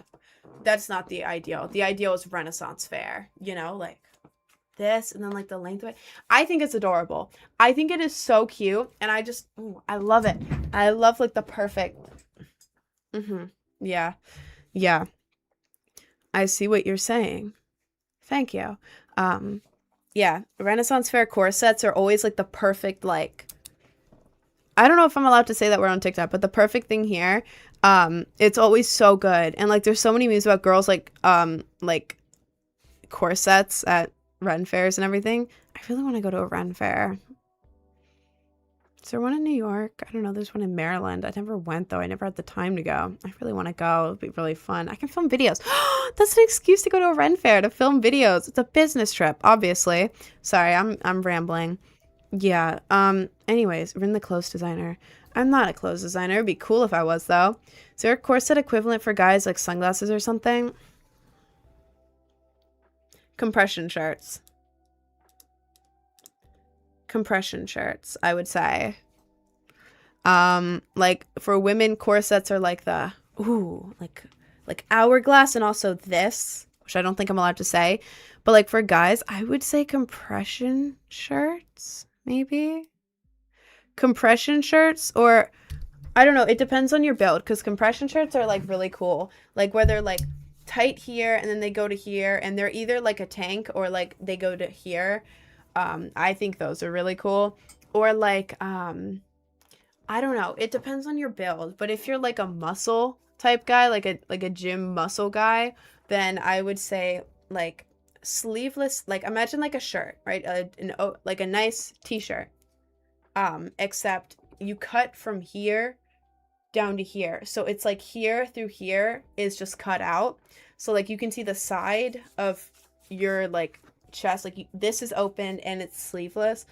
that's not the ideal. The ideal is Renaissance fair, you know, like this, and then like the length of it. I think it's adorable. I think it is so cute, and I love it. I love like the perfect. Yeah. I see what you're saying. Thank you. Yeah, Renaissance fair corsets are always like the perfect, like, I don't know if I'm allowed to say that word on TikTok, but the perfect thing here. It's always so good. And like there's so many memes about girls like corsets at Ren fairs and everything. I really want to go to a Ren fair. Is there one in New York? I don't know. There's one in Maryland. I never went though. I never had the time to go. I really want to go. It'd be really fun. I can film videos. That's an excuse to go to a Ren fair to film videos. It's a business trip, obviously. Sorry, I'm rambling. Yeah. Anyways, we're in the clothes designer. I'm not a clothes designer. It'd be cool if I was though. Is there a corset equivalent for guys like sunglasses or something? Compression shirts. Compression shirts, I would say. Like for women, corsets are like the like hourglass, and also this, which I don't think I'm allowed to say. But like for guys, I would say compression shirts, maybe. Compression shirts, or I don't know, it depends on your build, because compression shirts are like really cool, like where they're like tight here and then they go to here, and they're either like a tank or like they go to here. I think those are really cool. Or like I don't know, it depends on your build, but if you're like a muscle type guy, like a gym muscle guy, then I would say like sleeveless, like imagine like a shirt, right? Like a nice t-shirt, except you cut from here down to here, so it's like here through here is just cut out, so like you can see the side of your like chest, like this is open and it's sleeveless.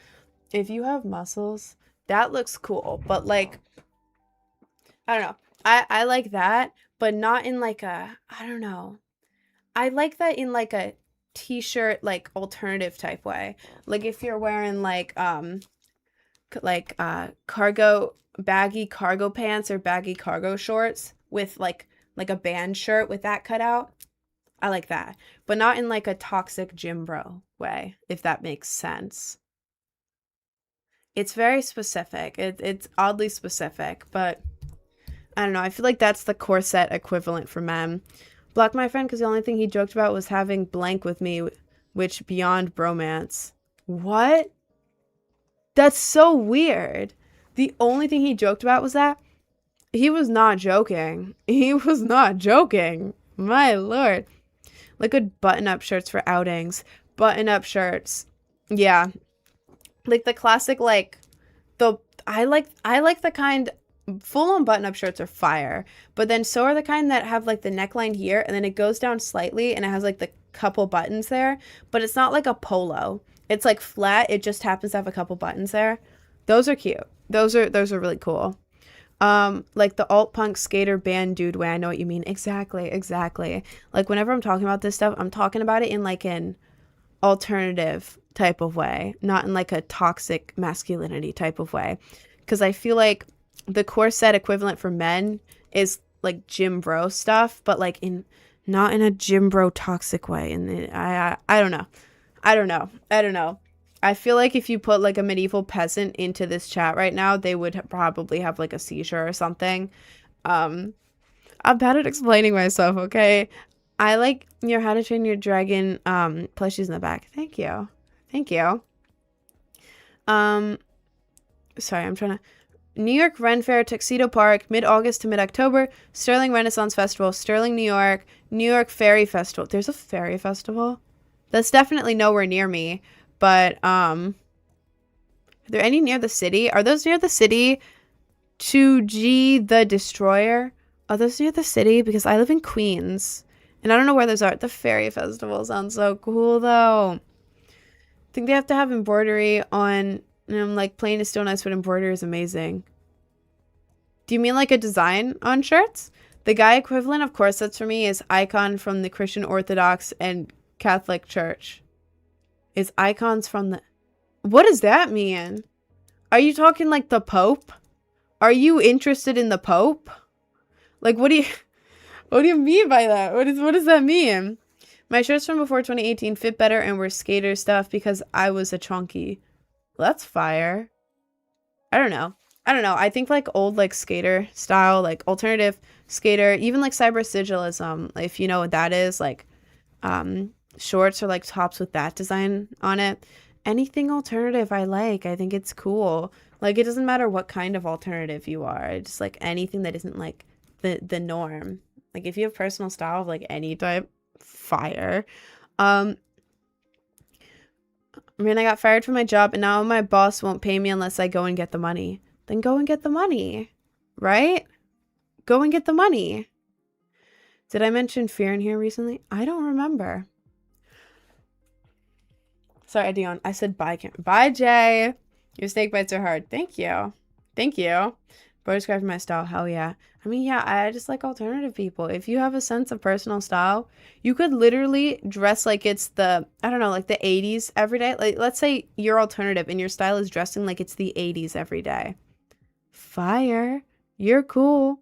If you have muscles, that looks cool, but like I don't know, I like that, but not in like a, I don't know, I like that in like a t-shirt like alternative type way, like if you're wearing like baggy cargo pants or baggy cargo shorts with like a band shirt with that cut out. I like that, but not in like a toxic gym bro way, if that makes sense. It's very specific. It's oddly specific, but I don't know. I feel like that's the corset equivalent for men. Blocked my friend because the only thing he joked about was having blank with me, which beyond bromance. What? That's so weird. The only thing he joked about was that? He was not joking. He was not joking. My lord. Like good button-up shirts for outings. Button-up shirts. Yeah. Like the classic, like, I like the kind, full-on button-up shirts are fire. But then so are the kind that have like the neckline here, and then it goes down slightly, and it has like the couple buttons there. But it's not like a polo. It's like flat. It just happens to have a couple buttons there. Those are cute. Those are really cool. Like the alt punk skater band dude way. I know what you mean. Exactly. Like whenever I'm talking about this stuff, I'm talking about it in like an alternative type of way, not in like a toxic masculinity type of way. Because I feel like the corset equivalent for men is like gym bro stuff, but like in Not in a gym bro toxic way. And I don't know. I don't know. I don't know. I feel like if you put like a medieval peasant into this chat right now, they would probably have like a seizure or something. I'm bad at explaining myself, okay? I like your How to Train Your Dragon plushies in the back. Thank you. Thank you. Sorry, I'm trying to... New York Ren Fair, Tuxedo Park, mid-August to mid-October. Sterling Renaissance Festival, Sterling, New York Fairy Festival. There's a fairy festival? That's definitely nowhere near me. But, are there any near the city? Are those near the city? 2G the Destroyer? Are those near the city? Because I live in Queens. And I don't know where those are. The fairy festival sounds so cool, though. I think they have to have embroidery on... And I'm like, plain is still nice, but embroidery is amazing. Do you mean like a design on shirts? The guy equivalent of corsets for me is Icon from the Christian Orthodox and Catholic Church. Is icons from the... What does that mean? Are you talking like the Pope? Are you interested in the Pope? Like, what do you mean by that? What does that mean? My shirts from before 2018 fit better and were skater stuff because I was a chunky. Well, that's fire. I don't know. I think like old like skater style, like alternative skater, even like cyber sigilism, if you know what that is, like shorts or like tops with that design on it. Anything alternative I like. I think it's cool. Like it doesn't matter what kind of alternative you are. Just like anything that isn't like the norm. Like if you have personal style of like any type, fire. I mean, I got fired from my job and now my boss won't pay me unless I go and get the money. Then go and get the money, right? Go and get the money. Did I mention fear in here recently? I don't remember. Sorry, Dion. I said bye. Bye, Jay. Your snake bites are hard. Thank you. Thank you. Bro describing my style. Hell yeah. I mean, yeah, I just like alternative people. If you have a sense of personal style, you could literally dress like it's the, I don't know, like the 80s every day. Like, let's say you're alternative and your style is dressing like it's the 80s every day. Fire. You're cool.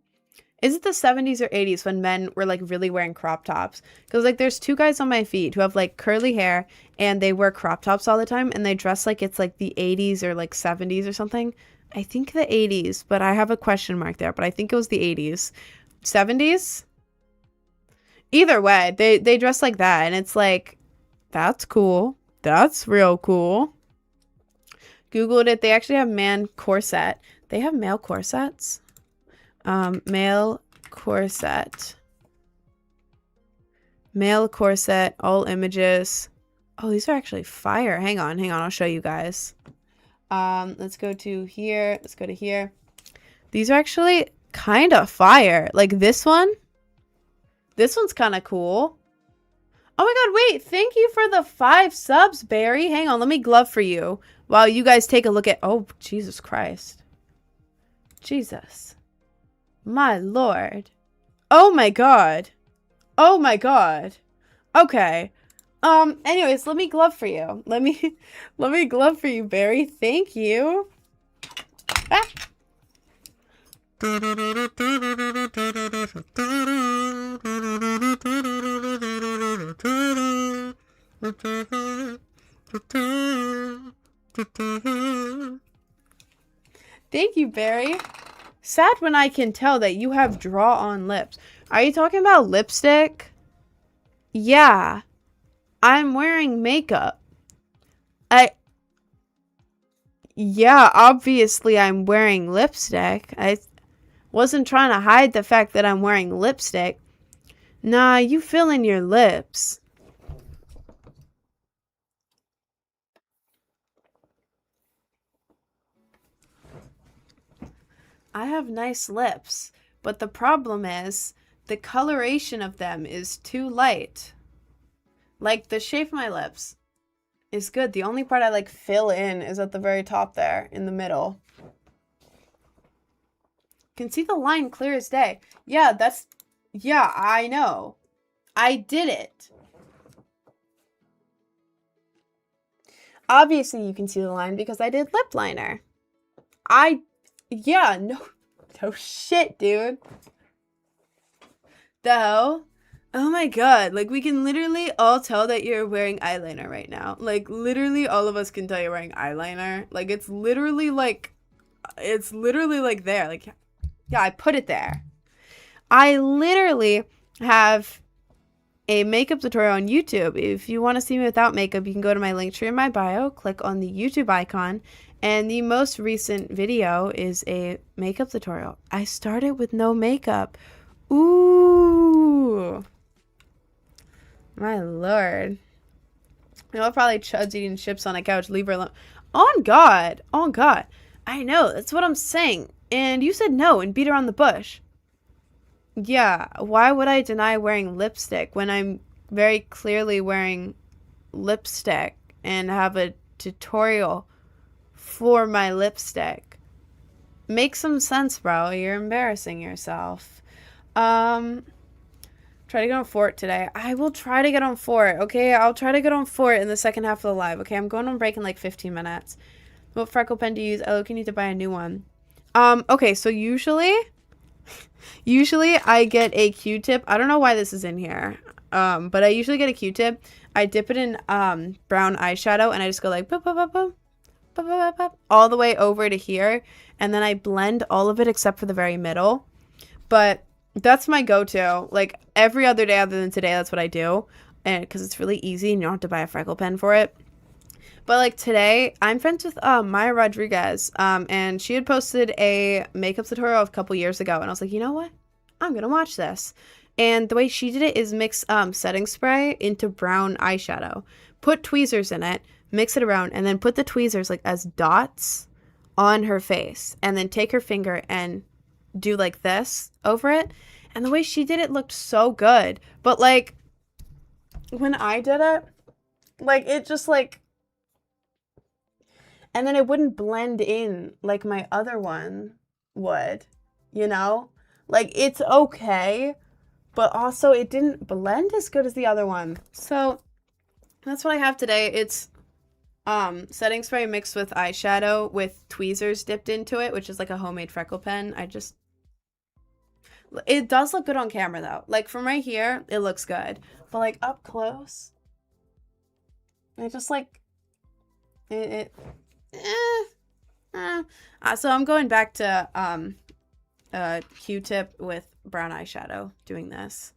Is it the 70s or 80s when men were like really wearing crop tops? Because like there's two guys on my feed who have like curly hair and they wear crop tops all the time and they dress like it's like the 80s or like 70s or something. I think the 80s, but I have a question mark there, but I think it was the 80s. 70s? Either way, they dress like that and it's like, that's cool. That's real cool. Googled it. They actually have man corset. They have male corsets. Male corset. Male corset, all images. Oh, these are actually fire. Hang on, I'll show you guys. Let's go to here. Let's go to here. These are actually kind of fire. Like this one. This one's kind of cool. Oh my god, wait. Thank you for the 5 subs, Barry. Hang on, let me glove for you while you guys take a look at... Oh, Jesus Christ. Jesus. My lord. Oh my god. Oh my god. Okay. Anyways, let me glove for you. Let me glove for you, Barry. Thank you. Ah. Thank you, Barry. Sad when I can tell that you have draw-on lips. Are you talking about lipstick? Yeah. I'm wearing makeup. Yeah, obviously I'm wearing lipstick. I wasn't trying to hide the fact that I'm wearing lipstick. Nah, you filling your lips. I have nice lips, but the problem is the coloration of them is too light. Like the shape of my lips is good. The only part I like fill in is at the very top there in the middle. Can see the line clear as day. Yeah, I know. I did it. Obviously you can see the line because I did lip liner. Yeah, no shit, dude. Though, Oh my god, like we can literally all tell that you're wearing eyeliner right now. Like literally all of us can tell you're wearing eyeliner. Like it's literally like there. Like yeah, I put it there. I literally have a makeup tutorial on YouTube. If you want to see me without makeup, you can go to my link tree in my bio, click on the YouTube icon, and the most recent video is a makeup tutorial. I started with no makeup. Ooh. My lord. You know, probably Chud's eating chips on a couch. Leave her alone. On God. On God. I know. That's what I'm saying. And you said no and beat around the bush. Yeah. Why would I deny wearing lipstick when I'm very clearly wearing lipstick and have a tutorial for my lipstick? Make some sense, bro. You're embarrassing yourself. Try to get on Fort today. I will try to get on Fort, okay? I'll try to get on Fort in the second half of the live, okay? I'm going on break in like 15 minutes. What freckle pen do you use? I look, you need to buy a new one. Okay, so usually I get a Q-tip. I don't know why this is in here. But I usually get a Q-tip. I dip it in brown eyeshadow and I just go like boop, boop, boop, boop, boop, boop, boop, all the way over to here, and then I blend all of it except for the very middle. But that's my go-to. Like every other day other than today, that's what I do, and because it's really easy and you don't have to buy a freckle pen for it. But like today, I'm friends with Maya Rodriguez, and she had posted a makeup tutorial a couple years ago, and I was like, you know what? I'm gonna watch this. And the way she did it is mix setting spray into brown eyeshadow, put tweezers in it, mix it around, and then put the tweezers like as dots on her face, and then take her finger and do like this over it. And the way she did it looked so good. But like when I did it, like it just like, and then it wouldn't blend in like my other one would, you know? Like it's okay, but also it didn't blend as good as the other one. So that's what I have today. It's setting spray mixed with eyeshadow with tweezers dipped into it, which is like a homemade freckle pen. It does look good on camera though. Like from right here, it looks good. But like up close, it just like, so I'm going back to Q-tip with brown eyeshadow doing this.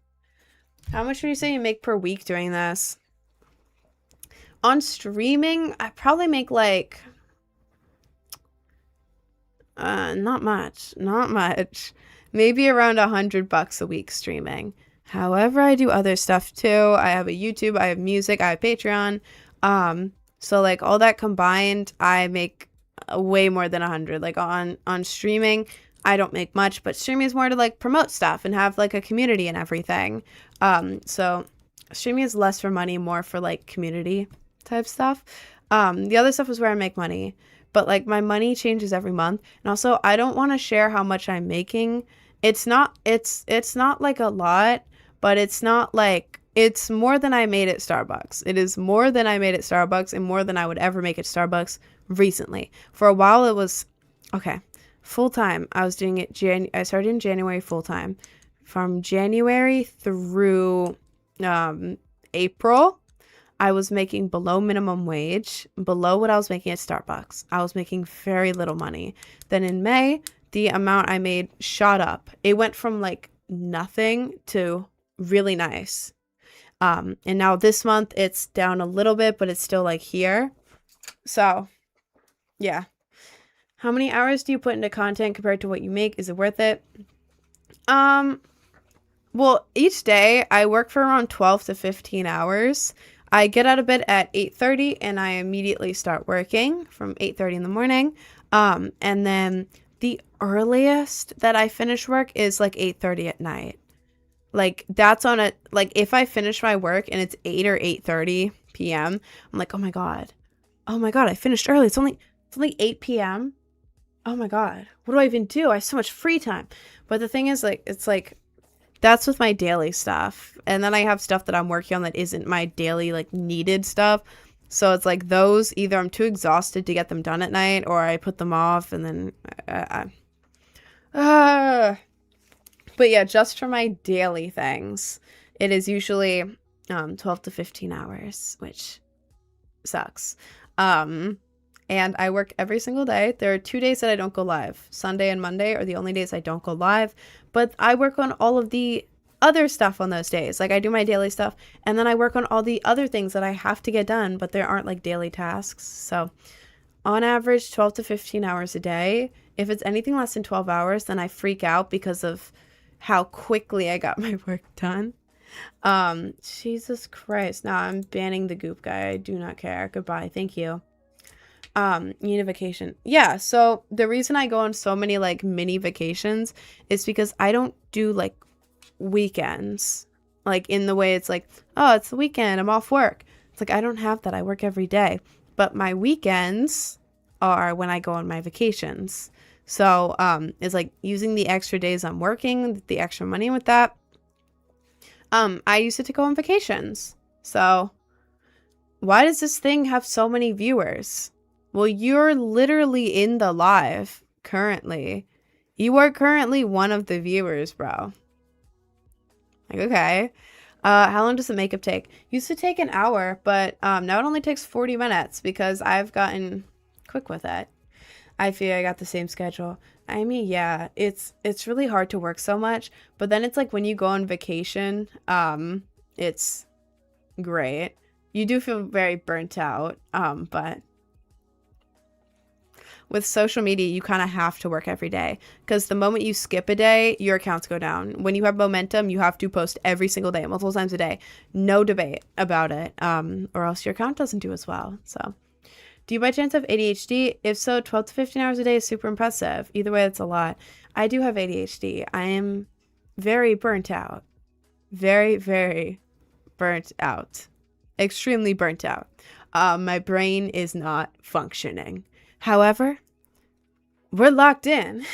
How much would you say you make per week doing this? On streaming, I probably make like, not much. Maybe around $100 a week streaming. However, I do other stuff too. I have a YouTube, I have music, I have Patreon. So like all that combined, I make way more than 100. Like on streaming, I don't make much, but streaming is more to like promote stuff and have like a community and everything. So streaming is less for money, more for like community type stuff. The other stuff is where I make money. But like my money changes every month, and also I don't want to share how much I'm making. It's not like a lot, but it's not like, it's more than I made at Starbucks. It is more than I made at Starbucks and more than I would ever make at Starbucks recently. For a while it was okay, full time. I was doing it I started in January full time. From January through April, I was making below minimum wage, below what I was making at Starbucks. I was making very little money. Then in May, the amount I made shot up. It went from like nothing to really nice. And now this month it's down a little bit, but it's still like here. So yeah. How many hours do you put into content compared to what you make? Is it worth it? Well, each day I work for around 12 to 15 hours. I get out of bed at 8:30 and I immediately start working from 8:30 in the morning. And then the earliest that I finish work is like 8:30 at night. Like that's on a, like if I finish my work and it's 8 or 8:30 p.m., I'm like, oh my God, I finished early. It's only 8 p.m. Oh my God, what do I even do? I have so much free time. But the thing is, like, it's like, that's with my daily stuff. And then I have stuff that I'm working on that isn't my daily, like, needed stuff. So it's like those, either I'm too exhausted to get them done at night or I put them off and then... But yeah, just for my daily things, It is usually 12 to 15 hours, which sucks. And I work every single day. There are 2 days that I don't go live. Sunday and Monday are the only days I don't go live, but I work on all of the other stuff on those days. Like I do my daily stuff, and then I work on all the other things that I have to get done, but there aren't like daily tasks. So on average, 12 to 15 hours a day. If it's anything less than 12 hours, then I freak out because of how quickly I got my work done. Jesus Christ. Now I'm banning the goop guy. I do not care. Goodbye. Thank you. Need a vacation. Yeah, so the reason I go on so many like mini vacations is because I don't do like weekends. Like in the way it's like, oh, it's the weekend, I'm off work. It's like I don't have that. I work every day. But my weekends are when I go on my vacations. So it's like using the extra days I'm working, the extra money with that. I use it to go on vacations. So why does this thing have so many viewers? Well, you're literally in the live currently. You are currently one of the viewers, bro. Like, okay. How long does the makeup take? Used to take an hour, but now it only takes 40 minutes because I've gotten quick with it. I feel I got the same schedule. I mean, yeah, it's really hard to work so much, but then it's like when you go on vacation, it's great. You do feel very burnt out, but with social media, you kind of have to work every day because the moment you skip a day, your accounts go down. When you have momentum, you have to post every single day, multiple times a day. No debate about it, or else your account doesn't do as well. So, do you by chance have ADHD? If so, 12 to 15 hours a day is super impressive. Either way, that's a lot. I do have ADHD. I am very burnt out. Very, very burnt out. Extremely burnt out. My brain is not functioning. However, we're locked in.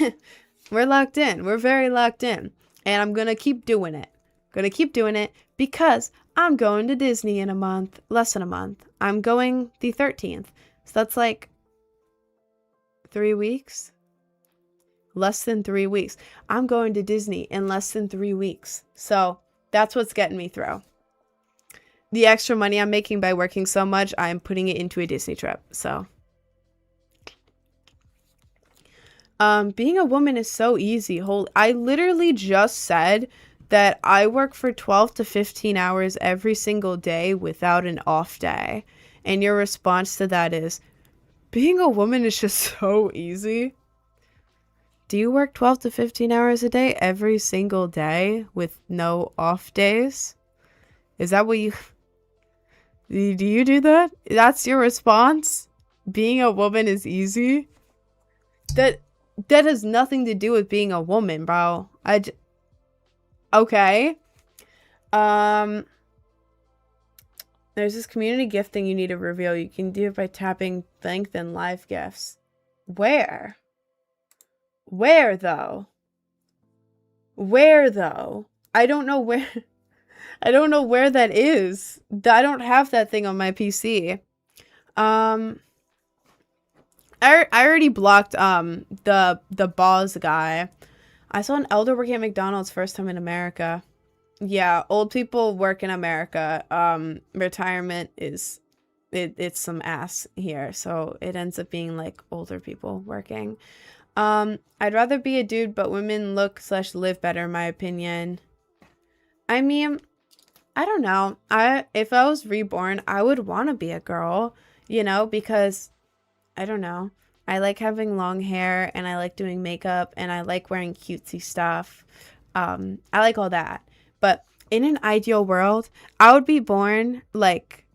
We're locked in. We're very locked in. And I'm going to keep doing it. Going to keep doing it because I'm going to Disney in a month. Less than a month. I'm going the 13th. So that's like 3 weeks. Less than 3 weeks. I'm going to Disney in less than 3 weeks. So that's what's getting me through. The extra money I'm making by working so much, I'm putting it into a Disney trip. So being a woman is so easy. I literally just said that I work for 12 to 15 hours every single day without an off day. And your response to that is, being a woman is just so easy. Do you work 12 to 15 hours a day every single day with no off days? Is that what you... Do you do that? That's your response? Being a woman is easy? That has nothing to do with being a woman, bro. Okay. There's this community gift thing you need to reveal. You can do it by tapping thank and live gifts. Where? Where though? Where though? I don't know where. I don't know where that is. I don't have that thing on my PC. I already blocked the boss guy. I saw an elder working at McDonald's first time in America. Yeah, old people work in America. Retirement is it's some ass here, so it ends up being like older people working. I'd rather be a dude, but women look/live better in my opinion. I mean, I don't know. If I was reborn, I would want to be a girl, you know, because I don't know. I like having long hair and I like doing makeup and I like wearing cutesy stuff. I like all that. But in an ideal world, I would be born like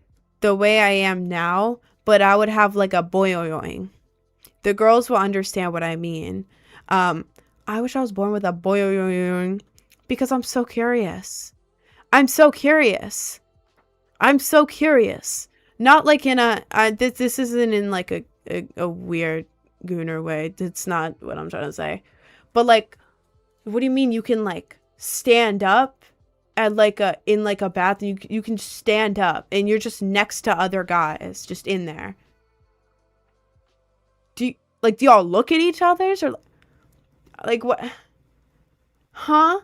the way I am now, but I would have like a boyoyoing. The girls will understand what I mean. I wish I was born with a boyoyoing because I'm so curious. I'm so curious. I'm so curious. Not like in a this isn't in like a weird gooner way. That's not what I'm trying to say. But like, what do you mean you can like stand up at like in a bathroom? You can stand up and you're just next to other guys just in there. Do y'all look at each other's or like what? Huh?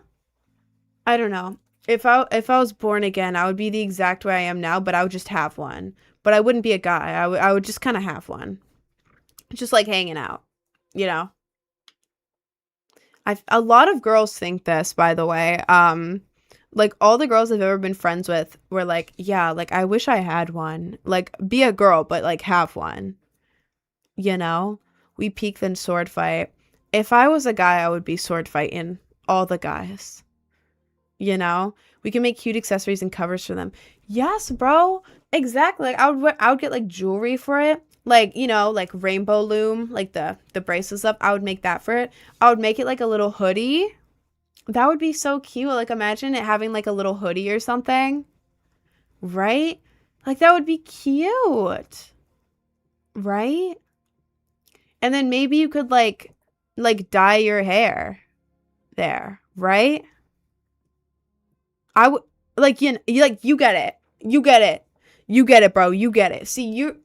I don't know. If I was born again, I would be the exact way I am now, but I would just have one. But I wouldn't be a guy. I would just kind of have one. Just like hanging out, you know? A lot of girls think this, by the way. Like all the girls I've ever been friends with were like, yeah, like I wish I had one. Like be a girl, but like have one. You know? We peak then sword fight. If I was a guy, I would be sword fighting all the guys. You know? We can make cute accessories and covers for them. Yes, bro. Exactly. Like I would get like jewelry for it. Like, you know, like rainbow loom, like the bracelets up. I would make that for it. I would make it like a little hoodie. That would be so cute. Like imagine it having like a little hoodie or something. Right? Like that would be cute. Right? And then maybe you could like dye your hair there, right? I would like you get it. You get it. You get it, bro. You get it. See, you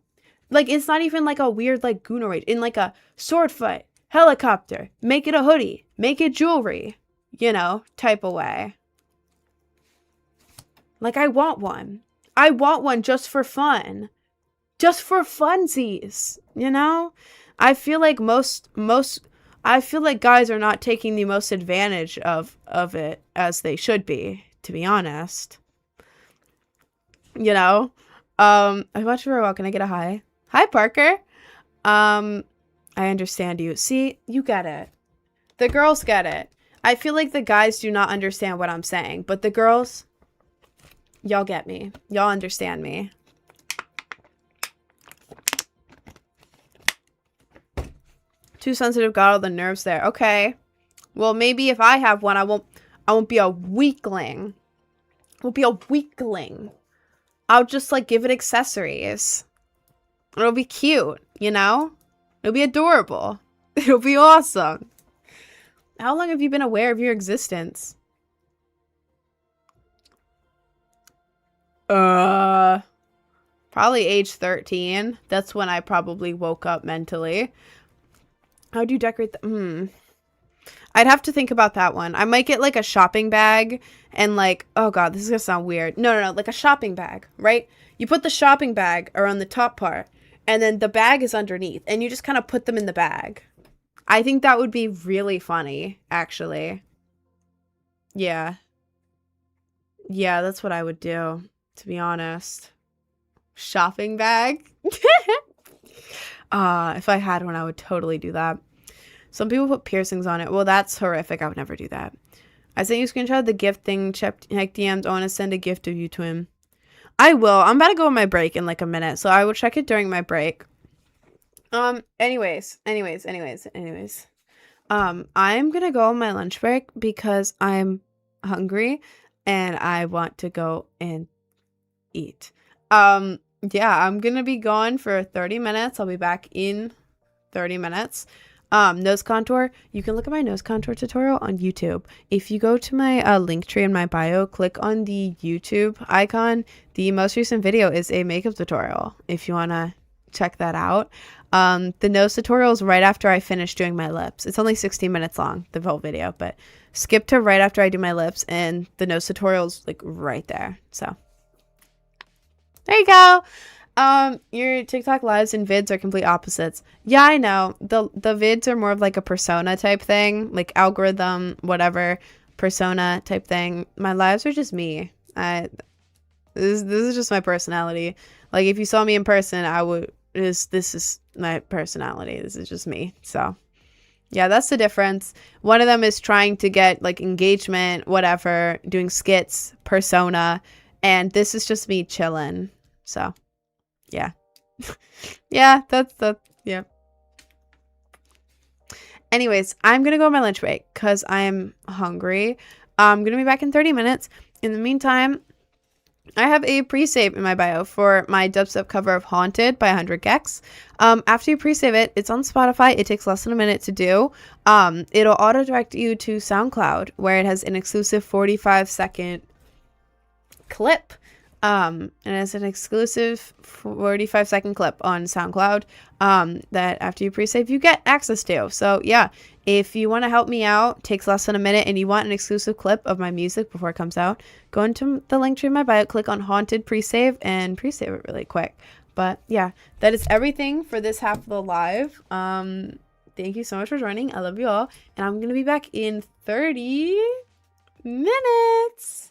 like it's not even like a weird like Goonerade in like a sword fight, helicopter, make it a hoodie, make it jewelry, you know, type of way. Like I want one. I want one just for fun. Just for funsies, you know? I feel like I feel like guys are not taking the most advantage of it as they should be honest. You know? I watched very well. Can I get a hi? Hi, Parker. I understand you. See, you get it. The girls get it. I feel like the guys do not understand what I'm saying, but the girls, y'all get me. Y'all understand me. Too sensitive, got all the nerves there. Okay. Well, maybe if I have one, I won't be a weakling. I won't be a weakling. I'll just like give it accessories. It'll be cute, you know? It'll be adorable. It'll be awesome. How long have you been aware of your existence? Probably age 13. That's when I probably woke up mentally. How do you decorate the I'd have to think about that one. I might get like a shopping bag and like, oh god, this is gonna sound weird. No, like a shopping bag, right? You put the shopping bag around the top part and then the bag is underneath and you just kind of put them in the bag. I think that would be really funny, actually. Yeah. Yeah, that's what I would do, to be honest. Shopping bag? If I had one, I would totally do that. Some people put piercings on it. Well, that's horrific. I would never do that. I sent you a screenshot of the gift thing. Check DMs. I want to send a gift of you to him. I will. I'm about to go on my break in like a minute, so I will check it during my break. Anyways. I'm gonna go on my lunch break because I'm hungry and I want to go and eat. Yeah, I'm gonna be gone for 30 minutes. I'll be back in 30 minutes. Nose contour. You can look at my nose contour tutorial on YouTube. If you go to my link tree in my bio, click on the YouTube icon. The most recent video is a makeup tutorial if you want to check that out. The nose tutorial is right after I finish doing my lips. It's only 16 minutes long, the whole video, but skip to right after I do my lips and the nose tutorial is like right there. So there you go. Your TikTok lives and vids are complete opposites. Yeah, I know. The vids are more of like a persona type thing, like algorithm, whatever, persona type thing. My lives are just me. This is just my personality. Like if you saw me in person, this is my personality. This is just me. So yeah, that's the difference. One of them is trying to get like engagement, whatever, doing skits, persona, and this is just me chilling. So yeah. Yeah, that's yeah. Anyways, I'm gonna go on my lunch break because I'm hungry. I'm gonna be back in 30 minutes. In the meantime, I have a pre-save in my bio for my dubstep cover of Haunted by 100 Gex. After you pre-save it, it's on Spotify. It takes less than a minute to do. It'll auto-direct you to SoundCloud, where it has an exclusive 45-second clip And it's an exclusive 45-second clip on SoundCloud that after you pre-save, you get access to. So yeah, if you want to help me out, takes less than a minute, and you want an exclusive clip of my music before it comes out, go into the link tree in my bio, click on Haunted Pre-Save, and pre-save it really quick. But yeah, that is everything for this half of the live. Thank you so much for joining. I love you all. And I'm going to be back in 30 minutes.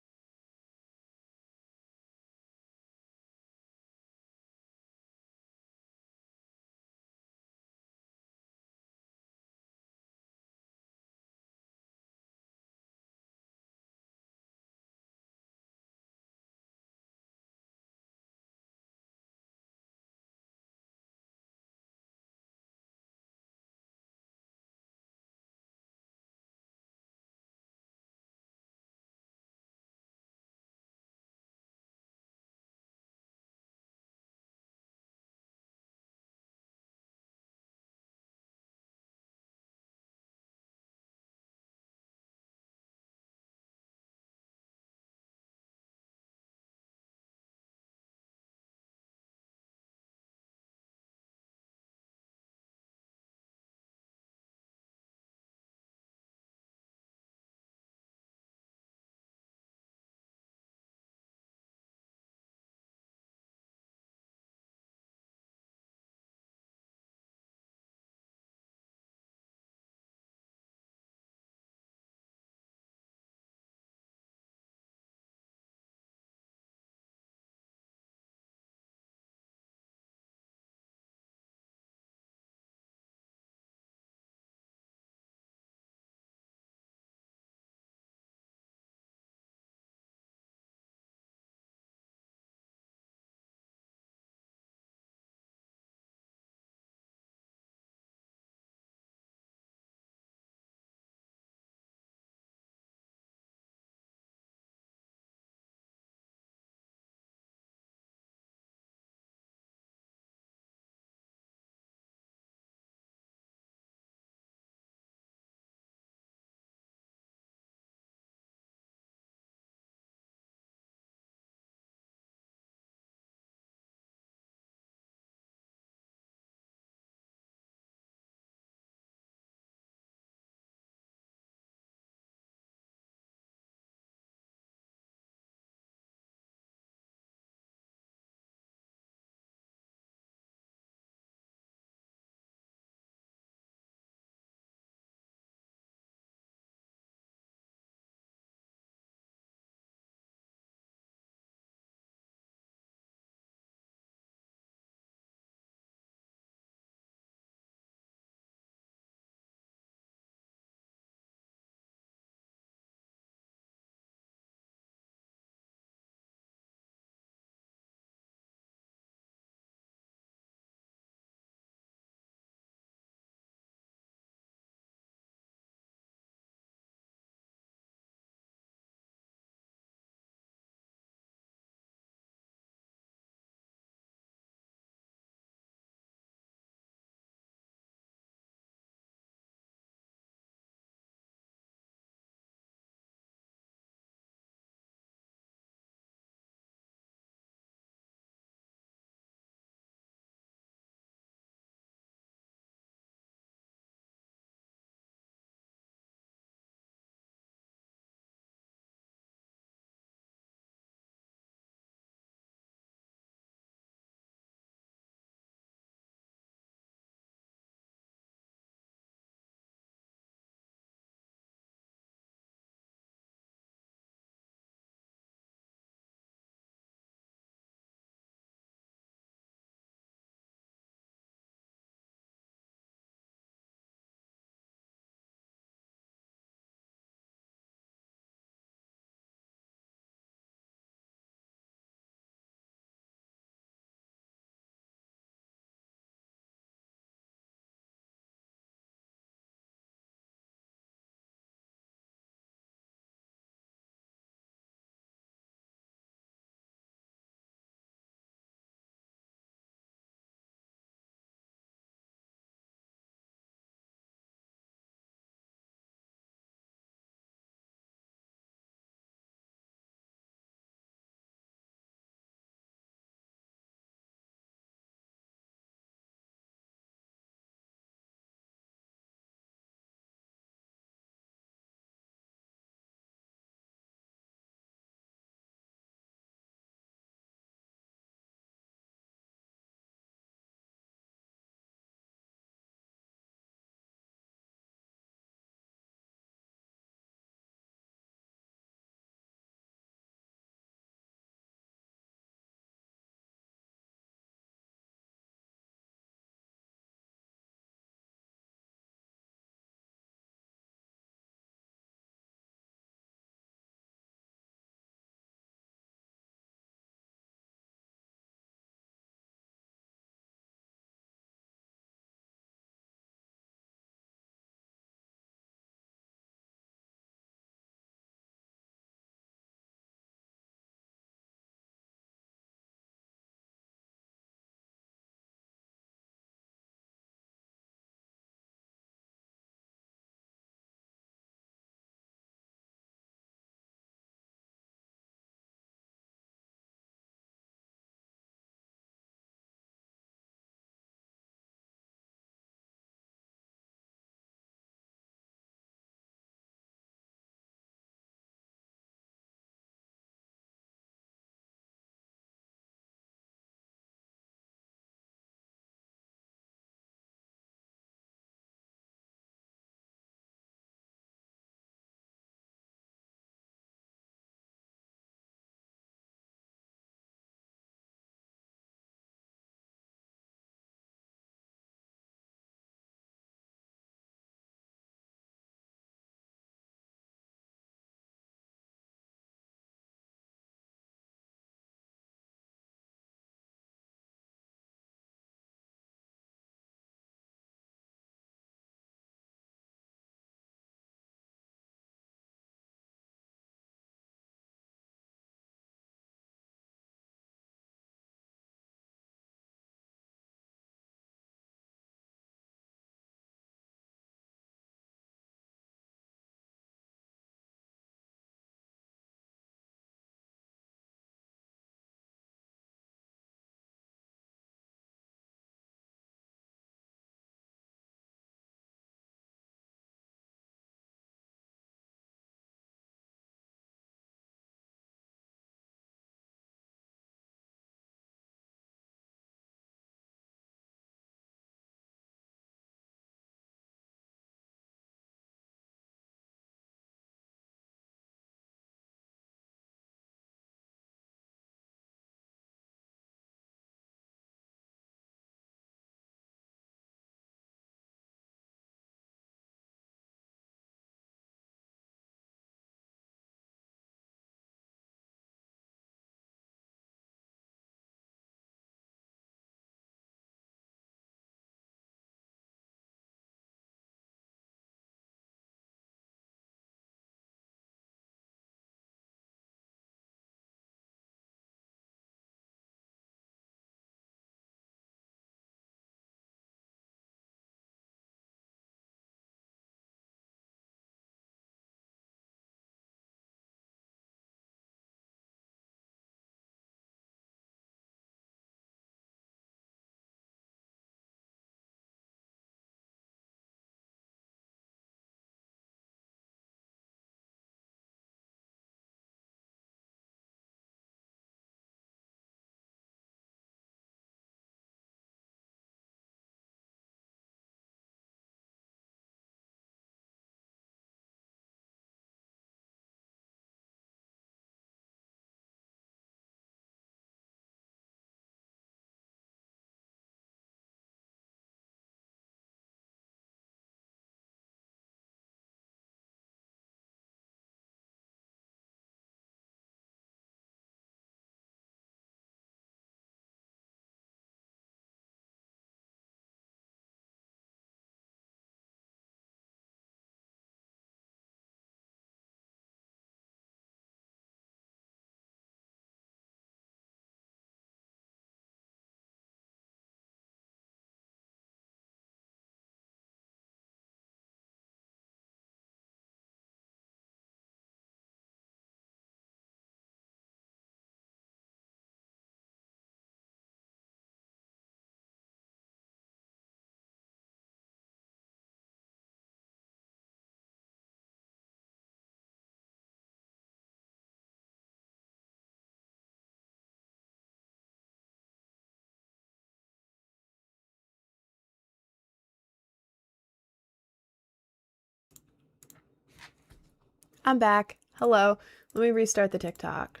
I'm back. Hello. Let me restart the TikTok.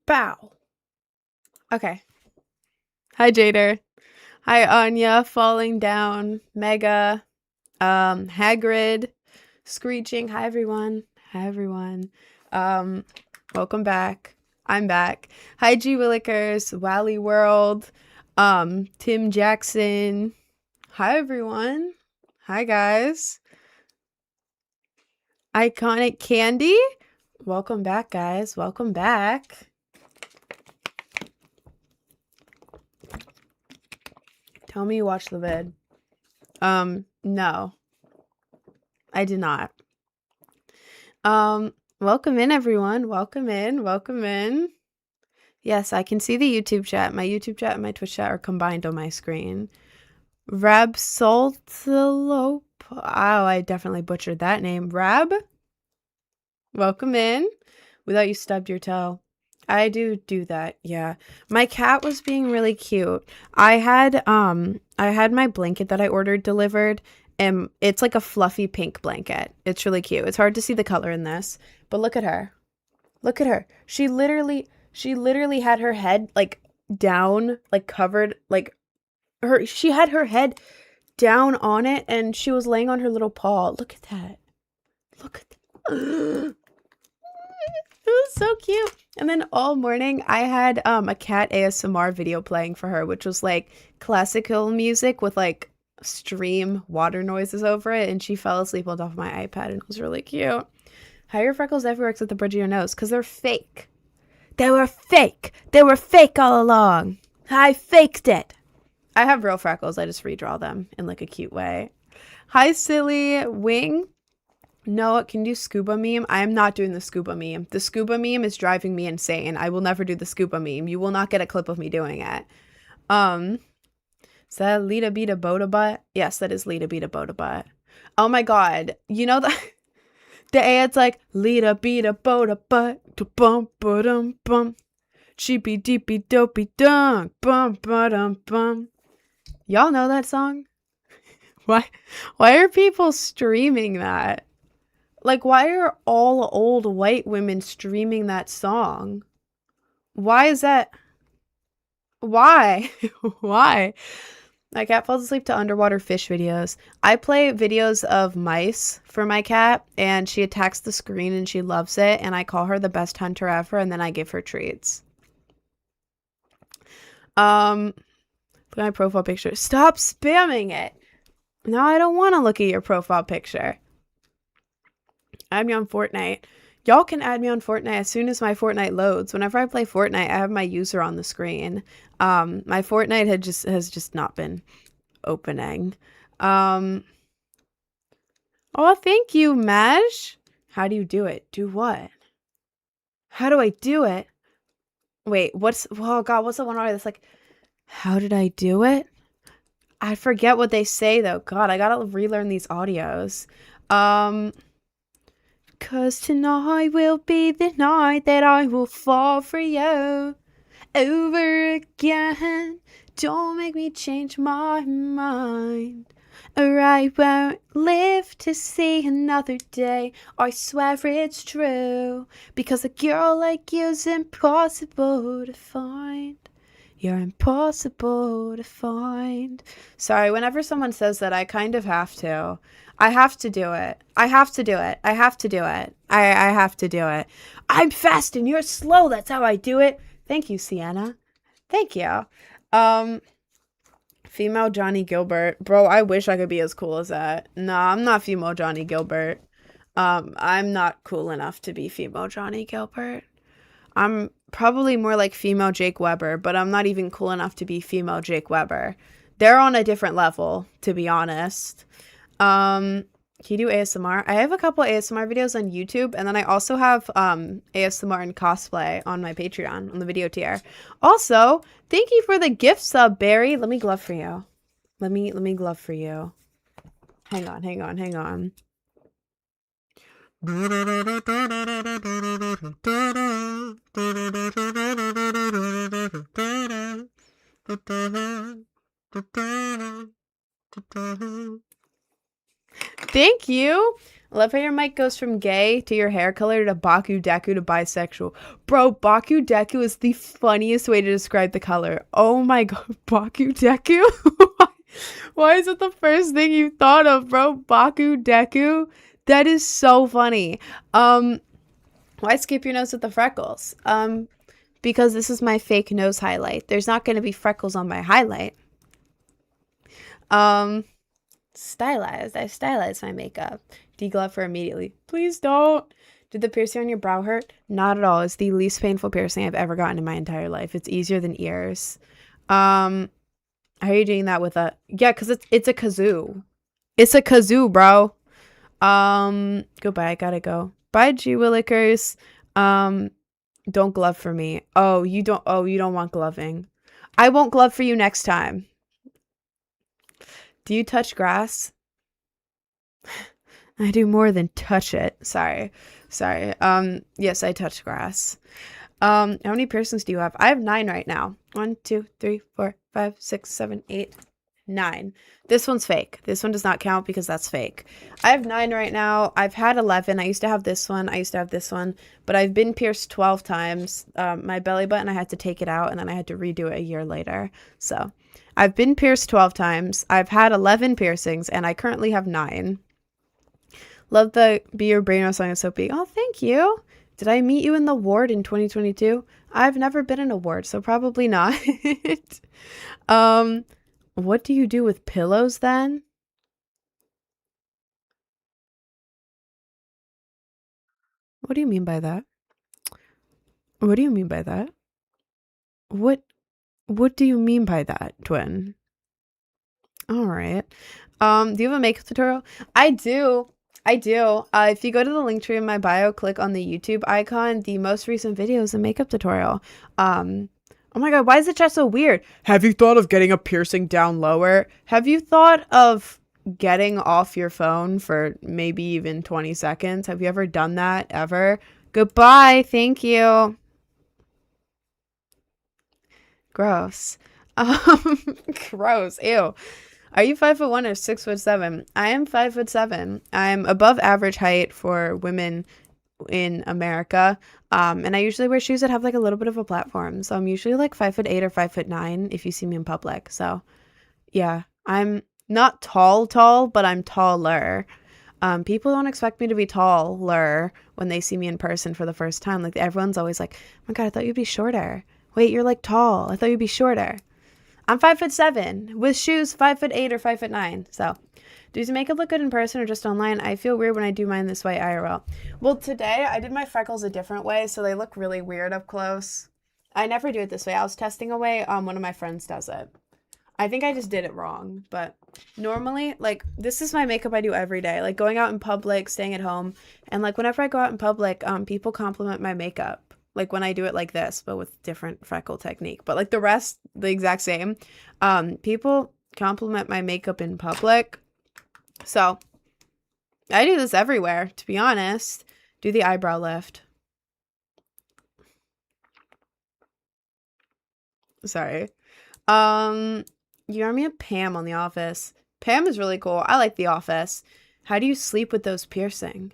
Bow. Okay. Hi, Jader. Hi, Anya. Falling down. Mega. Hagrid. Screeching. Hi, everyone. Hi, everyone. Welcome back. I'm back. Hi, G Willikers. Wally World. Tim Jackson. Hi, everyone. Hi, guys. Iconic Candy. Welcome back, guys. Welcome back. Tell me you watched the vid. No. I did not. Welcome in, everyone. Welcome in. Welcome in. Yes, I can see the YouTube chat. My YouTube chat and my Twitch chat are combined on my screen. Rabsaltalope. Oh, I definitely butchered that name. Rab? Welcome in. Without you stubbed your toe. I do that, yeah. My cat was being really cute. I had my blanket that I ordered delivered, and it's like a fluffy pink blanket. It's really cute. It's hard to see the color in this, but look at her. Look at her. She literally had her head like down, like covered, like she had her head down on it, and she was laying on her little paw. Look at that. Look at that. It was so cute. And then all morning I had a cat ASMR video playing for her, which was like classical music with like stream water noises over it, and she fell asleep on top of my iPad, and it was really cute. How are your freckles everywhere except the bridge of your nose? Because they're fake. They were fake. They were fake all along. I faked it. I have real freckles. I just redraw them in like a cute way. Hi, silly wing. No, can you do scuba meme? I am not doing the scuba meme. The scuba meme is driving me insane. I will never do the scuba meme. You will not get a clip of me doing it. Is that Lita Beta Boda Butt? Yes, that is Lita Beta Boda Butt. Oh my god. You know the ad's like Lita Beta Boda Butt to bum ba-dum bum. Cheapy deepy dopey dunk bum ba-dum bum. Y'all know that song? Why are people streaming that? Like, why are all old white women streaming that song? Why is that? Why? Why? My cat falls asleep to underwater fish videos. I play videos of mice for my cat, and she attacks the screen and she loves it, and I call her the best hunter ever, and then I give her treats. Look at my profile picture. Stop spamming it. Now I don't want to look at your profile picture. Add me on Fortnite. Y'all can add me on Fortnite as soon as my Fortnite loads. Whenever I play Fortnite, I have my user on the screen. My Fortnite has just not been opening. Oh, thank you, Maj. How do you do it? Do what? How do I do it? Wait, oh god, what's the one where that's like, how did I do it? I forget what they say though. God, I gotta relearn these audios. 'Cause tonight will be the night that I will fall for you over again. Don't make me change my mind, or I won't live to see another day. I swear it's true, because a girl like you's impossible to find. You're impossible to find. Sorry, whenever someone says that, I kind of have to. I have to do it. I have to do it. I have to do it. I have to do it. I'm fast and you're slow. That's how I do it. Thank you, Sienna. Thank you. Female Johnny Gilbert. Bro, I wish I could be as cool as that. Nah, I'm not female Johnny Gilbert. I'm not cool enough to be female Johnny Gilbert. I'm probably more like female Jake Weber, but I'm not even cool enough to be female Jake Weber. They're on a different level, to be honest. Can you do ASMR? I have a couple ASMR videos on YouTube, and then I also have ASMR and cosplay on my Patreon on the video tier. Also, thank you for the gift sub, Barry. Let me glove for you. Let me glove for you. Hang on. Thank you. I love how your mic goes from gay to your hair color to Baku Deku to bisexual. Bro, Baku Deku is the funniest way to describe the color. Oh my god, Baku Deku? Why is it the first thing you thought of, bro? Baku Deku? That is so funny. Why skip your nose with the freckles? Because this is my fake nose highlight. There's not going to be freckles on my highlight. Stylized. I stylized my makeup. Deglove for immediately. Please don't. Did the piercing on your brow hurt? Not at all. It's the least painful piercing I've ever gotten in my entire life. It's easier than ears. How are you doing that with a... Yeah, because it's a kazoo. It's a kazoo, bro. Goodbye. I gotta go. Bye, G Willikers. Don't glove for me. Oh, you don't want gloving. I won't glove for you next time. Do you touch grass? I do more than touch it. Sorry. Yes, I touch grass. How many piercings do you have? I have 9 right now. 1, 2, 3, 4, 5, 6, 7, 8, 9. This one's fake. This one does not count because that's fake. I have 9 right now. I've had 11. I used to have this one. I used to have this one. But I've been pierced 12 times. My belly button, I had to take it out, and then I had to redo it a year later. So I've been pierced 12 times. I've had 11 piercings, and I currently have 9. Love the Be Your Braino song. Is so big. Oh, thank you. Did I meet you in the ward in 2022? I've never been in a ward, so probably not. What do you do with pillows then? What do you mean by that? What do you mean by that? What do you mean by that, twin? All right. Do you have a makeup tutorial? I do. If you go to the link tree in my bio, click on the YouTube icon. The most recent video is a makeup tutorial. Oh my god, why is the chat so weird? Have you thought of getting a piercing down lower? Have you thought of getting off your phone for maybe even 20 seconds? Have you ever done that ever? Goodbye. Thank you. Gross. Gross. Ew. Are you 5'1" or 6'7"? I am 5'7". I'm above average height for women in America. And I usually wear shoes that have like a little bit of a platform. So I'm usually like 5'8" or 5'9" if you see me in public. So yeah, I'm not tall, but I'm taller. People don't expect me to be taller when they see me in person for the first time. Like everyone's always like, oh my god, I thought you'd be shorter. Wait, you're like tall. I thought you'd be shorter. I'm 5'7" with shoes 5'8" or 5'9". So, does your makeup look good in person or just online? I feel weird when I do mine this way IRL. Well, today I did my freckles a different way, so they look really weird up close. I never do it this way. I was testing a way. One of my friends does it. I think I just did it wrong, but normally, like, this is my makeup I do every day. Like, going out in public, staying at home, and like whenever I go out in public, people compliment my makeup. Like when I do it like this, but with different freckle technique. But like the rest, the exact same. People compliment my makeup in public. So I do this everywhere, to be honest. Do the eyebrow lift. Sorry. You are me a Pam on The Office. Pam is really cool. I like The Office. How do you sleep with those piercing?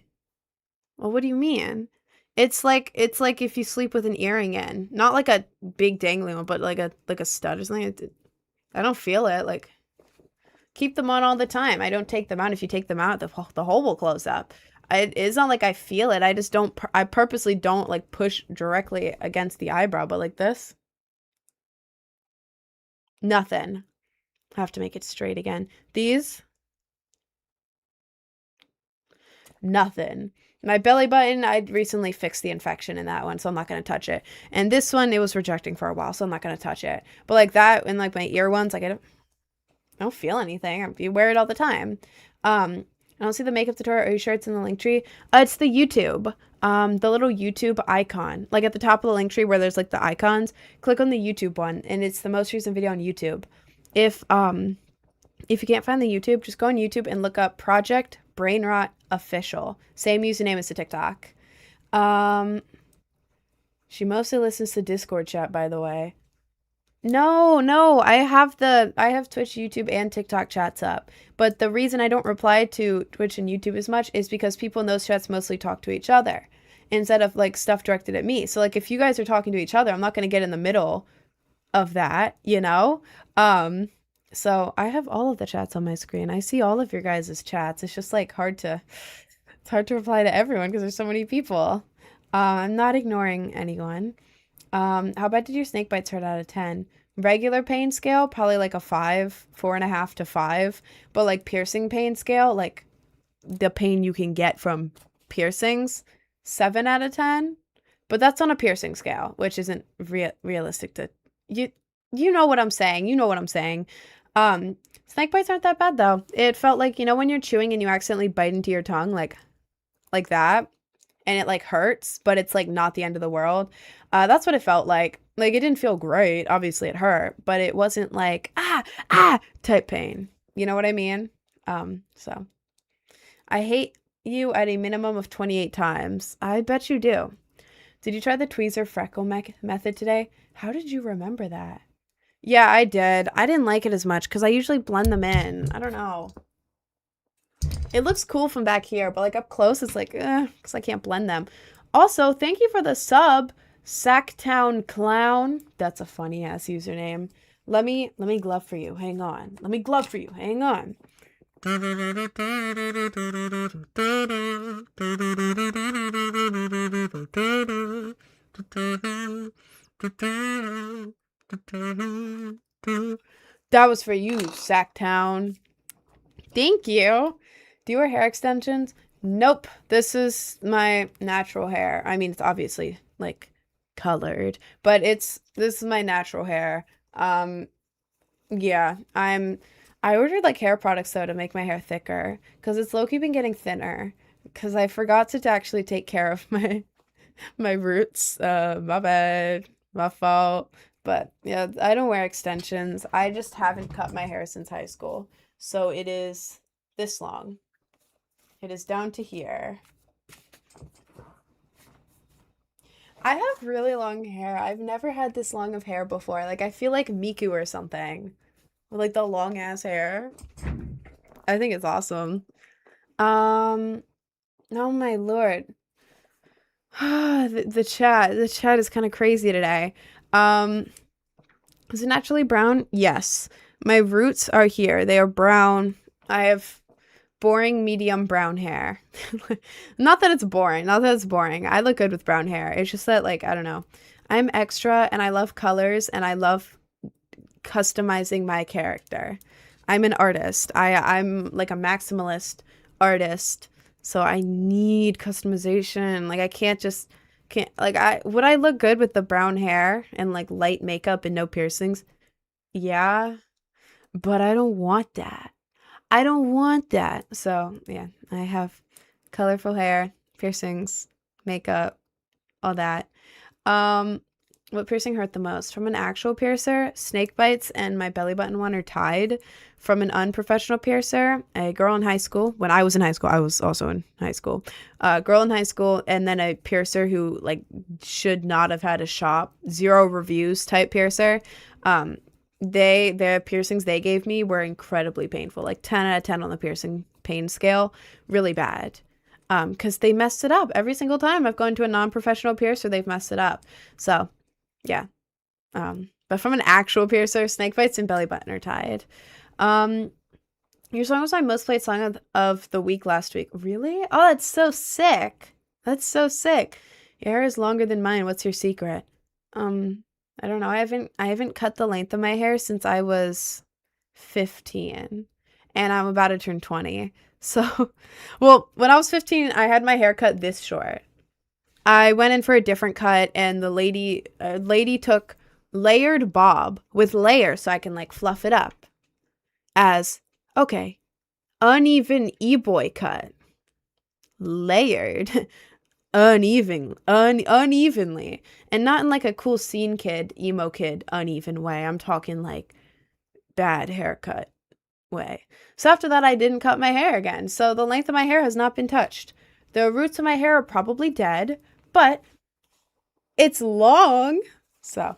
Well, what do you mean? It's like if you sleep with an earring in, not like a big dangling one, but like a stud or something. I don't feel it. Like, keep them on all the time. I don't take them out. If you take them out, the hole will close up. It's not like I feel it. I just don't. I purposely don't like push directly against the eyebrow, but like this, nothing. I have to make it straight again. These, nothing. My belly button, I recently fixed the infection in that one, so I'm not going to touch it. And this one, it was rejecting for a while, so I'm not going to touch it. But like that and like my ear ones, like I don't feel anything. You wear it all the time. I don't see the makeup tutorial. Are you sure it's in the link tree? It's the YouTube. The little YouTube icon. Like at the top of the link tree where there's like the icons, click on the YouTube one, and it's the most recent video on YouTube. If you can't find the YouTube, just go on YouTube and look up Project Brainrot Official. Same username as the TikTok. She mostly listens to Discord chat, by the way. No, I have Twitch, YouTube, and TikTok chats up. But the reason I don't reply to Twitch and YouTube as much is because people in those chats mostly talk to each other instead of like stuff directed at me. So like if you guys are talking to each other, I'm not going to get in the middle of that, you know? Um, so I have all of the chats on my screen. I see all of your guys' chats. It's just like it's hard to reply to everyone because there's so many people. I'm not ignoring anyone. How bad did your snake bites hurt out of 10? Regular pain scale, probably like a 5, 4.5 to 5. But like piercing pain scale, like the pain you can get from piercings, 7 out of 10. But that's on a piercing scale, which isn't realistic to you. You know what I'm saying. You know what I'm saying. Um, Snake bites aren't that bad though. It felt like, you know, when you're chewing and you accidentally bite into your tongue, like that, and it like hurts, but it's like not the end of the world. That's what it felt like. Like it didn't feel great. Obviously it hurt, but it wasn't like type pain. You know what I mean? So I hate you at a minimum of 28 times. I bet you do. Did you try the tweezer freckle method today? How did you remember that? Yeah, I did. I didn't like it as much because I usually blend them in. I don't know. It looks cool from back here, but like up close, it's like, because I can't blend them. Also, thank you for the sub, Sacktown Clown. That's a funny ass username. Let me glove for you. Hang on. Let me glove for you. Hang on. That was for you, Sacktown. Thank you. Do you wear hair extensions? Nope. This is my natural hair. I mean, it's obviously like colored, but this is my natural hair. Yeah, I ordered like hair products though to make my hair thicker because it's low-key been getting thinner because I forgot to actually take care of my roots. My bad. My fault. But yeah, I don't wear extensions. I just haven't cut my hair since high school. So it is this long. It is down to here. I have really long hair. I've never had this long of hair before. Like I feel like Miku or something. With like the long ass hair. I think it's awesome. Um, oh my lord. The chat is kind of crazy today. Um, is it naturally brown? Yes. My roots are here. They are brown. I have boring medium brown hair. Not that it's boring. Not that it's boring. I look good with brown hair. It's just that like, I don't know. I'm extra and I love colors and I love customizing my character. I'm an artist. I'm like a maximalist artist. So I need customization. Like I can't like would I look good with the brown hair and like light makeup and no piercings? Yeah, but I don't want that. I don't want that. So, yeah, I have colorful hair, piercings, makeup, all that. Um, what piercing hurt the most? From an actual piercer, snake bites and my belly button one are tied. From an unprofessional piercer, a girl in high school. When I was in high school, I was also in high school. A girl in high school, and then a piercer who like should not have had a shop. 0 reviews type piercer. The piercings they gave me were incredibly painful, like 10 out of 10 on the piercing pain scale, really bad. Because they messed it up every single time I've gone to a non-professional piercer, they've messed it up. So, yeah. But from an actual piercer, snake bites and belly button are tied. Your song was my most played song of the week last week. Really? Oh, that's so sick. That's so sick. Your hair is longer than mine. What's your secret? I don't know. I haven't cut the length of my hair since I was 15 and I'm about to turn 20. So, well, when I was 15, I had my hair cut this short. I went in for a different cut and the lady took layered bob with layers so I can like fluff it up as okay, uneven e-boy cut. Layered. Unevenly, and not in like a cool scene kid, emo kid, uneven way. I'm talking like bad haircut way. So after that, I didn't cut my hair again. So the length of my hair has not been touched. The roots of my hair are probably dead, but it's long. So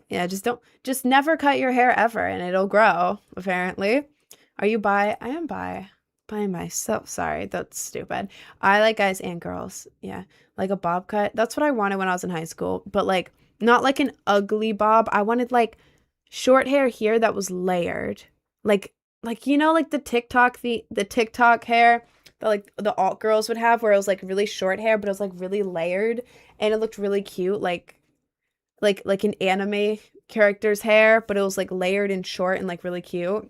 Yeah, just never cut your hair ever and it'll grow, apparently. Are you bi? I am bi. By myself. Sorry, that's stupid. I like guys and girls. Yeah. Like a bob cut. That's what I wanted when I was in high school. But like, not like an ugly bob. I wanted like short hair here that was layered. Like, you know, like the TikTok hair that like the alt girls would have where it was like really short hair, but it was like really layered and it looked really cute. Like an anime character's hair, but it was like layered and short and like really cute.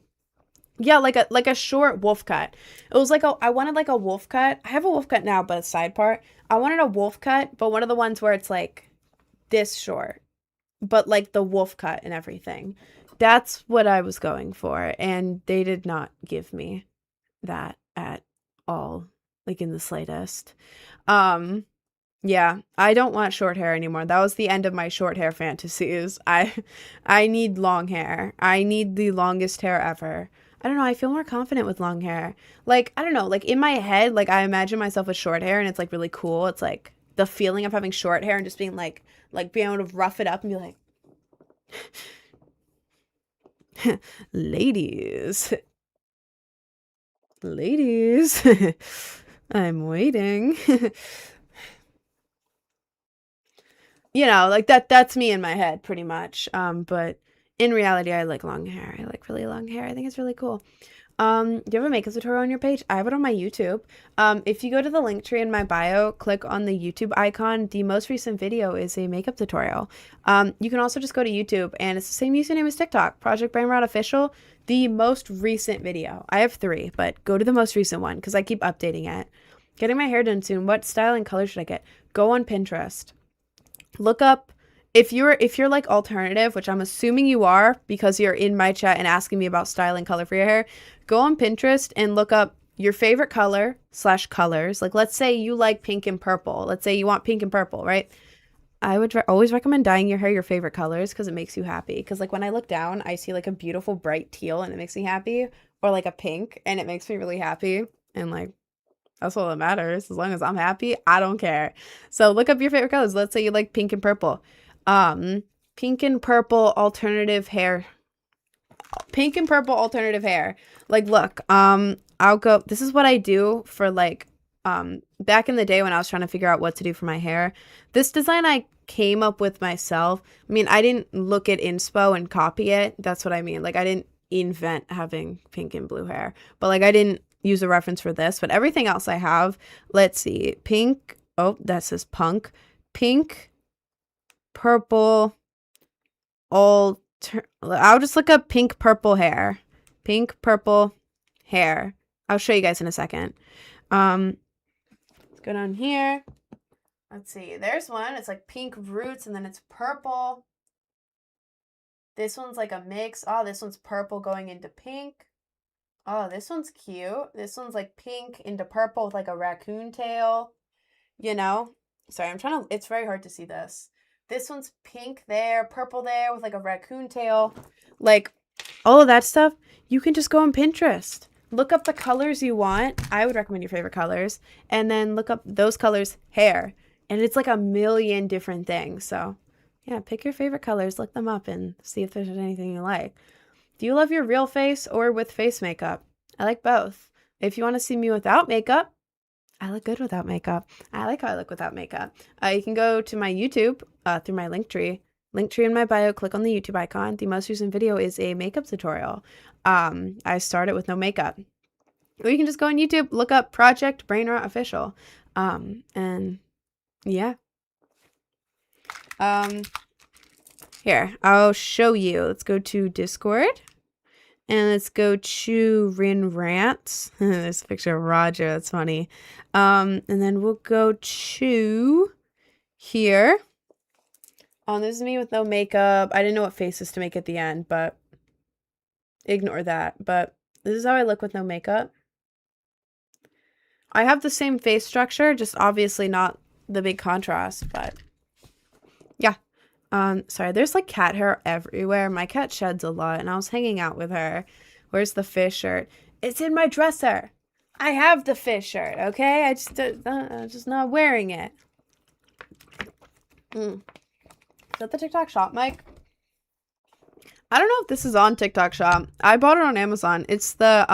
Yeah, like a short wolf cut. It was like I wanted like a wolf cut. I have a wolf cut now, but a side part. I wanted a wolf cut, but one of the ones where it's like this short, but like the wolf cut and everything. That's what I was going for, and they did not give me that at all, like in the slightest. Um yeah, I don't want short hair anymore. That was the end of my short hair fantasies. I need long hair. I need the longest hair ever. I don't know, I feel more confident with long hair. Like, I don't know, like in my head, like I imagine myself with short hair and it's like really cool. It's like the feeling of having short hair and just being like being able to rough it up and be like ladies. Ladies. I'm waiting. You know, like that's me in my head pretty much. But in reality, I like long hair. I like really long hair. I think it's really cool. Do you have a makeup tutorial on your page? I have it on my YouTube. If you go to the link tree in my bio, click on the YouTube icon. The most recent video is a makeup tutorial. You can also just go to YouTube and it's the same username as TikTok, Project Brain Rot Official. The most recent video. I have 3, but go to the most recent one because I keep updating it. Getting my hair done soon. What style and color should I get? Go on Pinterest. Look up if you're like alternative, which I'm assuming you are because you're in my chat and asking me about style and color for your hair. Go on Pinterest and look up your favorite color / colors. Like let's say you like pink and purple. Let's say you want pink and purple, right? I would always recommend dyeing your hair your favorite colors because it makes you happy. Because like when I look down, I see like a beautiful bright teal and it makes me happy, or like a pink and it makes me really happy. And like that's all that matters. As long as I'm happy, I don't care. So look up your favorite colors. Let's say you like pink and purple. Pink and purple alternative hair. Pink and purple alternative hair. Like, look, I'll go. This is what I do for like, back in the day when I was trying to figure out what to do for my hair. This design I came up with myself. I mean, I didn't look at inspo and copy it. That's what I mean. Like, I didn't invent having pink and blue hair, but like, I didn't use a reference for this, but everything else I have, let's see, pink, oh, that says punk, pink, purple, I'll just look up pink purple hair, I'll show you guys in a second. Let's go down here. Let's see, there's one, it's like pink roots and then it's purple. This one's like a mix. Oh, this one's purple going into pink. Oh, this one's cute. This one's like pink into purple with like a raccoon tail, you know? Sorry, it's very hard to see this. This one's pink there, purple there with like a raccoon tail. Like all of that stuff, you can just go on Pinterest. Look up the colors you want. I would recommend your favorite colors. And then look up those colors, hair. And it's like a million different things. So yeah, pick your favorite colors, look them up and see if there's anything you like. Do you love your real face or with face makeup? I like both. If you want to see me without makeup, I look good without makeup. I like how I look without makeup. You can go to my YouTube through my link tree. Link tree in my bio, click on the YouTube icon. The most recent video is a makeup tutorial. I started with no makeup. Or you can just go on YouTube, look up Project Brain Rot Official. And yeah. Here, I'll show you. Let's go to Discord. And let's go to Rin Rants. There's a picture of Roger. That's funny. And then we'll go to here. Oh, this is me with no makeup. I didn't know what faces to make at the end, but ignore that. But this is how I look with no makeup. I have the same face structure, just obviously not the big contrast, but yeah. Sorry, there's like cat hair everywhere. My cat sheds a lot and I was hanging out with her. Where's the fish shirt? It's in my dresser. I have the fish shirt, okay? I'm just not wearing it. Is that the TikTok shop mic? I don't know if this is on TikTok Shop. I bought it on Amazon. It's the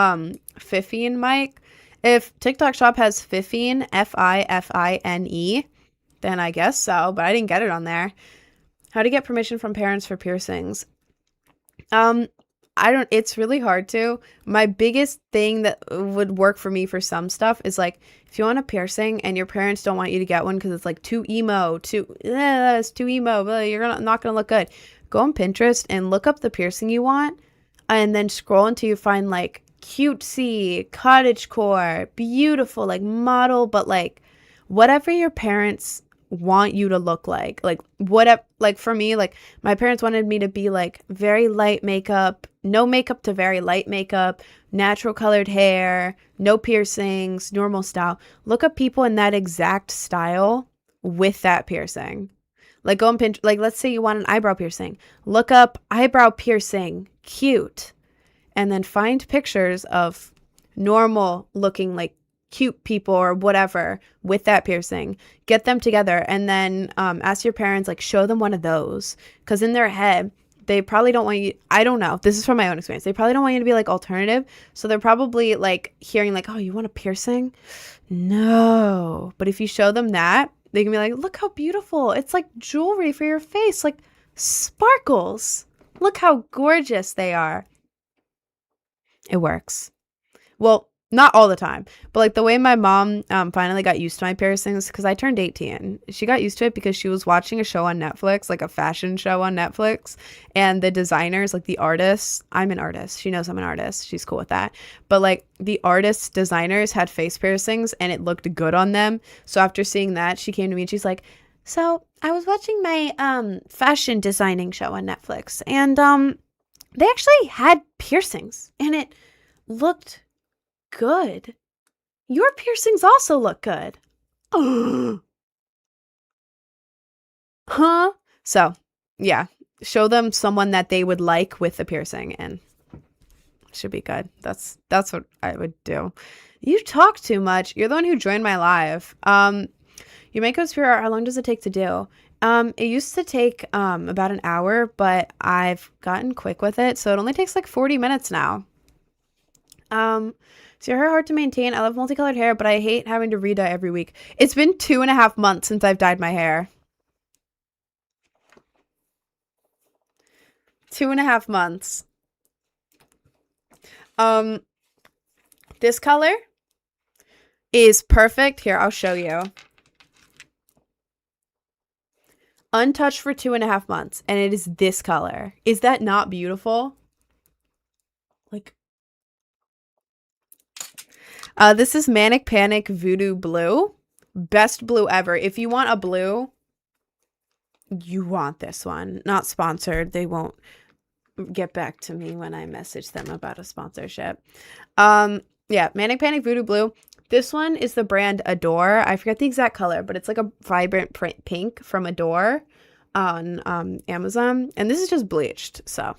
Fifine mic. If TikTok Shop has Fifine, Fifine, then I guess so, but I didn't get it on there. How to get permission from parents for piercings. It's really hard to. My biggest thing that would work for me for some stuff is like, if you want a piercing and your parents don't want you to get one because it's like too emo, it's too emo, you're not gonna look good. Go on Pinterest and look up the piercing you want, and then scroll until you find like cutesy, cottagecore, beautiful, like model, but like whatever your parents want you to look like. Like whatever, like for me, like my parents wanted me to be like very light makeup, no makeup to very light makeup, natural colored hair, no piercings, normal style. Look up people in that exact style with that piercing. Like go on Pinterest, like let's say you want an eyebrow piercing. Look up eyebrow piercing, cute. And then find pictures of normal looking like cute people or whatever with that piercing. Get them together and then ask your parents, like show them one of those. Because in their head, they probably don't want you, I don't know, this is from my own experience, they probably don't want you to be like alternative, so they're probably like hearing like, oh, you want a piercing? No. But if you show them that, they can be like, look how beautiful, it's like jewelry for your face, like sparkles, look how gorgeous they are. It works. Well, not all the time, but like the way my mom finally got used to my piercings, because I turned 18. She got used to it because she was watching a show on Netflix, like a fashion show on Netflix, and the designers, like the artists, I'm an artist. She knows I'm an artist. She's cool with that. But like the artists, designers had face piercings and it looked good on them. So after seeing that, she came to me and she's like, so I was watching my fashion designing show on Netflix, and they actually had piercings and it looked good. Your piercings also look good. Huh? So, yeah. Show them someone that they would like with the piercing and it should be good. That's what I would do. You talk too much. You're the one who joined my live. Your makeup's pure. How long does it take to do? It used to take about an hour, but I've gotten quick with it, so it only takes like 40 minutes now. So your hair hard to maintain. I love multicolored hair, but I hate having to re-dye every week. It's been 2.5 months since I've dyed my hair. 2.5 months. This color is perfect. Here, I'll show you. Untouched for 2.5 months, and it is this color. Is that not beautiful? Like, this is Manic Panic Voodoo Blue. Best blue ever. If you want a blue, you want this one. Not sponsored. They won't get back to me when I message them about a sponsorship. Yeah, Manic Panic Voodoo Blue. This one is the brand Adore. I forget the exact color, but it's like a vibrant pink from Adore on Amazon. And this is just bleached, so.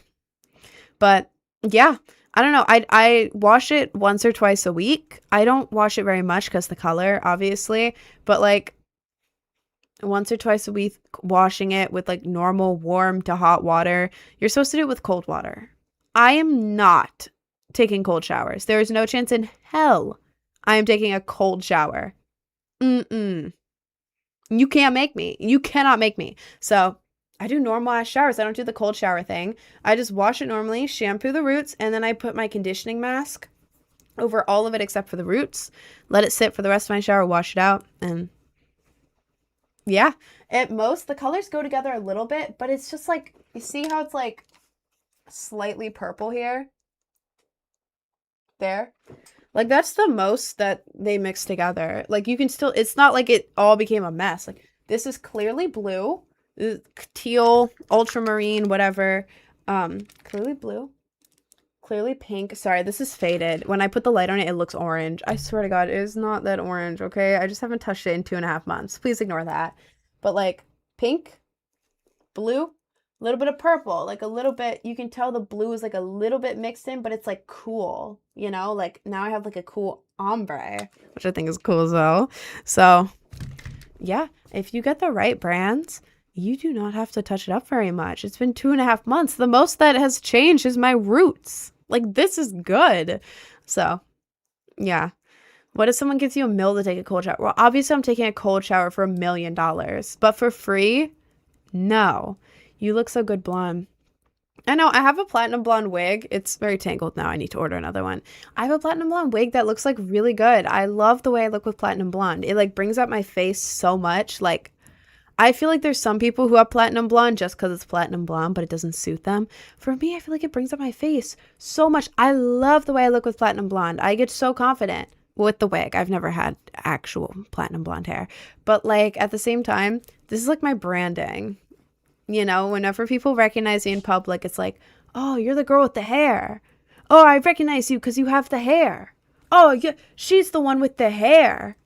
But yeah, I don't know. I wash it once or twice a week. I don't wash it very much because the color, obviously. But like once or twice a week, washing it with like normal warm to hot water. You're supposed to do it with cold water. I am not taking cold showers. There is no chance in hell I am taking a cold shower. You can't make me. You cannot make me. So I do normal ass showers. I don't do the cold shower thing. I just wash it normally, shampoo the roots, and then I put my conditioning mask over all of it except for the roots. Let it sit for the rest of my shower, wash it out, and yeah. At most, the colors go together a little bit, but it's just like, you see how it's like slightly purple here? There. Like, that's the most that they mix together. Like, you can still, it's not like it all became a mess. Like, this is clearly blue, teal, ultramarine, whatever. Clearly blue, clearly pink. Sorry, this is faded. When I put the light on it, it looks orange. I swear to God, it is not that orange, okay? I just haven't touched it in 2.5 months. Please ignore that. But, like, pink, blue, a little bit of purple, like a little bit, you can tell the blue is like a little bit mixed in, but it's like cool, you know, like now I have like a cool ombre, which I think is cool as well. So yeah, if you get the right brands, You do not have to touch it up very much. It's been 2.5 months. The most that has changed is my roots. Like, this is good. So, yeah. What if someone gives you $1 million to take a cold shower? Well, obviously I'm taking a cold shower for $1 million, but for free? No. You look so good blonde. I know, I have a platinum blonde wig. It's very tangled now. I need to order another one. I have a platinum blonde wig that looks like really good. I love the way I look with platinum blonde. It like brings out my face so much. Like, I feel like there's some people who have platinum blonde just because it's platinum blonde, but it doesn't suit them. For me, I feel like it brings up my face so much. I love the way I look with platinum blonde. I get so confident with the wig. I've never had actual platinum blonde hair. But like at the same time, this is like my branding. You know, whenever people recognize me in public, it's like, oh, you're the girl with the hair. Oh, I recognize you because you have the hair. Oh, yeah, she's the one with the hair.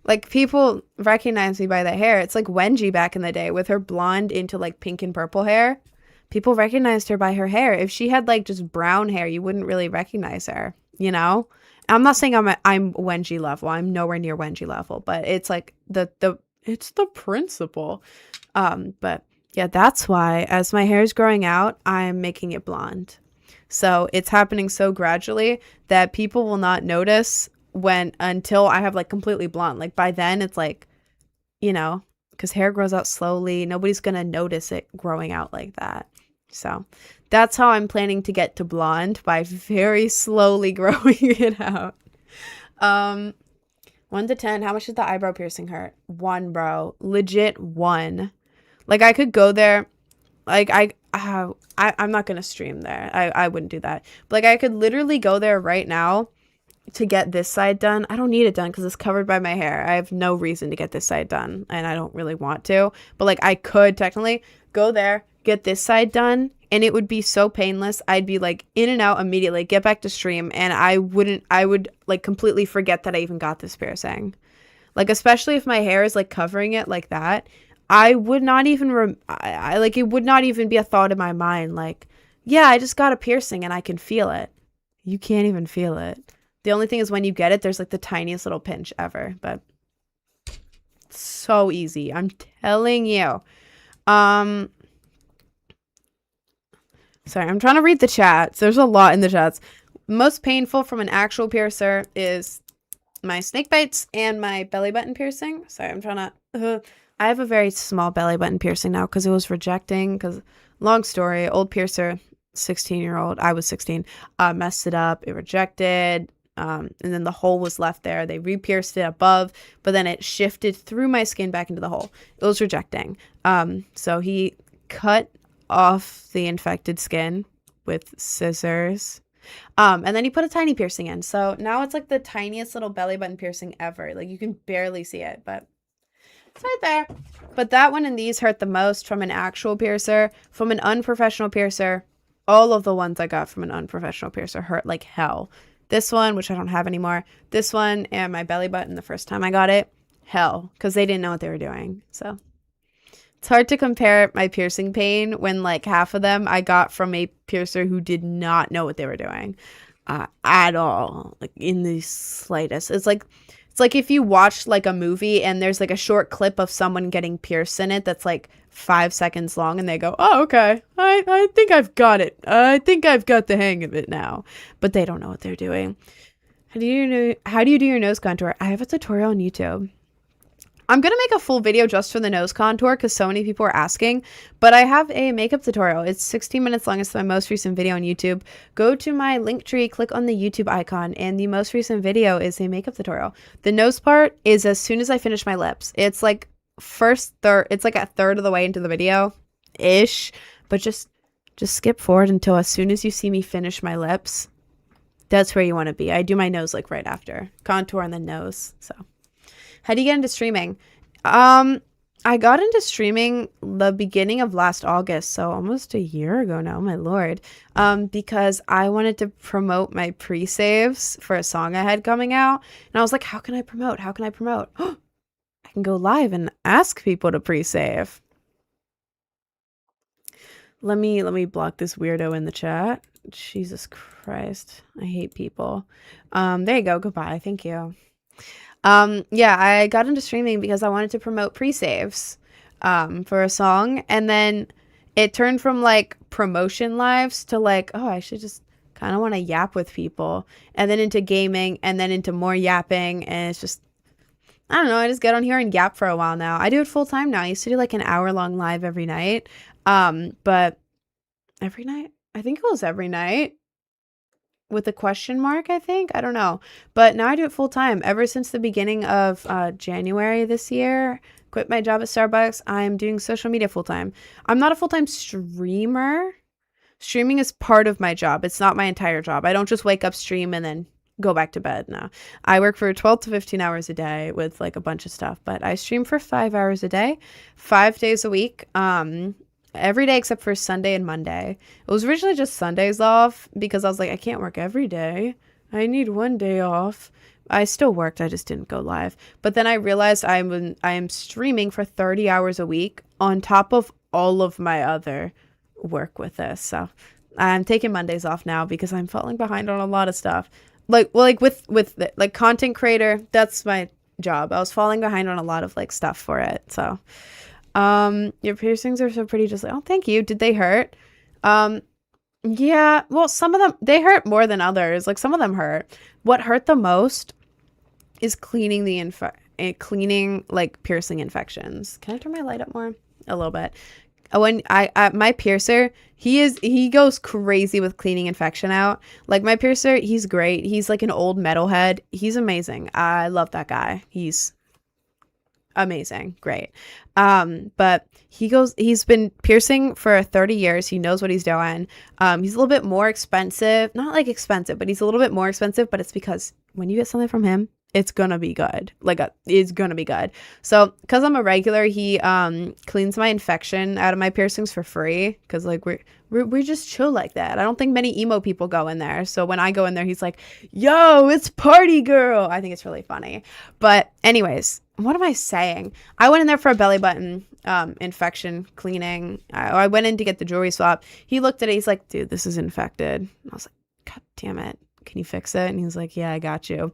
Like, people recognize me by the hair. It's like Wenji back in the day with her blonde into, like, pink and purple hair. People recognized her by her hair. If she had, like, just brown hair, you wouldn't really recognize her, you know? I'm not saying I'm Wenji level. I'm nowhere near Wenji level. But it's, like, it's the principle. But, yeah, that's why, as my hair is growing out, I'm making it blonde. So it's happening so gradually that people will not notice until I have like completely blonde. Like by then it's like, you know, because hair grows out slowly. Nobody's going to notice it growing out like that. So that's how I'm planning to get to blonde, by very slowly growing it out. 1 to 10, how much did the eyebrow piercing hurt? 1, bro. Legit 1. Like I could go there. Like I'm not going to stream there. I wouldn't do that. But like I could literally go there right now to get this side done. I don't need it done because it's covered by my hair. I have no reason to get this side done, and I don't really want to. But like I could technically go there, get this side done, and it would be so painless. I'd be like in and out immediately, get back to stream, and I would like completely forget that I even got this piercing. Like especially if my hair is like covering it like that, I would not even I like it would not even be a thought in my mind like, yeah, I just got a piercing and I can feel it. You can't even feel it. The only thing is when you get it, there's like the tiniest little pinch ever, but so easy. I'm telling you. Sorry, I'm trying to read the chats. There's a lot in the chats. Most painful from an actual piercer is my snake bites and my belly button piercing. Sorry, I'm trying to, I have a very small belly button piercing now because it was rejecting, because long story, old piercer, 16-year-old, I was 16, messed it up. It rejected. And then the hole was left there. They re-pierced it above, but then it shifted through my skin back into the hole. It was rejecting. So he cut off the infected skin with scissors. And then he put a tiny piercing in. So now it's like the tiniest little belly button piercing ever. Like you can barely see it, but it's right there. But that one and these hurt the most from an actual piercer. From an unprofessional piercer, all of the ones I got from an unprofessional piercer hurt like hell. This one, which I don't have anymore, this one and my belly button the first time I got it, hell, because they didn't know what they were doing. So it's hard to compare my piercing pain when like half of them I got from a piercer who did not know what they were doing at all, like in the slightest. It's like if you watch like a movie and there's like a short clip of someone getting pierced in it that's like 5 seconds long and they go, oh, okay, I think I've got it. I think I've got the hang of it now. But they don't know what they're doing. How do you do your nose contour? I have a tutorial on YouTube. I'm going to make a full video just for the nose contour because so many people are asking, but I have a makeup tutorial. It's 16 minutes long. It's my most recent video on YouTube. Go to my link tree, click on the YouTube icon, and the most recent video is a makeup tutorial. The nose part is as soon as I finish my lips. It's like it's like a third of the way into the video ish, but just skip forward until as soon as you see me finish my lips. That's where you want to be. I do my nose like right after contour and then nose. So how do you get into streaming? I got into streaming the beginning of last August, so almost a year ago now, my lord, because I wanted to promote my pre-saves for a song I had coming out, and I was like, how can I promote? How can I promote? I can go live and ask people to pre-save. Let me block this weirdo in the chat. Jesus Christ, I hate people. There you go. Goodbye. Thank you. Yeah, I got into streaming because I wanted to promote pre-saves. for a song, and then it turned from like promotion lives to like, oh, I should just kind of want to yap with people, and then into gaming, and then into more yapping, and it's just, I don't know, I just get on here and yap for a while now. I do it full time now. I used to do like an hour-long live every night. But every night? I think it was every night with a question mark, I think. I don't know. But now I do it full time. Ever since the beginning of January this year, quit my job at Starbucks, I'm doing social media full time. I'm not a full-time streamer. Streaming is part of my job. It's not my entire job. I don't just wake up, stream, and then go back to bed. No. I work for 12 to 15 hours a day with like a bunch of stuff, but I stream for 5 hours a day, 5 days a week. Every day except for Sunday and Monday. It was originally just Sundays off because I was like, I can't work every day. I need one day off. I still worked, I just didn't go live. But then I realized I am streaming for 30 hours a week on top of all of my other work with this. So I'm taking Mondays off now because I'm falling behind on a lot of stuff. Like like content creator, that's my job. I was falling behind on a lot of like stuff for it. So your piercings are so pretty. Just like, oh, thank you. Did they hurt? Yeah, well, some of them, they hurt more than others. Like some of them hurt. What hurt the most is cleaning cleaning like piercing infections. Can I turn my light up more? A little bit. When my piercer, he goes crazy with cleaning infection out. Like my piercer, he's great. He's like an old metalhead. He's amazing. I love that guy. He's amazing. Great. But he's been piercing for 30 years. He knows what he's doing. He's a little bit more expensive, not like expensive, but he's a little bit more expensive, but it's because when you get something from him, it's gonna be good. It's gonna be good. So because I'm a regular, he cleans my infection out of my piercings for free because like we're just chill like that. I don't think many emo people go in there. So when I go in there, he's like, yo, it's party girl. I think it's really funny. But anyways, what am I saying? I went in there for a belly button infection cleaning. I went in to get the jewelry swap. He looked at it. He's like, dude, this is infected. I was like, God damn it. Can you fix it? And he's like, yeah, I got you.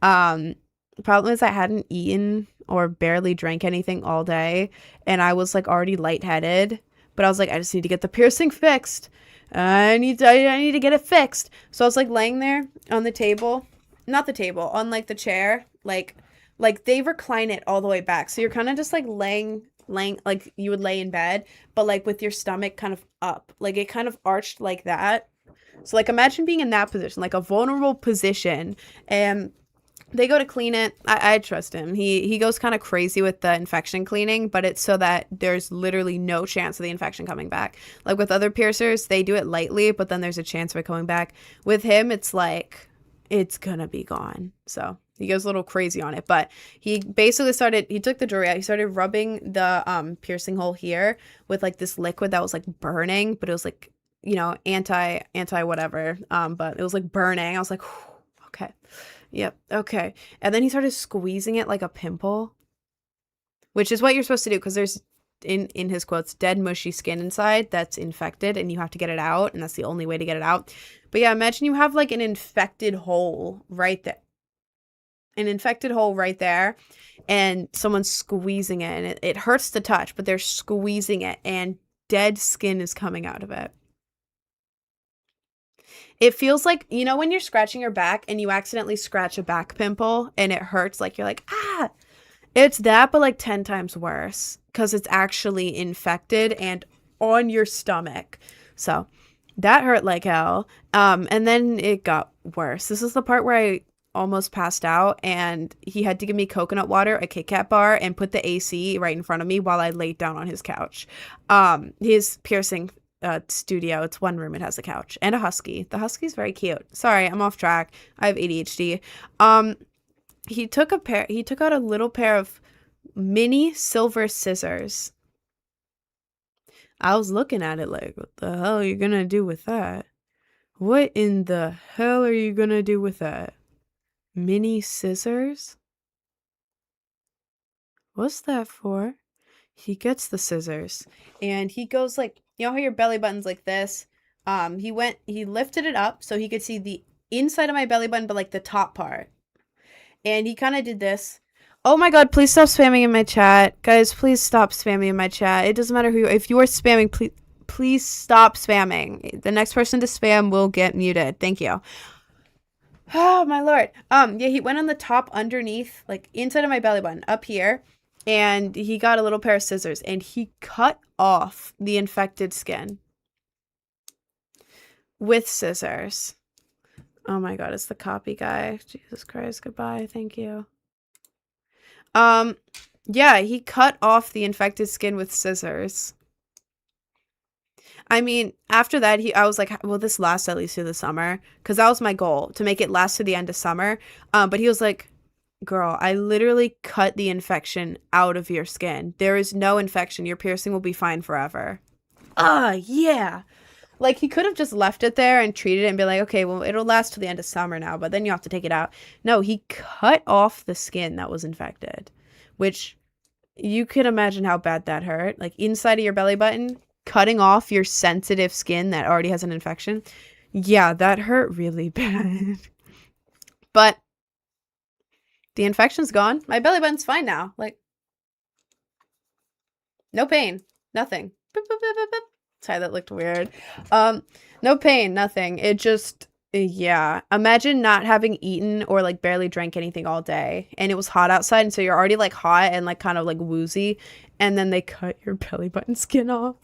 The problem is I hadn't eaten or barely drank anything all day, and I was like already lightheaded, but I was like, I just need to get the piercing fixed. I need to get it fixed. So I was like laying there on the table, not the table, on like the chair, like they recline it all the way back. So you're kind of just like laying like you would lay in bed, but like with your stomach kind of up, like it kind of arched like that. So like imagine being in that position, like a vulnerable position, and they go to clean it. I trust him. He goes kind of crazy with the infection cleaning, but it's so that there's literally no chance of the infection coming back. Like with other piercers, they do it lightly, but then there's a chance of it coming back. With him, it's like, it's gonna be gone. So he goes a little crazy on it, but he basically he took the jewelry out. He started rubbing the piercing hole here with like this liquid that was like burning, but it was like, you know, anti whatever. But it was like burning. I was like, okay. Yep. Okay. And then he started squeezing it like a pimple, which is what you're supposed to do because there's, in his quotes, dead mushy skin inside that's infected and you have to get it out, and that's the only way to get it out. But yeah, imagine you have like an infected hole right there. An infected hole right there, and someone's squeezing it, and it hurts to touch, but they're squeezing it and dead skin is coming out of it. It feels like, you know, when you're scratching your back and you accidentally scratch a back pimple and it hurts, like you're like, ah, it's that, but like 10 times worse because it's actually infected and on your stomach. So that hurt like hell. And then it got worse. This is the part where I almost passed out, and he had to give me coconut water, a Kit Kat bar, and put the AC right in front of me while I laid down on his couch. His piercing studio, it's one room, it has a couch and a husky. The husky's very cute. Sorry, I'm off track. I have ADHD. He took out a little pair of mini silver scissors. I was looking at it like, what the hell are you gonna do with that? What in the hell are you gonna do with that? Mini scissors? What's that for? He gets the scissors and he goes like, you know how your belly button's like this? He lifted it up so he could see the inside of my belly button, but like the top part. And he kind of did this Oh my god, please stop spamming in my chat. Guys, please stop spamming in my chat. It doesn't matter who if you are spamming, please stop spamming. The next person to spam will get muted. Thank you. Oh my lord. Yeah, he went on the top underneath, like inside of my belly button, up here, and he got a little pair of scissors and he cut off the infected skin with scissors. Oh my god, it's the copy guy. Jesus Christ, goodbye. Thank you. Yeah, he cut off the infected skin with scissors. I mean, after that, I was like, will this last at least through the summer? Because that was my goal, to make it last to the end of summer. But he was like, girl, I literally cut the infection out of your skin. There is no infection. Your piercing will be fine forever. Yeah. Like, he could have just left it there and treated it and be like, okay, well, it'll last till the end of summer now, but then you have to take it out. No, he cut off the skin that was infected, which you could imagine how bad that hurt. Like, inside of your belly button, cutting off your sensitive skin that already has an infection. Yeah, that hurt really bad. But the infection's gone. My belly button's fine now. Like, no pain. Nothing. Boop, boop, boop, boop, boop. Sorry, that looked weird. No pain, nothing. It just, yeah. Imagine not having eaten or like barely drank anything all day and it was hot outside and so you're already like hot and like kind of like woozy and then they cut your belly button skin off.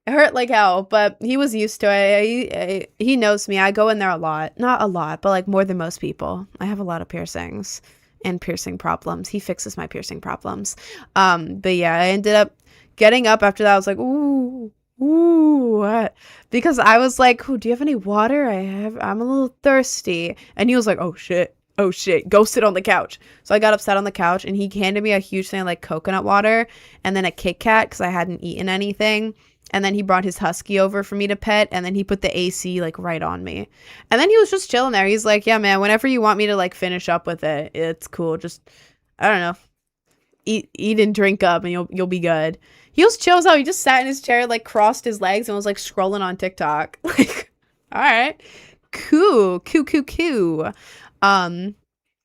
It hurt like hell, but he was used to it. He knows me. I go in there a lot. Not a lot, but like more than most people. I have a lot of piercings and piercing problems. He fixes my piercing problems. But yeah, I ended up getting up after that. I was like, ooh, what? Because I was like, oh, do you have any water? I'm a little thirsty. And he was like, oh shit, go sit on the couch. So I got upset on the couch and he handed me a huge thing of like coconut water and then a Kit Kat because I hadn't eaten anything. And then he brought his husky over for me to pet. And then he put the AC like right on me. And then he was just chilling there. He's like, yeah, man, whenever you want me to like finish up with it, it's cool. Just, I don't know, eat and drink up and you'll be good. He was chill as hell. He just sat in his chair, like crossed his legs and was like scrolling on TikTok. Like, all right, cool.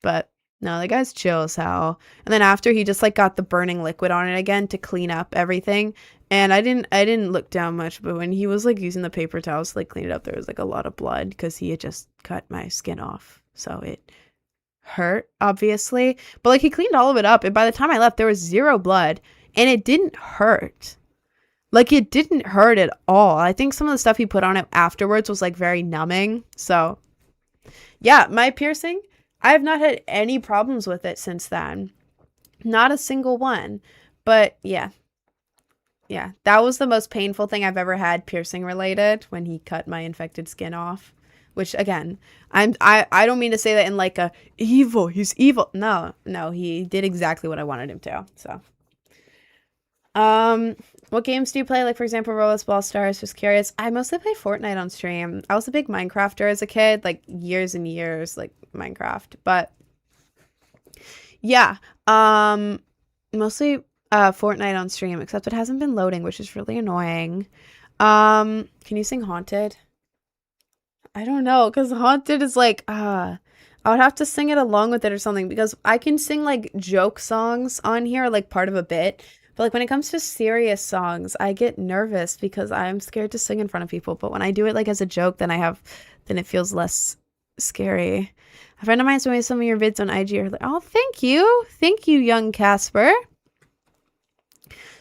But no, the guy's chill as hell. And then after he just like got the burning liquid on it again to clean up everything. And I didn't look down much, but when he was like using the paper towels to like clean it up, there was like a lot of blood because he had just cut my skin off. So it hurt, obviously. But like he cleaned all of it up. And by the time I left, there was zero blood. And it didn't hurt. Like, it didn't hurt at all. I think some of the stuff he put on it afterwards was, like, very numbing. So, yeah, my piercing, I have not had any problems with it since then. Not a single one. But, yeah. Yeah, that was the most painful thing I've ever had piercing related when he cut my infected skin off. Which, again, I don't mean to say that in, like, he's evil. No, he did exactly what I wanted him to, so... What games do you play? Like, for example, Roblox Ball Stars, just curious. I mostly play Fortnite on stream. I was a big Minecrafter as a kid, like years and years, like Minecraft. But yeah, mostly Fortnite on stream, except it hasn't been loading, which is really annoying. Can you sing Haunted? I don't know, because Haunted is like, I would have to sing it along with it or something, because I can sing like joke songs on here, like part of a bit. But like when it comes to serious songs, I get nervous because I'm scared to sing in front of people. But when I do it like as a joke, then it feels less scary. A friend of mine's made some of your vids on IG. Are like, oh, thank you, young Casper.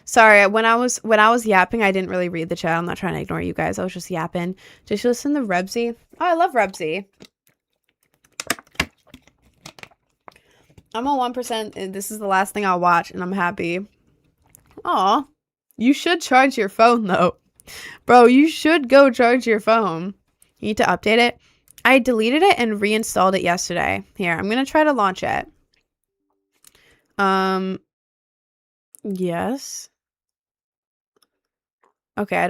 Sorry, when I was yapping, I didn't really read the chat. I'm not trying to ignore you guys. I was just yapping. Did you listen to Rebsy? Oh, I love Rebsy. I'm on 1%, and this is the last thing I'll watch, and I'm happy. Aw, you should charge your phone though. Bro, you should go charge your phone. You need to update it. I deleted it and reinstalled it yesterday. Here, I'm gonna try to launch it. Yes. Okay,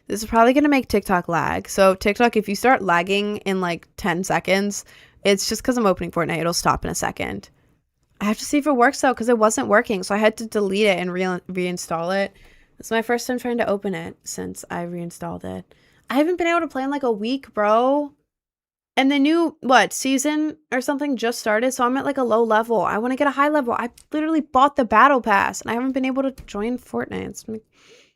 this is probably gonna make TikTok lag. So TikTok, if you start lagging in like 10 seconds, it's just because I'm opening Fortnite. It'll stop in a second. I have to see if it works though, because it wasn't working. So I had to delete it and reinstall it. It's my first time trying to open it since I reinstalled it. I haven't been able to play in like a week, bro. And the new, what, season or something just started, so I'm at like a low level. I want to get a high level. I literally bought the battle pass, and I haven't been able to join Fortnite.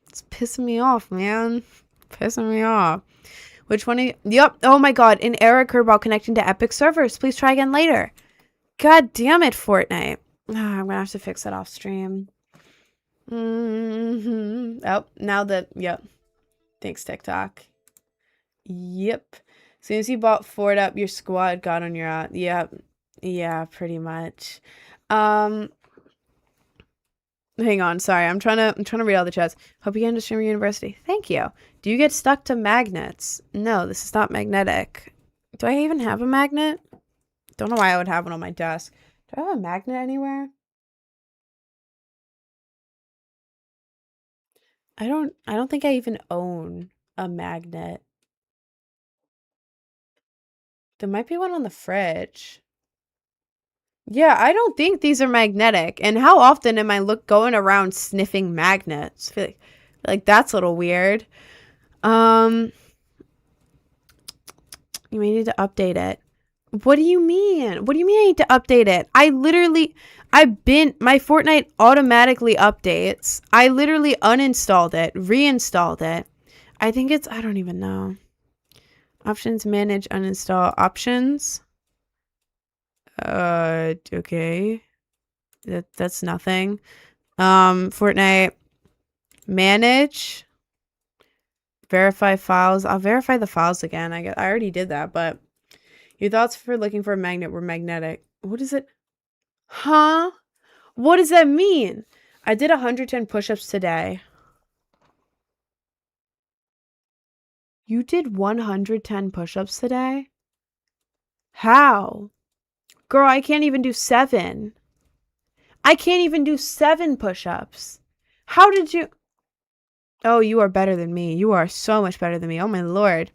It's pissing me off, man. Pissing me off. Which one? Yep. Oh my god. An error occurred while connecting to Epic servers. Please try again later. God damn it, Fortnite. I'm gonna have to fix that off stream. Oh, now that, yep. Thanks, TikTok. Yep. As soon as you bought Ford up, your squad got on your out. Yep. Yeah, pretty much. Hang on, sorry. I'm trying to read all the chats. Hope you get into streamer university. Thank you. Do you get stuck to magnets? No, this is not magnetic. Do I even have a magnet? Don't know why I would have one on my desk. Do I have a magnet anywhere? I don't think I even own a magnet. There might be one on the fridge. Yeah, I don't think these are magnetic. And how often am I going around sniffing magnets? I feel like that's a little weird. You may need to update it. What do you mean? What do you mean I need to update it? My Fortnite automatically updates. I literally uninstalled it, reinstalled it. I don't even know. Options, manage, uninstall, options. Okay. That's nothing. Fortnite, manage, verify files. I'll verify the files again. I already did that, but your thoughts for looking for a magnet were magnetic. What is it? Huh? What does that mean? I did 110 push-ups today. You did 110 push-ups today? How? Girl, I can't even do 7. I can't even do 7 push-ups. How did you... Oh, you are better than me. You are so much better than me. Oh my lord.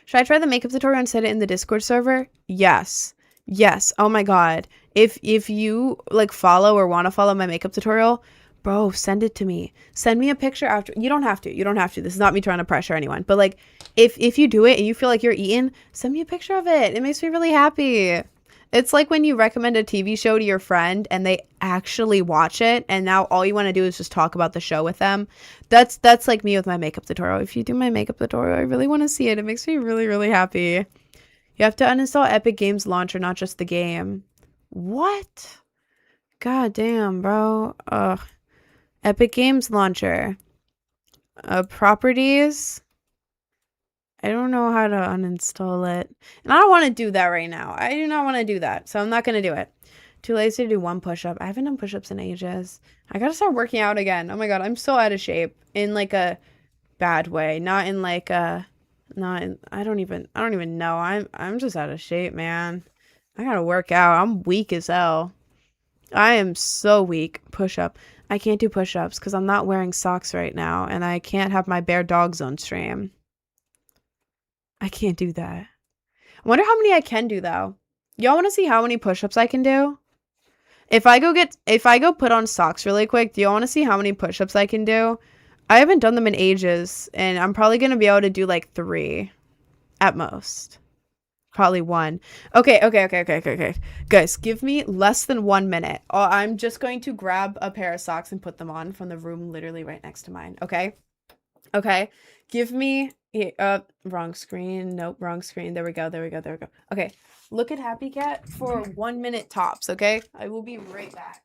Should I try the makeup tutorial and set it in the Discord server? Yes. Yes. Oh my god. If you like follow or want to follow my makeup tutorial, bro, send it to me. Send me a picture after. You don't have to. You don't have to. This is not me trying to pressure anyone. But like if you do it and you feel like you're eating, send me a picture of it. It makes me really happy. It's like when you recommend a TV show to your friend and they actually watch it and now all you want to do is just talk about the show with them. That's like me with my makeup tutorial. If you do my makeup tutorial, I really want to see it. It makes me really, really happy. You have to uninstall Epic Games Launcher, not just the game. What? God damn, bro. Ugh. Epic Games Launcher. Properties. I don't know how to uninstall it. And I don't want to do that right now. I do not want to do that. So I'm not going to do it. Too lazy to do one push-up. I haven't done push-ups in ages. I got to start working out again. Oh my god, I'm so out of shape. In like a bad way. Not in like a... Not in... I don't even know. I'm just out of shape, man. I gotta work out. I'm weak as hell. I am so weak. Push-up. I can't do push-ups because I'm not wearing socks right now. And I can't have my bare dogs on stream. I can't do that. I wonder how many I can do though. Y'all want to see how many push-ups I can do? If I go put on socks really quick, do y'all want to see how many push-ups I can do? I haven't done them in ages, and I'm probably going to be able to do like 3 at most. Probably 1. Okay. Guys, give me less than 1 minute. I'm just going to grab a pair of socks and put them on from the room literally right next to mine, okay? Okay. Give me wrong screen. Nope, wrong screen. There we go. Okay. Look at Happy Cat for 1 minute tops, okay? I will be right back.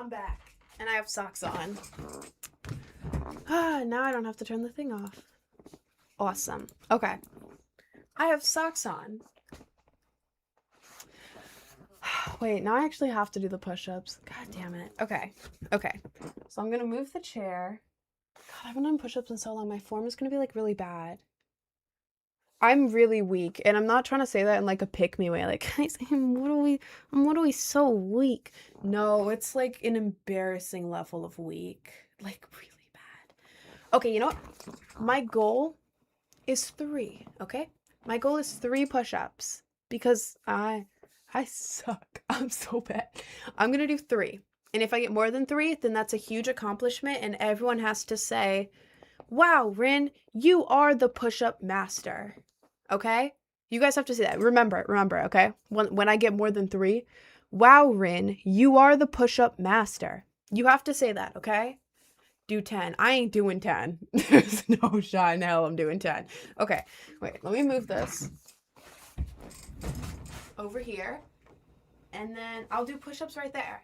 I'm back. And I have socks on. Now I don't have to turn the thing off. Awesome. Okay. I have socks on. Wait, now I actually have to do the push-ups. God damn it. Okay. Okay. So I'm gonna move the chair. God, I haven't done push-ups in so long. My form is gonna be like really bad. I'm really weak, and I'm not trying to say that in like a pick-me way. Like, guys, what are we so weak? No, it's like an embarrassing level of weak. Like really bad. Okay, you know what? My goal is 3, okay? My goal is 3 push-ups because I suck. I'm so bad. I'm gonna do 3. And if I get more than 3, then that's a huge accomplishment, and everyone has to say, wow, Rin, you are the push-up master. Okay? You guys have to say that. Remember, okay? When I get more than 3, wow, Rin, you are the push-up master. You have to say that, okay? Do 10. I ain't doing 10. There's no shot in hell I'm doing 10. Okay, wait, let me move this over here. And then I'll do push-ups right there.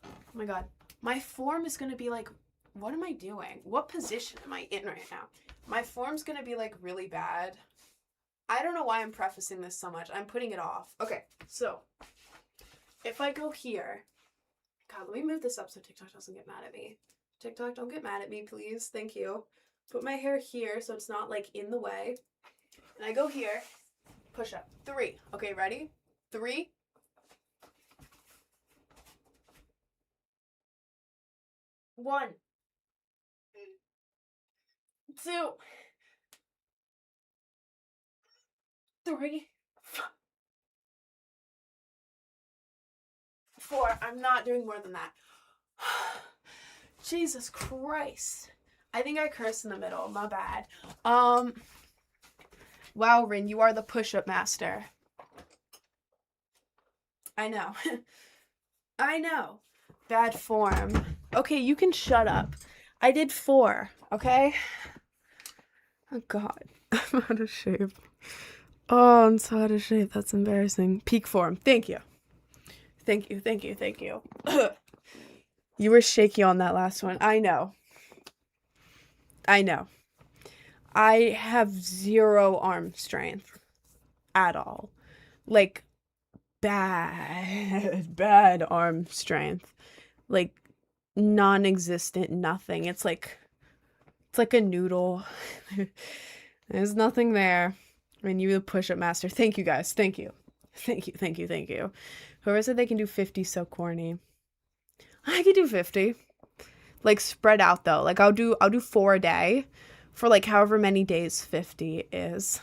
Oh my god. My form is going to be like, what am I doing? What position am I in right now? My form's going to be like really bad. I don't know why I'm prefacing this so much. I'm putting it off. Okay, so if I go here, God, let me move this up so TikTok doesn't get mad at me. TikTok, don't get mad at me, please. Thank you. Put my hair here so it's not like in the way. And I go here, push up. 3. Okay, ready? 3. 1. 2. 3. 4. I'm not doing more than that. Jesus Christ. I think I cursed in the middle. My bad. Wow, Rin, you are the push-up master. I know. I know. Bad form. Okay, you can shut up. I did 4, okay? Oh, God. I'm out of shape. Oh, I'm so out of shape. That's embarrassing. Peak form. Thank you. Thank you, thank you, thank you. You were shaky on that last one. I know. I know. I have 0 arm strength at all. Like, bad arm strength. Like, non-existent, nothing. It's like a noodle. There's nothing there. I mean, you the push-up master. Thank you, guys. Thank you. Thank you, thank you, thank you. Whoever said they can do 50 so corny. I could do 50. Like, spread out, though. Like, I'll do 4 a day for, like, however many days 50 is.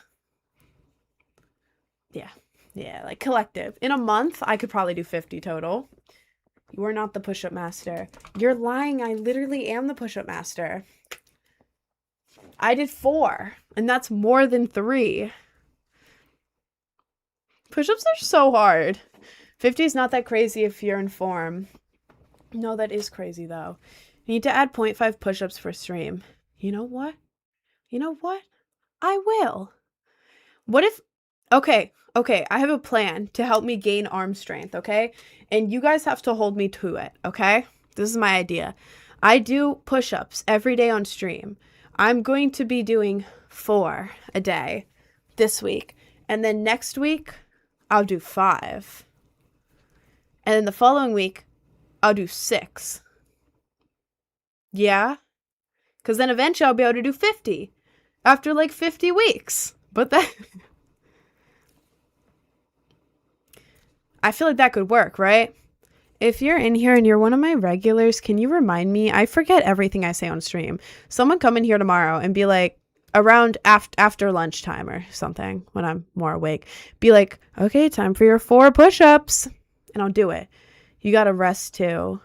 Yeah. Yeah, like, collective. In a month, I could probably do 50 total. You are not the push-up master. You're lying. I literally am the push-up master. I did 4, and that's more than 3. Push-ups are so hard. 50 is not that crazy if you're in form. No, that is crazy, though. You need to add 0.5 push-ups per stream. You know what? You know what? I will. What if... Okay, I have a plan to help me gain arm strength, okay? And you guys have to hold me to it, okay? This is my idea. I do push-ups every day on stream. I'm going to be doing 4 a day this week. And then next week, I'll do 5. And then the following week, I'll do 6. Yeah? Because then eventually I'll be able to do 50 after like 50 weeks. But that... I feel like that could work, right? If you're in here and you're one of my regulars, can you remind me? I forget everything I say on stream. Someone come in here tomorrow and be like, around after lunchtime or something, when I'm more awake, be like, okay, time for your 4 push-ups. And I'll do it. You gotta rest too.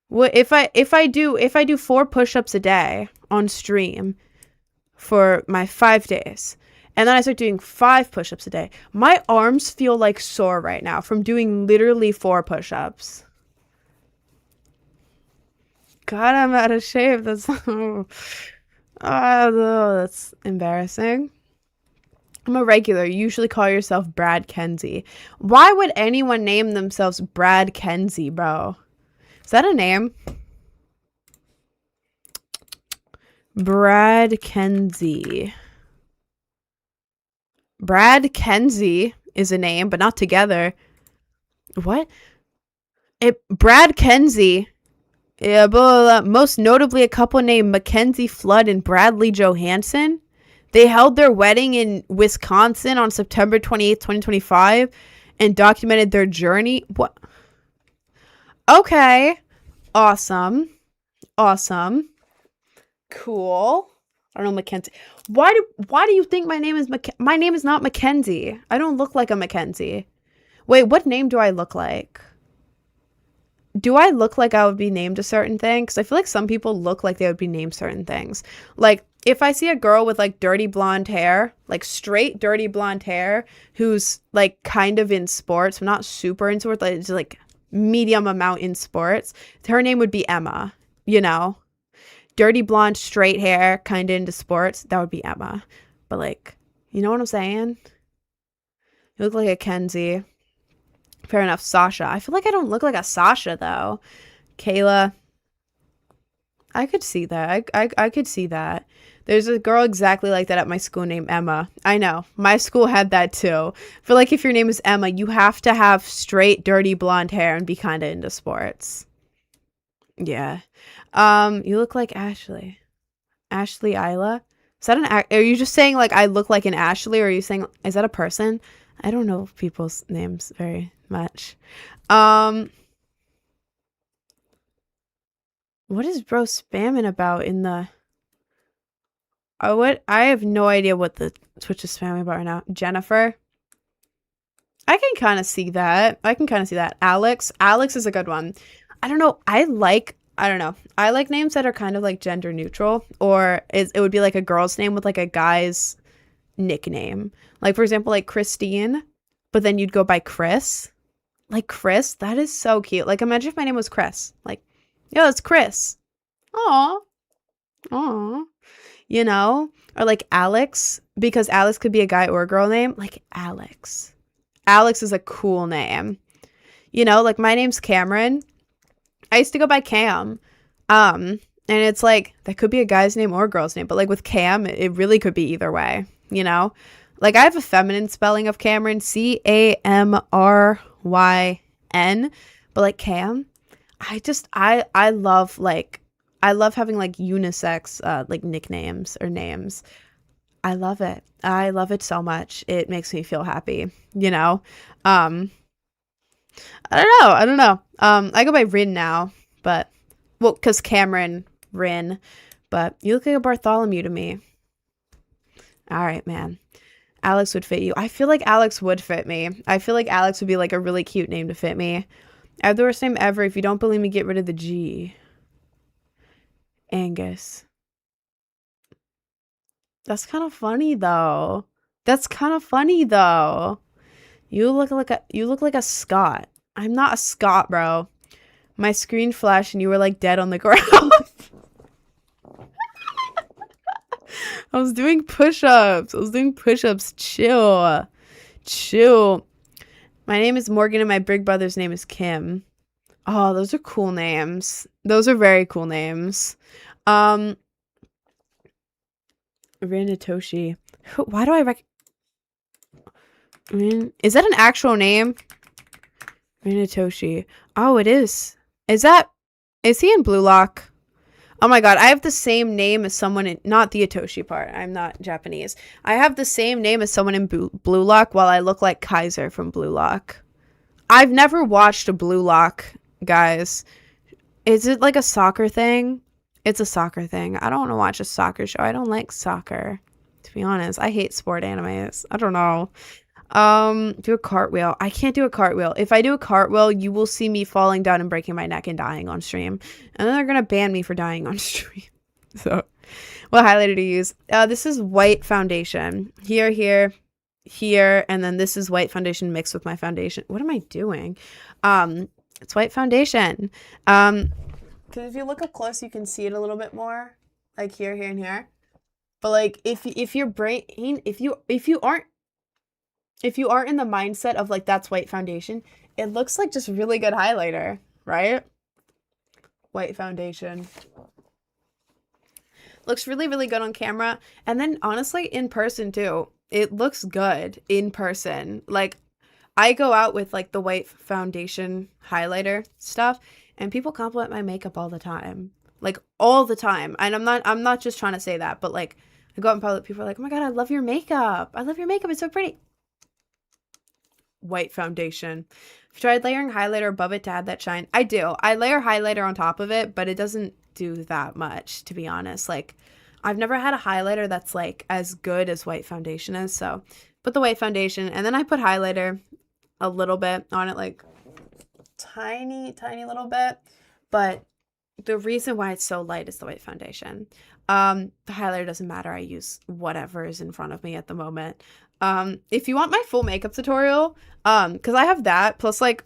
What if I do 4 push-ups a day on stream for my 5 days, and then I start doing 5 push-ups a day, my arms feel like sore right now from doing literally 4 push-ups. God, I'm out of shape. That's that's embarrassing. I'm a regular. You usually call yourself Brad Kenzie. Why would anyone name themselves Brad Kenzie, bro? Is that a name? Brad Kenzie. Brad Kenzie is a name, but not together. What? Brad Kenzie. Yeah, but most notably a couple named Mackenzie Flood and Bradley Johansson. They held their wedding in Wisconsin on September 28th, 2025 and documented their journey. What? Okay. Awesome. Awesome. Cool. I don't know, Mackenzie. Why do you think my name is my name is not Mackenzie? I don't look like a Mackenzie. Wait, what name do I look like? Do I look like I would be named a certain thing? Because I feel like some people look like they would be named certain things. Like, if I see a girl with, like, dirty blonde hair, like, straight dirty blonde hair, who's, like, kind of in sports, not super in sports, like, just, like, medium amount in sports, her name would be Emma, you know? Dirty blonde, straight hair, kind of into sports, that would be Emma. But, like, you know what I'm saying? You look like a Kenzie. Fair enough. Sasha. I feel like I don't look like a Sasha, though. Kayla. I could see that. I could see that. There's a girl exactly like that at my school named Emma. I know. My school had that, too. I feel like if your name is Emma, you have to have straight, dirty blonde hair and be kind of into sports. Yeah. You look like Ashley. Ashley Isla. Is that are you just saying, like, I look like an Ashley, or are you saying, is that a person? I don't know people's names very much. What is bro spamming about in the... what? I have no idea what the Twitch is spamming about right now. Jennifer. I can kind of see that. Alex. Alex is a good one. I don't know. I like names that are kind of like gender neutral, or it would be like a girl's name with like a guy's nickname. Like, for example, like Christine, but then you'd go by Chris. Like, Chris, that is so cute. Like, imagine if my name was Chris. Like, yeah, it's Chris. Aw. You know? Or like Alex, because Alex could be a guy or a girl name. Like, Alex. Alex is a cool name. You know, like, my name's Cameron. I used to go by Cam. And it's like, that could be a guy's name or a girl's name. But like with Cam, it really could be either way, you know? Like, I have a feminine spelling of Cameron, Camryn. But like Cam, I love having like unisex like nicknames or names. I love it. I love it so much. It makes me feel happy, you know? I don't know. I go by Rin now, but, well, because Cameron, Rin, but you look like a Bartholomew to me. All right, man. Alex would fit you. I feel like Alex would fit me. I feel like Alex would be like a really cute name to fit me. I have the worst name ever. If you don't believe me, get rid of the G. Angus. That's kind of funny though. You look like a Scot. I'm not a Scot, bro. My screen flashed and you were like dead on the ground. I was doing push-ups. Chill. My name is Morgan and my big brother's name is Kim. Oh, those are cool names. Those are very cool names. Ranatoshi. Why do I is that an actual name? Ranatoshi. Oh, it is. Is he in Blue Lock? Oh my god, I have the same name as someone in, not the Itoshi part. I'm not Japanese. I have the same name as someone in Blue Lock while I look like Kaiser from Blue Lock. I've never watched a Blue Lock, guys. Is it like a soccer thing? It's a soccer thing. I don't want to watch a soccer show. I don't like soccer, to be honest. I hate sport animes. I don't know. Do a cartwheel. I can't do a cartwheel. If I do a cartwheel, you will see me falling down and breaking my neck and dying on stream. And then they're gonna ban me for dying on stream. So, what highlighter to use? This is white foundation. Here, and then this is white foundation mixed with my foundation. What am I doing? It's white foundation. Because if you look up close, you can see it a little bit more. Like here, and here. But like, if you aren't in the mindset of like that's white foundation, it looks like just really good highlighter, right? white foundation. Looks really, really good on camera. And then honestly, in person too. It looks good in person. Like, I go out with like the white foundation highlighter stuff and people compliment my makeup all the time. Like all the time. And I'm not just trying to say that, but like I go out in public, people are like, "Oh my God, I love your makeup. I love your makeup. It's so pretty." White foundation. I've tried layering highlighter above it to add that shine. I do. I layer highlighter on top of it, but it doesn't do that much, to be honest. Like, I've never had a highlighter that's like as good as white foundation is. So put the white foundation and then I put highlighter a little bit on it, like tiny little bit. But the reason why it's so light is the white foundation. The highlighter doesn't matter. I use whatever is in front of me at the moment. If you want my full makeup tutorial, because I have that plus like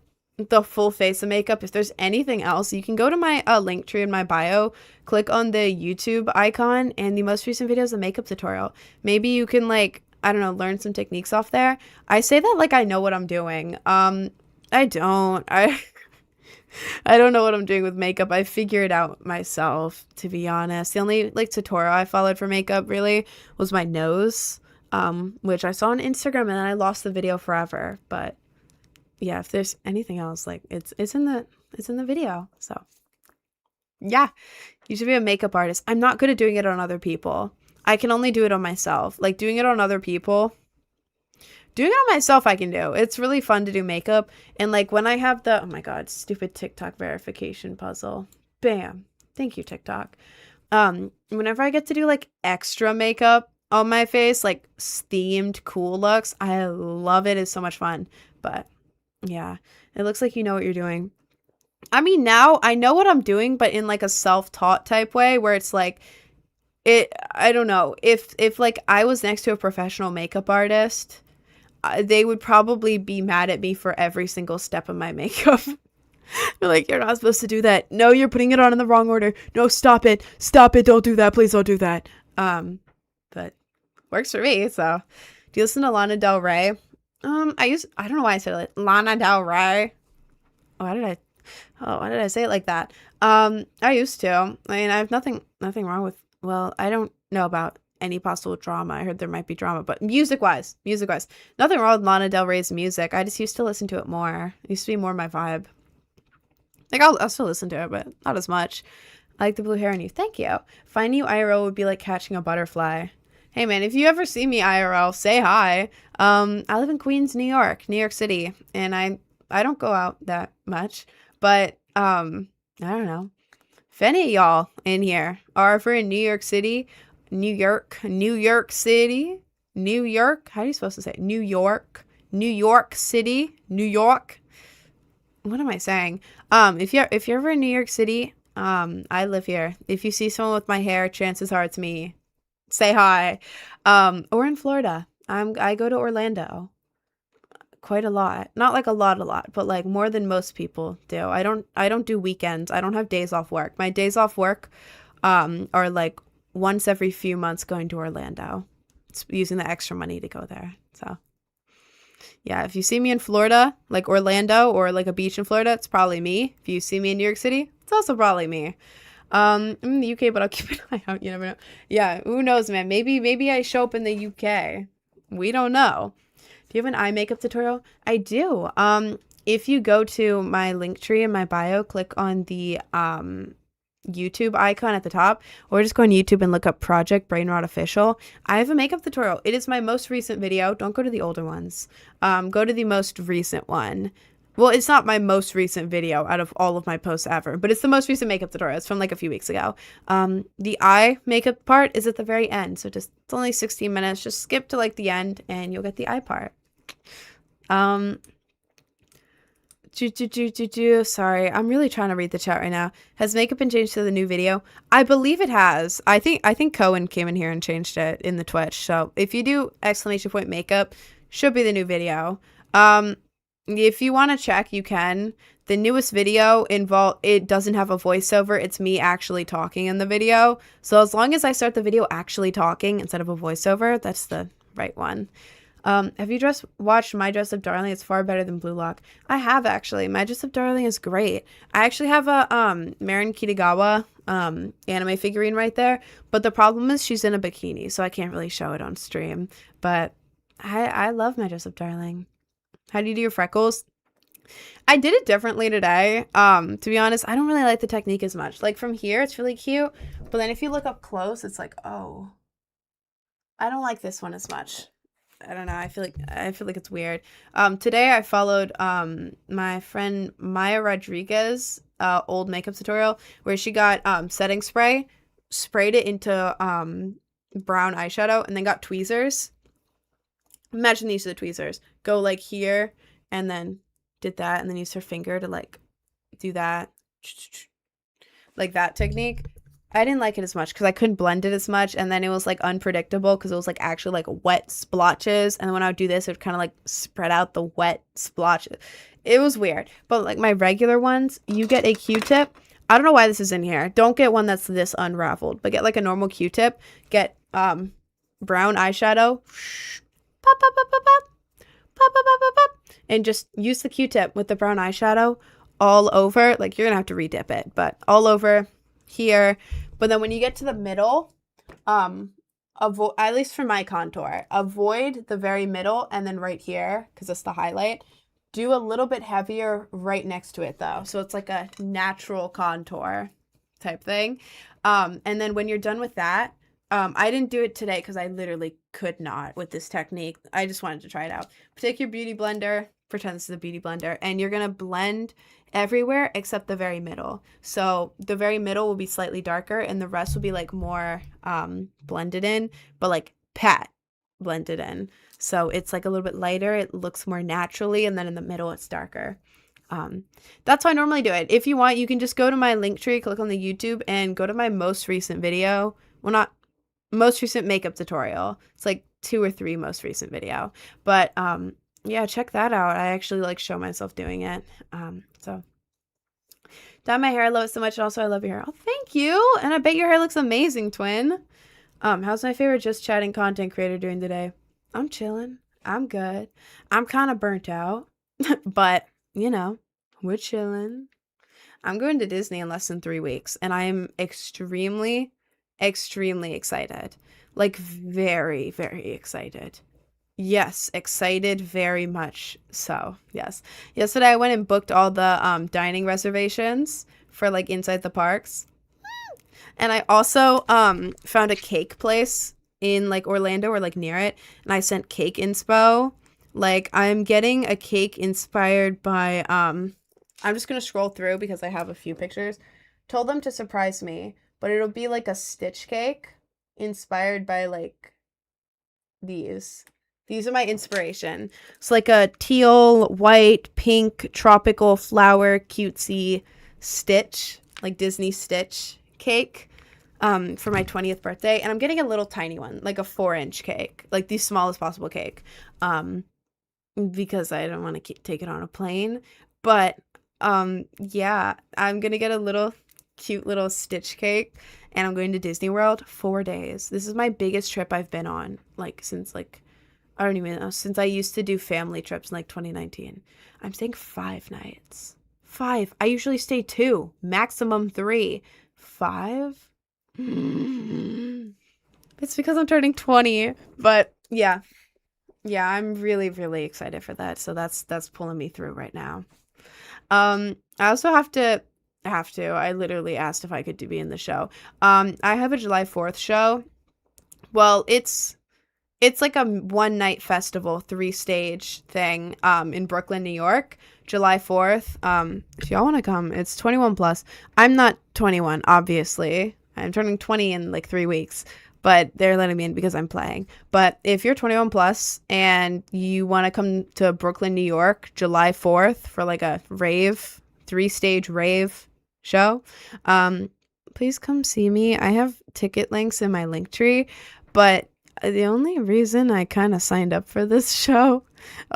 the full face of makeup. If there's anything else, you can go to my link tree in my bio, click on the YouTube icon, and the most recent video is a makeup tutorial. Maybe you can like, I don't know, learn some techniques off there. I say that like I know what I'm doing. I don't. I don't know what I'm doing with makeup. I figure it out myself, to be honest. The only like tutorial I followed for makeup really was my nose, which I saw on Instagram and then I lost the video forever. But yeah, if there's anything else, like it's in the video. So yeah, you should be a makeup artist. I'm not good at doing it on other people. I can only do it on myself. Like doing it on other people, doing it on myself I can do. It's really fun to do makeup. And like when I have the, oh my God, stupid TikTok verification puzzle. Bam. Thank you, TikTok. Whenever I get to do like extra makeup on my face, like themed cool looks, I love it. It's so much fun. But yeah, it looks like you know what you're doing. I mean, now I know what I'm doing, but in like a self-taught type way where it's like, I don't know, if like I was next to a professional makeup artist, they would probably be mad at me for every single step of my makeup. They're like, "You're not supposed to do that. No, you're putting it on in the wrong order. No, stop it. Stop it. Don't do that. Please don't do that." But works for me. So do you listen to Lana Del Rey? I don't know why I said it like Lana Del Rey. Why did I say it like that? I used to. I mean, I have nothing wrong with, well, I don't know about any possible drama. I heard there might be drama, but music-wise, nothing wrong with Lana Del Rey's music. I just used to listen to it more. It used to be more my vibe. Like, I'll still listen to it, but not as much. I like the blue hair on you. Thank you. Finding you IRL would be like catching a butterfly. Hey, man, if you ever see me IRL, say hi. I live in Queens, New York City, and I don't go out that much, but I don't know. If any of y'all in here are ever in New York City, how are you supposed to say it? New York City, New York. What am I saying? If you're ever in New York City, I live here. If you see someone with my hair, chances are it's me. Say hi. Or in Florida. I go to Orlando quite a lot. Not like a lot, but like more than most people do. I don't do weekends. I don't have days off work. My days off work are like once every few months going to Orlando. It's using the extra money to go there. So yeah, if you see me in Florida, like Orlando or like a beach in Florida, it's probably me. If you see me in New York City, it's also probably me. I'm in the UK, but I'll keep an eye out. You never know. Yeah, who knows, man? Maybe I show up in the UK. We don't know. Do you have an eye makeup tutorial? I do. If you go to my link tree in my bio, click on the YouTube icon at the top, or just go on YouTube and look up Project Brainrot Official. I have a makeup tutorial. It is my most recent video. Don't go to the older ones. Go to the most recent one. Well, it's not my most recent video out of all of my posts ever, but it's the most recent makeup tutorial. It's from like a few weeks ago. The eye makeup part is at the very end. So it's only 16 minutes. Just skip to like the end and you'll get the eye part. Sorry, I'm really trying to read the chat right now. Has makeup been changed to the new video? I believe it has. I think Cohen came in here and changed it in the Twitch. So if you do ! makeup, should be the new video. If you want to check, you can. The newest video it doesn't have a voiceover. It's me actually talking in the video. So as long as I start the video actually talking instead of a voiceover, that's the right one. Have you just watched My Dress Up Darling? It's far better than Blue Lock. I have actually. My Dress Up Darling is great. I actually have a Marin Kitagawa anime figurine right there, but the problem is she's in a bikini, so I can't really show it on stream. But I love My Dress Up Darling. How do you do your freckles? I did it differently today. To be honest, I don't really like the technique as much. Like from here, it's really cute, but then if you look up close, it's like, oh, I don't like this one as much. I don't know. I feel like it's weird. Today I followed my friend Maya Rodriguez old makeup tutorial where she got setting spray, sprayed it into brown eyeshadow, and then got tweezers. Imagine these are the tweezers. Go like here, and then did that, and then used her finger to like do that, like that technique. I didn't like it as much because I couldn't blend it as much, and then it was like unpredictable because it was like actually like wet splotches, and then when I would do this, it would kind of like spread out the wet splotches. It was weird. But like my regular ones, you get a Q-tip. I don't know why this is in here. Don't get one that's this unraveled, but get like a normal Q-tip. Get brown eyeshadow. Pop, pop, pop, pop, pop. Pop, pop, pop, pop, pop. And just use the Q-tip with the brown eyeshadow all over. Like you're gonna have to redip it, but all over here. But then when you get to the middle, avoid, at least for my contour, avoid the very middle and then right here because it's the highlight. Do a little bit heavier right next to it though, so it's like a natural contour type thing. And then when you're done with that, I didn't do it today because I literally could not with this technique. I just wanted to try it out. Take your beauty blender, pretend this is a beauty blender, and you're gonna blend everywhere except the very middle. So the very middle will be slightly darker and the rest will be like more blended in, but like pat blended in. So it's like a little bit lighter, it looks more naturally, and then in the middle it's darker. That's how I normally do it. If you want, you can just go to my link tree, click on the YouTube, and go to my most recent video. Well, not most recent makeup tutorial. It's like 2 or 3 most recent video. But yeah, check that out. I actually like show myself doing it. So dye my hair. I love it so much. And also I love your hair. Oh, thank you. And I bet your hair looks amazing, twin. How's my favorite just chatting content creator doing today? I'm chilling. I'm good. I'm kind of burnt out, but you know, we're chilling. I'm going to Disney in less than 3 weeks, and I am extremely, extremely excited. Like very, very excited. Yes, excited very much so. Yes. Yesterday I went and booked all the dining reservations for like inside the parks. And I also found a cake place in like Orlando or like near it, and I sent cake inspo. Like I'm getting a cake inspired by I'm just going to scroll through because I have a few pictures. Told them to surprise me, but it'll be like a Stitch cake inspired by like these. These are my inspiration. It's like a teal, white, pink, tropical flower, cutesy Stitch, like Disney Stitch cake for my 20th birthday. And I'm getting a little tiny one, like a 4-inch cake, like the smallest possible cake, because I don't want to take it on a plane. But yeah, I'm going to get a little cute little Stitch cake, and I'm going to Disney World 4 days. This is my biggest trip I've been on, like since like I don't even know, since I used to do family trips in like 2019. I'm staying 5 nights. 5. I usually stay 2, maximum 3. 5? It's because I'm turning 20. But yeah. Yeah, I'm really, really excited for that. So that's pulling me through right now. I also have to, I literally asked if I could be in the show. I have a July 4th show. Well, it's like a 1-night festival, 3-stage thing in Brooklyn, New York, July 4th. If y'all want to come, it's 21 plus. I'm not 21, obviously. I'm turning 20 in like 3 weeks, but they're letting me in because I'm playing. But if you're 21 plus and you want to come to Brooklyn, New York, July 4th for like a rave, 3-stage rave show, please come see me. I have ticket links in my link tree, but the only reason I kind of signed up for this show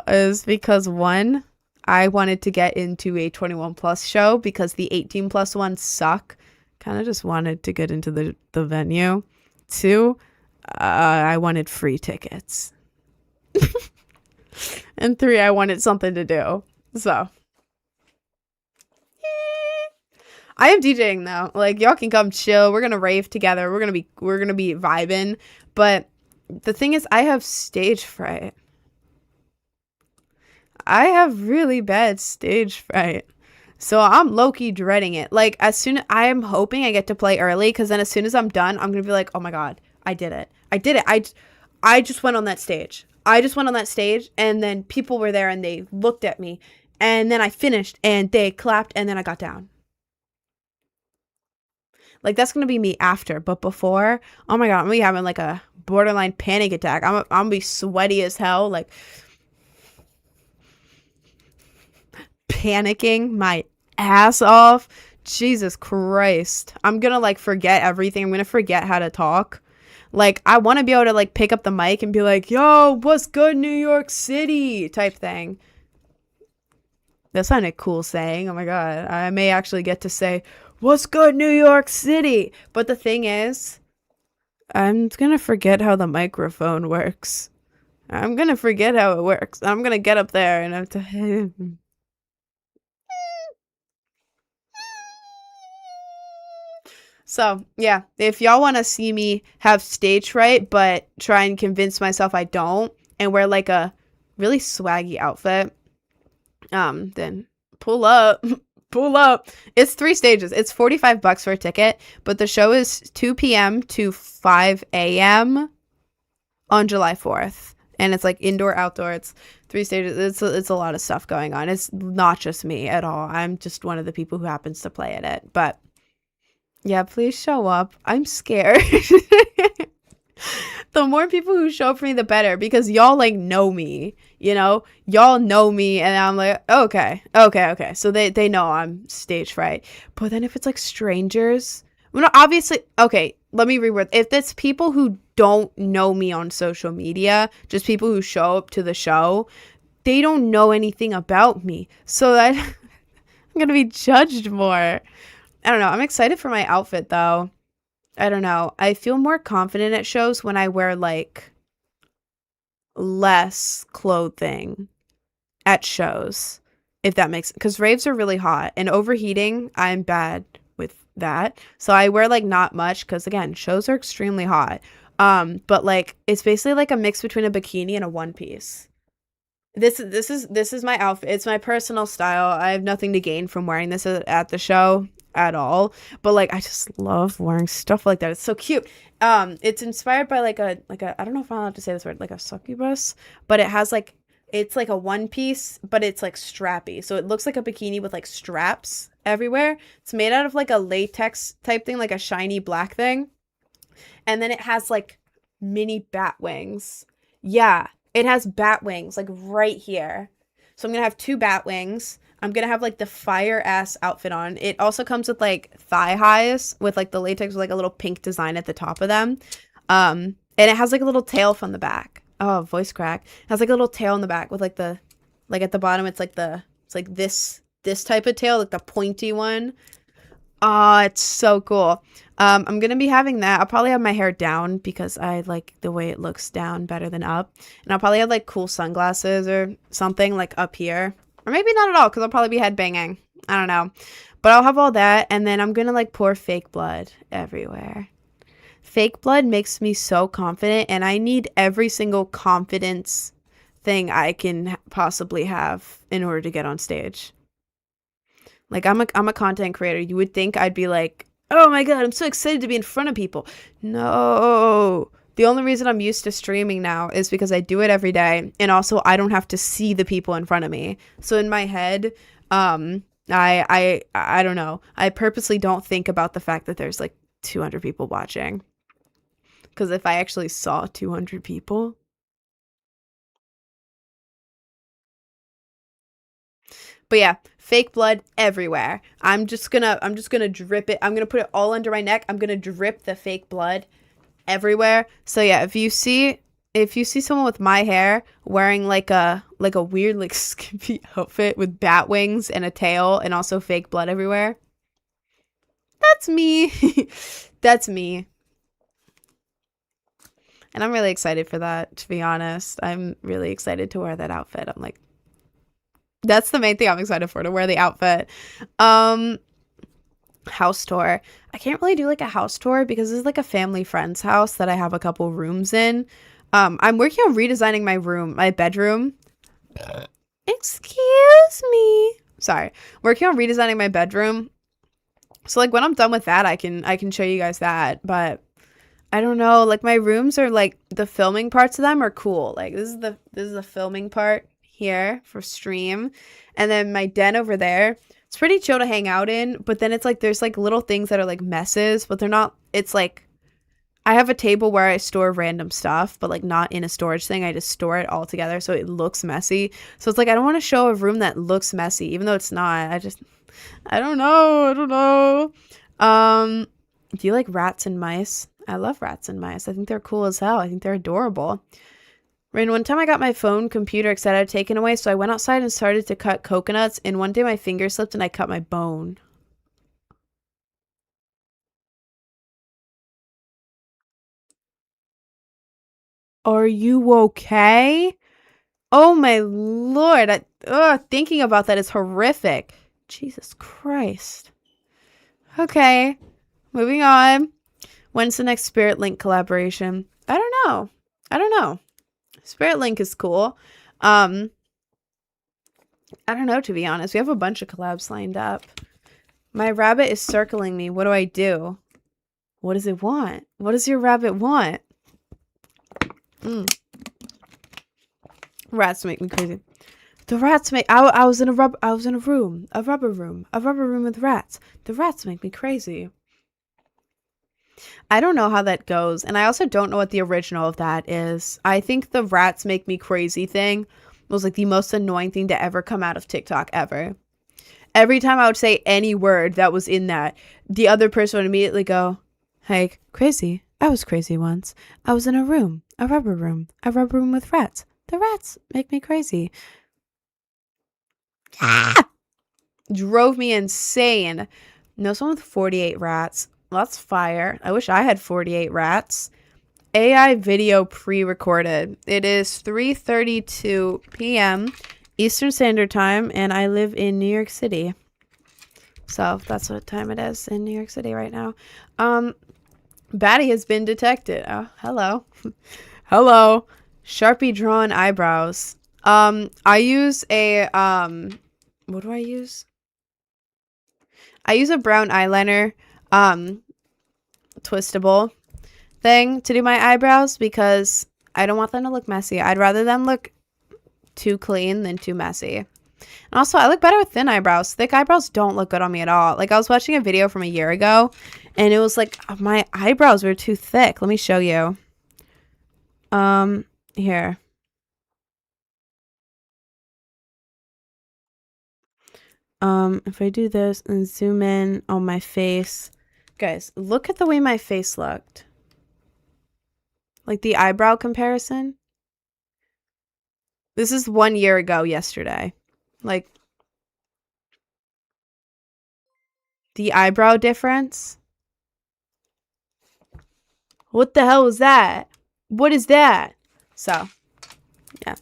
is because 1, I wanted to get into a 21 plus show because the 18 plus ones suck. Kind of just wanted to get into the venue. 2, I wanted free tickets. And 3, I wanted something to do. So I am DJing though. Like, y'all can come chill. We're gonna rave together. We're gonna be vibing. But the thing is, I have stage fright. I have really bad stage fright. So I'm low-key dreading it. Like, as soon I am hoping I get to play early, because then as soon as I'm done, I'm gonna be like, oh my god, I did it. I did it. I just went on that stage. I just went on that stage, and then people were there and they looked at me, and then I finished and they clapped, and then I got down. Like, that's gonna be me after, but before, oh my god, I'm gonna be having like a borderline panic attack. I'm gonna be sweaty as hell, like panicking my ass off. Jesus Christ. I'm gonna like forget everything. I'm gonna forget how to talk. Like, I want to be able to like pick up the mic and be like, yo, what's good, New York City type thing. That sounded cool saying. Oh my god. I may actually get to say, what's good, New York City? But the thing is, I'm gonna forget how the microphone works. I'm gonna forget how it works. I'm gonna get up there and have to... So, yeah, if y'all want to see me have stage fright, but try and convince myself I don't, and wear like a really swaggy outfit, then pull up. Pull up. It's 3 stages. It's $45 for a ticket, but the show is 2 p.m. to 5 a.m. on July 4th. And it's like indoor, outdoor. It's 3 stages. It's a lot of stuff going on. It's not just me at all. I'm just one of the people who happens to play at it. But yeah, please show up. I'm scared. The more people who show up for me, the better, because y'all like know me, you know, y'all know me, and I'm like, okay. So they know I'm stage fright. But then if it's like strangers, well, no, obviously, okay, let me reword. If it's people who don't know me on social media, just people who show up to the show, they don't know anything about me. So that I'm going to be judged more. I don't know. I'm excited for my outfit though. I don't know. I feel more confident at shows when I wear like less clothing at shows, if that makes sense. Because raves are really hot and overheating, I'm bad with that. So I wear like not much because again, shows are extremely hot. But like it's basically like a mix between a bikini and a one piece. This is my outfit. It's my personal style. I have nothing to gain from wearing this at the show at all, but like I just love wearing stuff like that. It's so cute. It's inspired by like a I don't know if I'm allowed to say this word, like a succubus, but it has like, it's like a one piece, but it's like strappy, so it looks like a bikini with like straps everywhere. It's made out of like a latex type thing, like a shiny black thing, and then it has like mini bat wings. Yeah, it has bat wings like right here. So I'm gonna have 2 bat wings. I'm gonna have like the fire ass outfit on. It also comes with like thigh highs with like the latex with like a little pink design at the top of them. And it has like a little tail from the back. Oh, voice crack. It has like a little tail in the back with like the, like at the bottom it's like this type of tail, like the pointy one. Oh, it's so cool. I'm gonna be having that. I'll probably have my hair down because I like the way it looks down better than up. And I'll probably have like cool sunglasses or something like up here. Or maybe not at all, because I'll probably be headbanging. I don't know. But I'll have all that, and then I'm going to, like, pour fake blood everywhere. Fake blood makes me so confident, and I need every single confidence thing I can possibly have in order to get on stage. Like, I'm a content creator. You would think I'd be like, oh my god, I'm so excited to be in front of people. No. The only reason I'm used to streaming now is because I do it every day, and also I don't have to see the people in front of me. So in my head, I don't know. I purposely don't think about the fact that there's like 200 people watching. Because if I actually saw 200 people, but yeah, fake blood everywhere. I'm just gonna drip it. I'm gonna put it all under my neck. I'm gonna drip the fake blood everywhere. So yeah, if you see someone with my hair wearing like a weird like skimpy outfit with bat wings and a tail and also fake blood everywhere, that's me. That's me. And I'm really excited for that, to be honest. I'm really excited to wear that outfit. I'm like, that's the main thing I'm excited for, to wear the outfit. House tour. I can't really do like a house tour because this is like a family friend's house that I have a couple rooms in. I'm working on redesigning my bedroom. Excuse me. Sorry. Working on redesigning my bedroom. So like when I'm done with that, I can show you guys that. But I don't know, like my rooms are like, the filming parts of them are cool. Like this is the filming part here for stream. And then my den over there, it's pretty chill to hang out in, but then it's like there's like little things that are like messes, but they're not. It's like I have a table where I store random stuff, but like not in a storage thing. I just store it all together so it looks messy. So it's like I don't want to show a room that looks messy, even though it's not. I don't know. Do you like rats and mice? I love rats and mice. I think they're cool as hell. I think they're adorable. Rain, one time I got my phone, computer, etc. taken away, so I went outside and started to cut coconuts, and one day my finger slipped and I cut my bone. Are you okay? Oh my lord. Thinking about that is horrific. Jesus Christ. Okay. Moving on. When's the next Spirit Link collaboration? I don't know. Spirit Link is cool. I don't know, to be honest. We have a bunch of collabs lined up. My rabbit is circling me. What do I do? What does it want? What does your rabbit want? Rats make me crazy. The rats make I was in a room with rats. The rats make me crazy. I don't know how that goes, and I also don't know what the original of that is. I think the rats make me crazy thing was like the most annoying thing to ever come out of TikTok ever. Every time I would say any word that was in that, the other person would immediately go, "Hey, crazy. I was crazy once. I was in a rubber room with rats. The rats make me crazy." Drove me insane. Know someone with 48 rats. Well, that's fire. I wish I had 48 rats. AI video pre-recorded. It is 3:32 p.m. Eastern Standard Time, and I live in New York City. So that's what time it is in New York City right now. Baddie has been detected. Oh, hello. Hello. Sharpie drawn eyebrows. I use a, what do I use? I use a brown eyeliner, twistable thing to do my eyebrows because I don't want them to look messy. I'd rather them look too clean than too messy. And also, I look better with thin eyebrows. Thick eyebrows don't look good on me at all. Like, I was watching a video from a year ago, and it was like, my eyebrows were too thick. Let me show you. Here. If I do this and zoom in on my face, guys, look at the way my face looked. Like the eyebrow comparison. This is 1 year ago yesterday. Like the eyebrow difference. What the hell was that? What is that? So, yeah.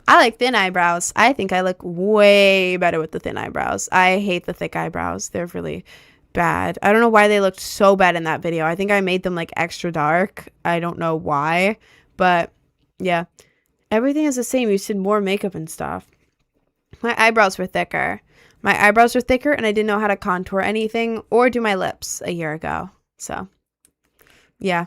I like thin eyebrows. I think I look way better with the thin eyebrows. I hate the thick eyebrows. They're really bad. I don't know why they looked so bad in that video. I think I made them like extra dark. I don't know why, but yeah. Everything is the same. You did more makeup and stuff. My eyebrows were thicker. My eyebrows were thicker and I didn't know how to contour anything or do my lips a year ago. So, yeah.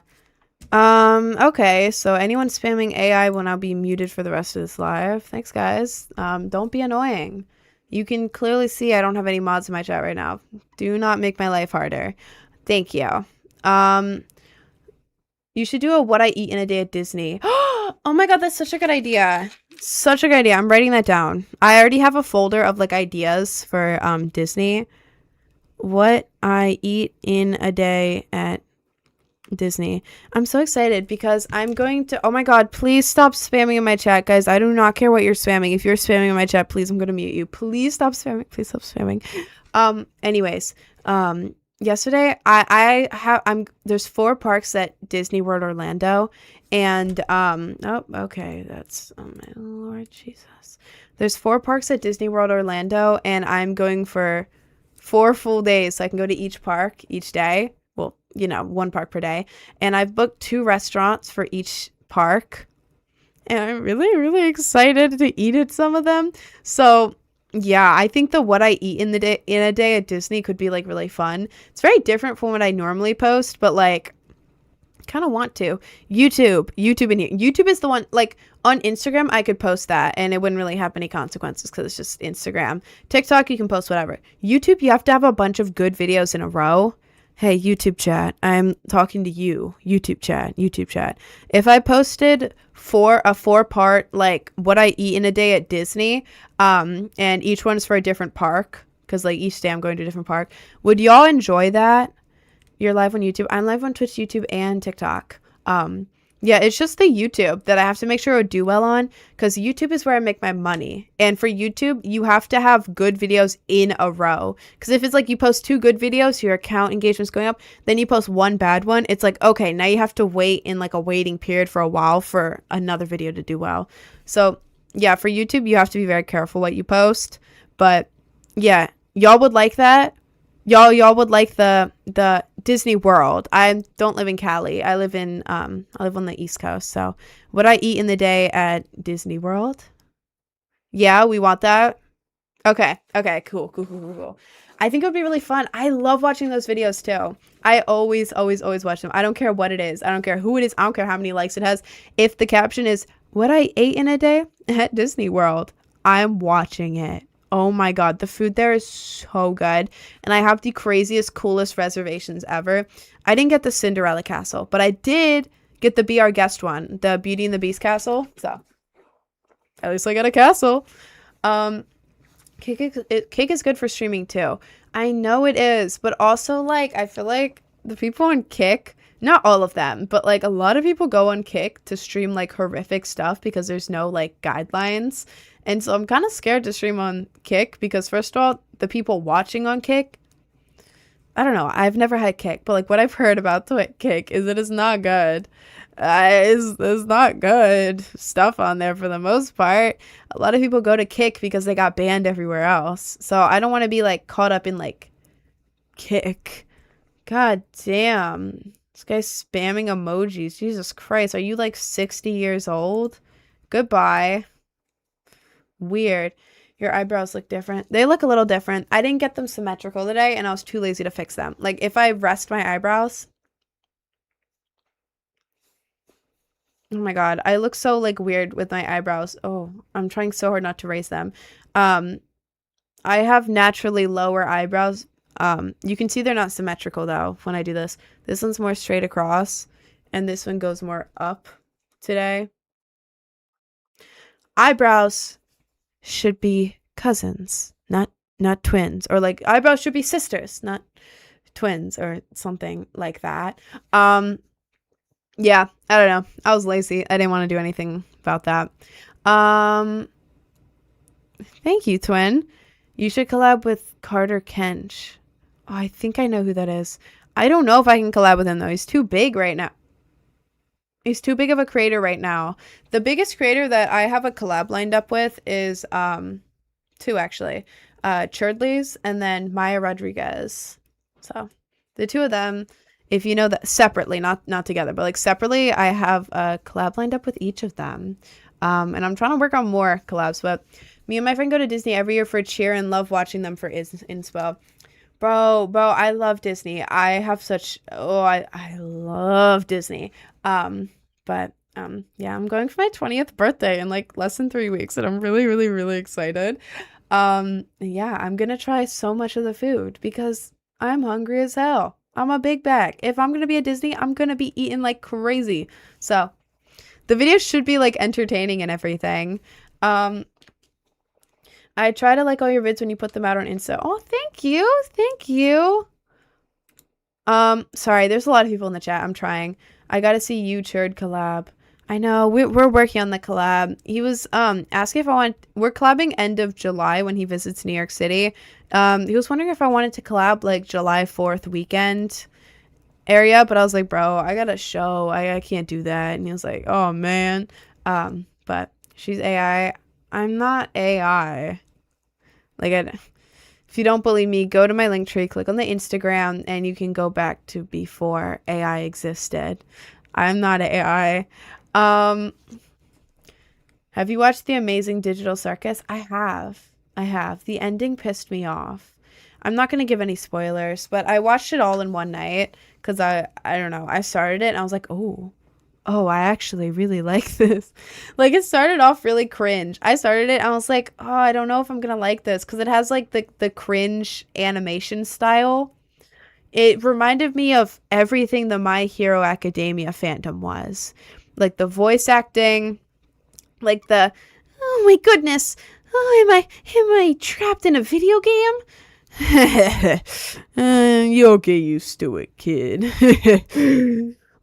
Okay, so anyone spamming AI will now be muted for the rest of this live. Thanks, guys. Don't be annoying. You can clearly see I don't have any mods in my chat right now. Do not make my life harder. Thank you. You should do a what I eat in a day at Disney. Oh my god, that's such a good idea. Such a good idea. I'm writing that down. I already have a folder of like ideas for Disney. What I eat in a day at Disney. I'm so excited because I'm going to, oh my god, please stop spamming in my chat, guys. I do not care what you're spamming. If you're spamming in my chat, please, I'm going to mute you. Please stop spamming. Please stop spamming. Anyways, yesterday I'm there's 4 parks at Disney World Orlando, and oh, okay, that's, oh my Lord Jesus. There's 4 parks at Disney World Orlando, and I'm going for 4 full days so I can go to each park each day. Well, 1 park per day. And I've booked 2 restaurants for each park. And I'm really, really excited to eat at some of them. So yeah, I think the what I eat in a day at Disney could be like really fun. It's very different from what I normally post, but like kind of want to. YouTube in here. YouTube is the one, like on Instagram I could post that and it wouldn't really have any consequences because it's just Instagram. TikTok you can post whatever. YouTube you have to have a bunch of good videos in a row. Hey, YouTube chat, I'm talking to you. YouTube chat. If I posted a 4-part, like, what I eat in a day at Disney, and each one's for a different park, because, like, each day I'm going to a different park, would y'all enjoy that? You're live on YouTube. I'm live on Twitch, YouTube, and TikTok. Yeah, it's just the YouTube that I have to make sure I do well on, because YouTube is where I make my money. And for YouTube, you have to have good videos in a row. Because if it's like you post 2 good videos, your account engagement's going up, then you post 1 bad one, it's like, okay, now you have to wait in like a waiting period for a while for another video to do well. So yeah, for YouTube, you have to be very careful what you post. But yeah, y'all would like that. Y'all would like the Disney World. I don't live in Cali. I live on the East Coast. So what I eat in the day at Disney World? Yeah, we want that. Okay, cool. I think it would be really fun. I love watching those videos too. I always watch them. I don't care what it is. I don't care who it is. I don't care how many likes it has. If the caption is what I ate in a day at Disney World, I'm watching it. Oh my God, the food there is so good. And I have the craziest, coolest reservations ever. I didn't get the Cinderella castle, but I did get the Be Our Guest one, the Beauty and the Beast castle. So at least I got a castle. Cake is good for streaming too. I know it is, but also like I feel like the people on Kick, not all of them, but like a lot of people go on Kick to stream like horrific stuff because there's no like guidelines. And so I'm kind of scared to stream on Kick because first of all, the people watching on Kick, I don't know, I've never had Kick, but like what I've heard about Kick is it is not good. It's not good stuff on there for the most part. A lot of people go to Kick because they got banned everywhere else. So I don't want to be like caught up in like Kick. God damn. This guy's spamming emojis. Jesus Christ. Are you like 60 years old? Goodbye. Weird. Your eyebrows look different. They look a little different. I didn't get them symmetrical today and I was too lazy to fix them. Like if I rest my eyebrows. Oh my God. I look so like weird with my eyebrows. Oh, I'm trying so hard not to raise them. I have naturally lower eyebrows. You can see they're not symmetrical though when I do this. This one's more straight across and this one goes more up today. Eyebrows should be cousins, not twins, or like eyebrows should be sisters, not twins or something like that. Yeah, I don't know. I was lazy. I didn't want to do anything about that. Thank you, twin. You should collab with Carter Kench. Oh, I think I know who that is. I don't know if I can collab with him though. He's too big right now. He's too big of a creator right now. The biggest creator that I have a collab lined up with is 2 actually. Churdley's and then Maya Rodriguez. So the 2 of them, if you know that separately, not together, but like separately, I have a collab lined up with each of them. And I'm trying to work on more collabs, but me and my friend go to Disney every year for a cheer and love watching them for inspo. Bro, I love Disney. I have such, I love Disney. But yeah, I'm going for my 20th birthday in like less than 3 weeks and I'm really, really, really excited. Yeah, I'm gonna try so much of the food because I'm hungry as hell. I'm a big bag. If I'm gonna be at Disney, I'm gonna be eating like crazy. So the video should be like entertaining and everything. I try to like all your vids when you put them out on Insta. Oh, thank you. Sorry, there's a lot of people in the chat. I'm trying. I gotta see you, Churd collab. I know we're working on the collab. He was asking if I want. We're collabing end of July when he visits New York City. He was wondering if I wanted to collab like July 4th weekend area, but I was like, bro, I got a show. I can't do that. And he was like, oh man. But she's AI. I'm not AI. Like if you don't believe me, go to my link tree, click on the Instagram, and you can go back to before AI existed. I'm not AI. Um, have you watched The Amazing Digital Circus? I have. I have. The ending pissed me off. I'm not going to give any spoilers, but I watched it all in one night because I don't know. I started it and I was like, oh, I actually really like this. Like it started off really cringe. I started it and I was like, oh, I don't know if I'm going to like this because it has like the cringe animation style. It reminded me of everything the My Hero Academia fandom was. Like the voice acting, like the oh my goodness, oh am I trapped in a video game? You'll get used to it, kid.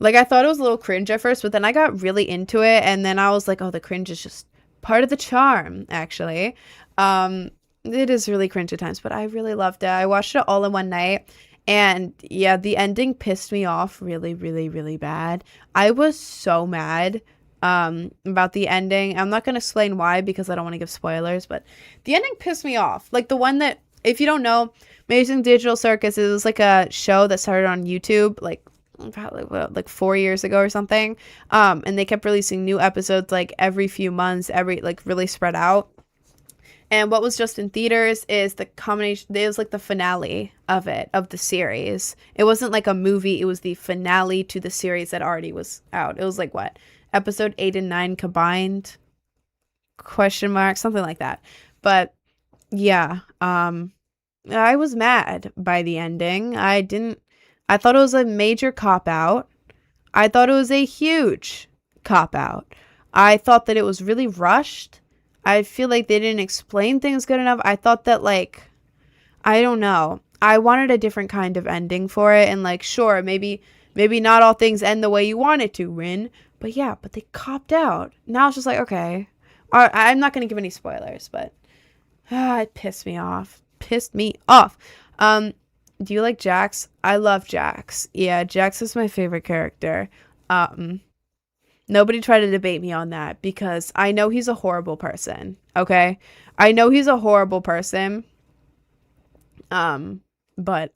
Like I thought it was a little cringe at first, but then I got really into it, and then I was like, oh, the cringe is just part of the charm, actually. It is really cringe at times, but I really loved it. I watched it all in one night. And yeah, the ending pissed me off really, really, really bad. I was so mad about the ending. I'm not going to explain why because I don't want to give spoilers, but the ending pissed me off. Like the one that, if you don't know, Amazing Digital Circus, it was like a show that started on YouTube like probably like 4 years ago or something. And they kept releasing new episodes like every few months, every like really spread out. And what was just in theaters is the combination, it was like the finale of it, of the series. It wasn't like a movie, it was the finale to the series that already was out. It was like what? Episode 8 and 9 combined? Question mark, something like that. But yeah, I was mad by the ending. I thought it was a major cop out. I thought it was a huge cop out. I thought that it was really rushed. I feel like they didn't explain things good enough. I thought that, like, I don't know. I wanted a different kind of ending for it. And, like, sure, maybe not all things end the way you want it to, Rin. But, yeah, but they copped out. Now it's just like, okay. I'm not going to give any spoilers, but it pissed me off. Pissed me off. Do you like Jax? I love Jax. Yeah, Jax is my favorite character. Nobody try to debate me on that because I know he's a horrible person. Okay? I know he's a horrible person. But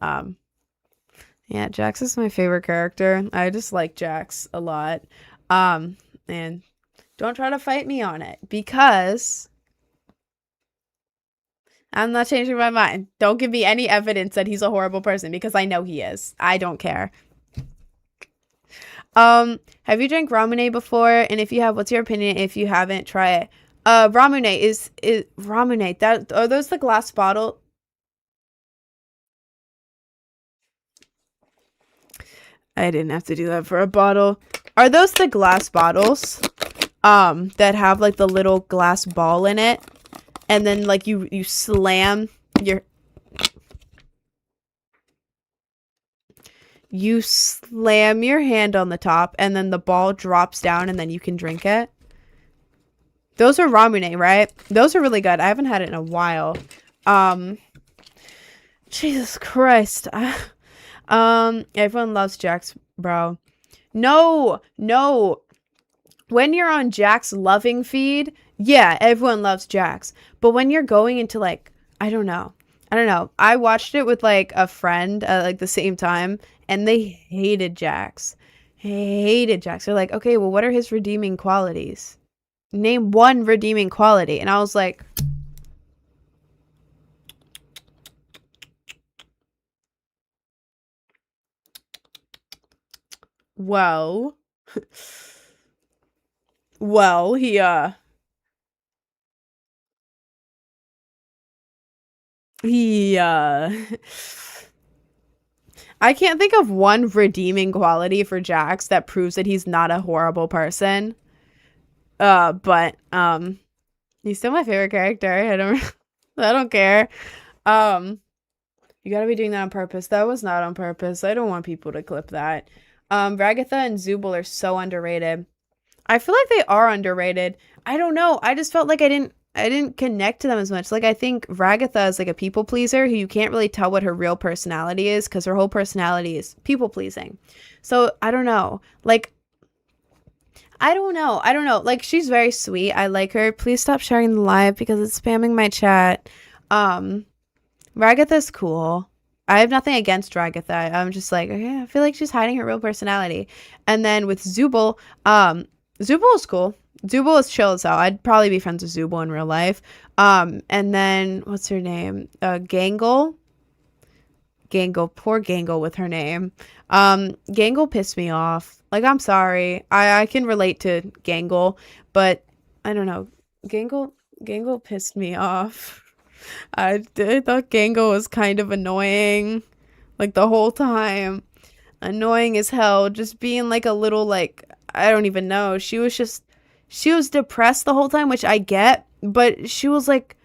yeah, Jax is my favorite character. I just like Jax a lot. And don't try to fight me on it because I'm not changing my mind. Don't give me any evidence that he's a horrible person because I know he is. I don't care. Have you drank Ramune before? And if you have, what's your opinion? If you haven't, try it. Ramune is Ramune. That are those the glass bottle? I didn't have to do that for a bottle. Are those the glass bottles? That have like the little glass ball in it, and then like you slam your hand on the top, and then the ball drops down, and then you can drink it. Those are Ramune, right? Those are really good. I haven't had it in a while. Jesus Christ. Everyone loves Jax, bro. No. When you're on Jax loving feed, yeah, everyone loves Jax. But when you're going into like, I don't know. I watched it with like a friend at like the same time, and they hated Jax. They're like, okay, well, what are his redeeming qualities? Name one redeeming quality. And I was like, well, he I can't think of one redeeming quality for Jax that proves that he's not a horrible person. But he's still my favorite character. I don't care. You gotta be doing that on purpose. That was not on purpose. I don't want people to clip that. Ragatha and Zubul are so underrated. I feel like they are underrated. I don't know. I just felt like I didn't connect to them as much. Like I think Ragatha is like a people pleaser who you can't really tell what her real personality is because her whole personality is people pleasing. So I don't know. Like I don't know. I don't know. Like she's very sweet. I like her. Please stop sharing the live because it's spamming my chat. Um Ragatha's cool. I have nothing against Ragatha. I'm just like, okay, I feel like she's hiding her real personality. And then with Zubul, Zubul is cool. Zubul is chill as hell. I'd probably be friends with Zubul in real life. And then what's her name? Gangle. Gangle, poor Gangle with her name. Gangle pissed me off. Like, I'm sorry. I can relate to Gangle, but I don't know. Gangle pissed me off. I thought Gangle was kind of annoying, like the whole time. Annoying as hell, just being like a little like I don't even know. She was depressed the whole time, which I get, but she was like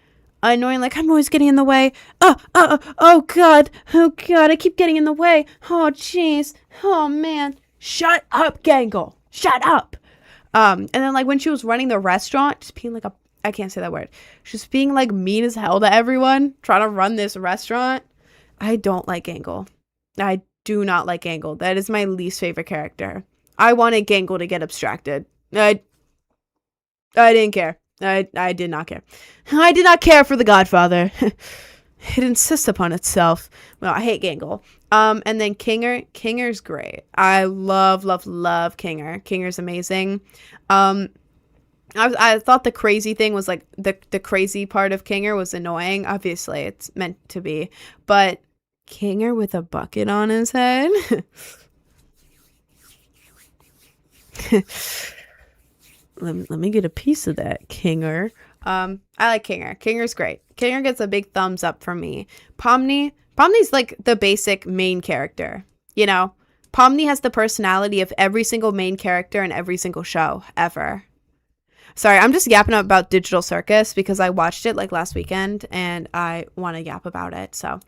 annoying, like I'm always getting in the way. Oh god, I keep getting in the way. Oh jeez, oh man, shut up, Gangle, shut up. And then like when she was running the restaurant, just being like a I can't say that word. She's being like mean as hell to everyone, trying to run this restaurant. I don't like Gangle. I do not like Gangle. That is my least favorite character. I wanted Gangle to get abstracted. I didn't care. I did not care. I did not care for the Godfather. It insists upon itself. Well, I hate Gangle. And then Kinger. Kinger's great. I love Kinger. Kinger's amazing. I thought the crazy thing was like the crazy part of Kinger was annoying. Obviously, it's meant to be. But Kinger with a bucket on his head. let me get a piece of that, Kinger. I like Kinger. Kinger's great. Kinger gets a big thumbs up from me. Pomni's like the basic main character. You know? Pomni has the personality of every single main character in every single show ever. Sorry, I'm just yapping about Digital Circus because I watched it like last weekend and I want to yap about it. So,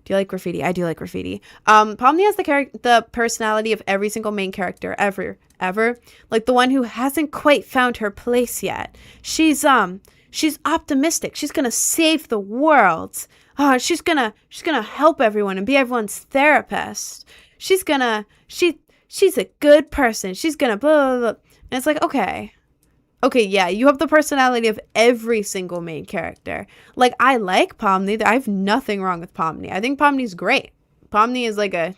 do you like graffiti? I do like graffiti. Pomni has the personality of every single main character ever. Like the one who hasn't quite found her place yet. She's optimistic. She's gonna save the world. She's gonna help everyone and be everyone's therapist. She's a good person. She's gonna blah blah blah. And it's like, okay, yeah, you have the personality of every single main character. Like, I like Pomni. I have nothing wrong with Pomni. I think Pomni's great. Pomni is like a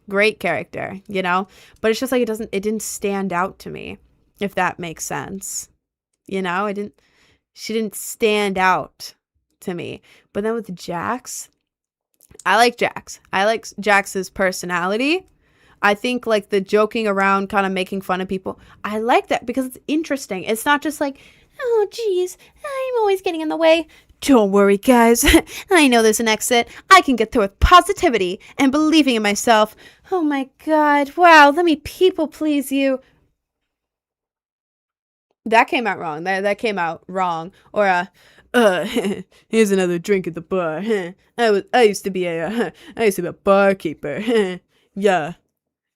great character, you know? But it's just like it didn't stand out to me, if that makes sense. You know, she didn't stand out to me. But then with Jax, I like Jax. I like Jax's personality. I think like the joking around, kind of making fun of people. I like that because it's interesting. It's not just like, oh, geez, I'm always getting in the way. Don't worry, guys. I know there's an exit. I can get through with positivity and believing in myself. Oh my God. Wow. Let me people please you. That came out wrong. That came out wrong. Or here's another drink at the bar. I used to be a barkeeper. Yeah.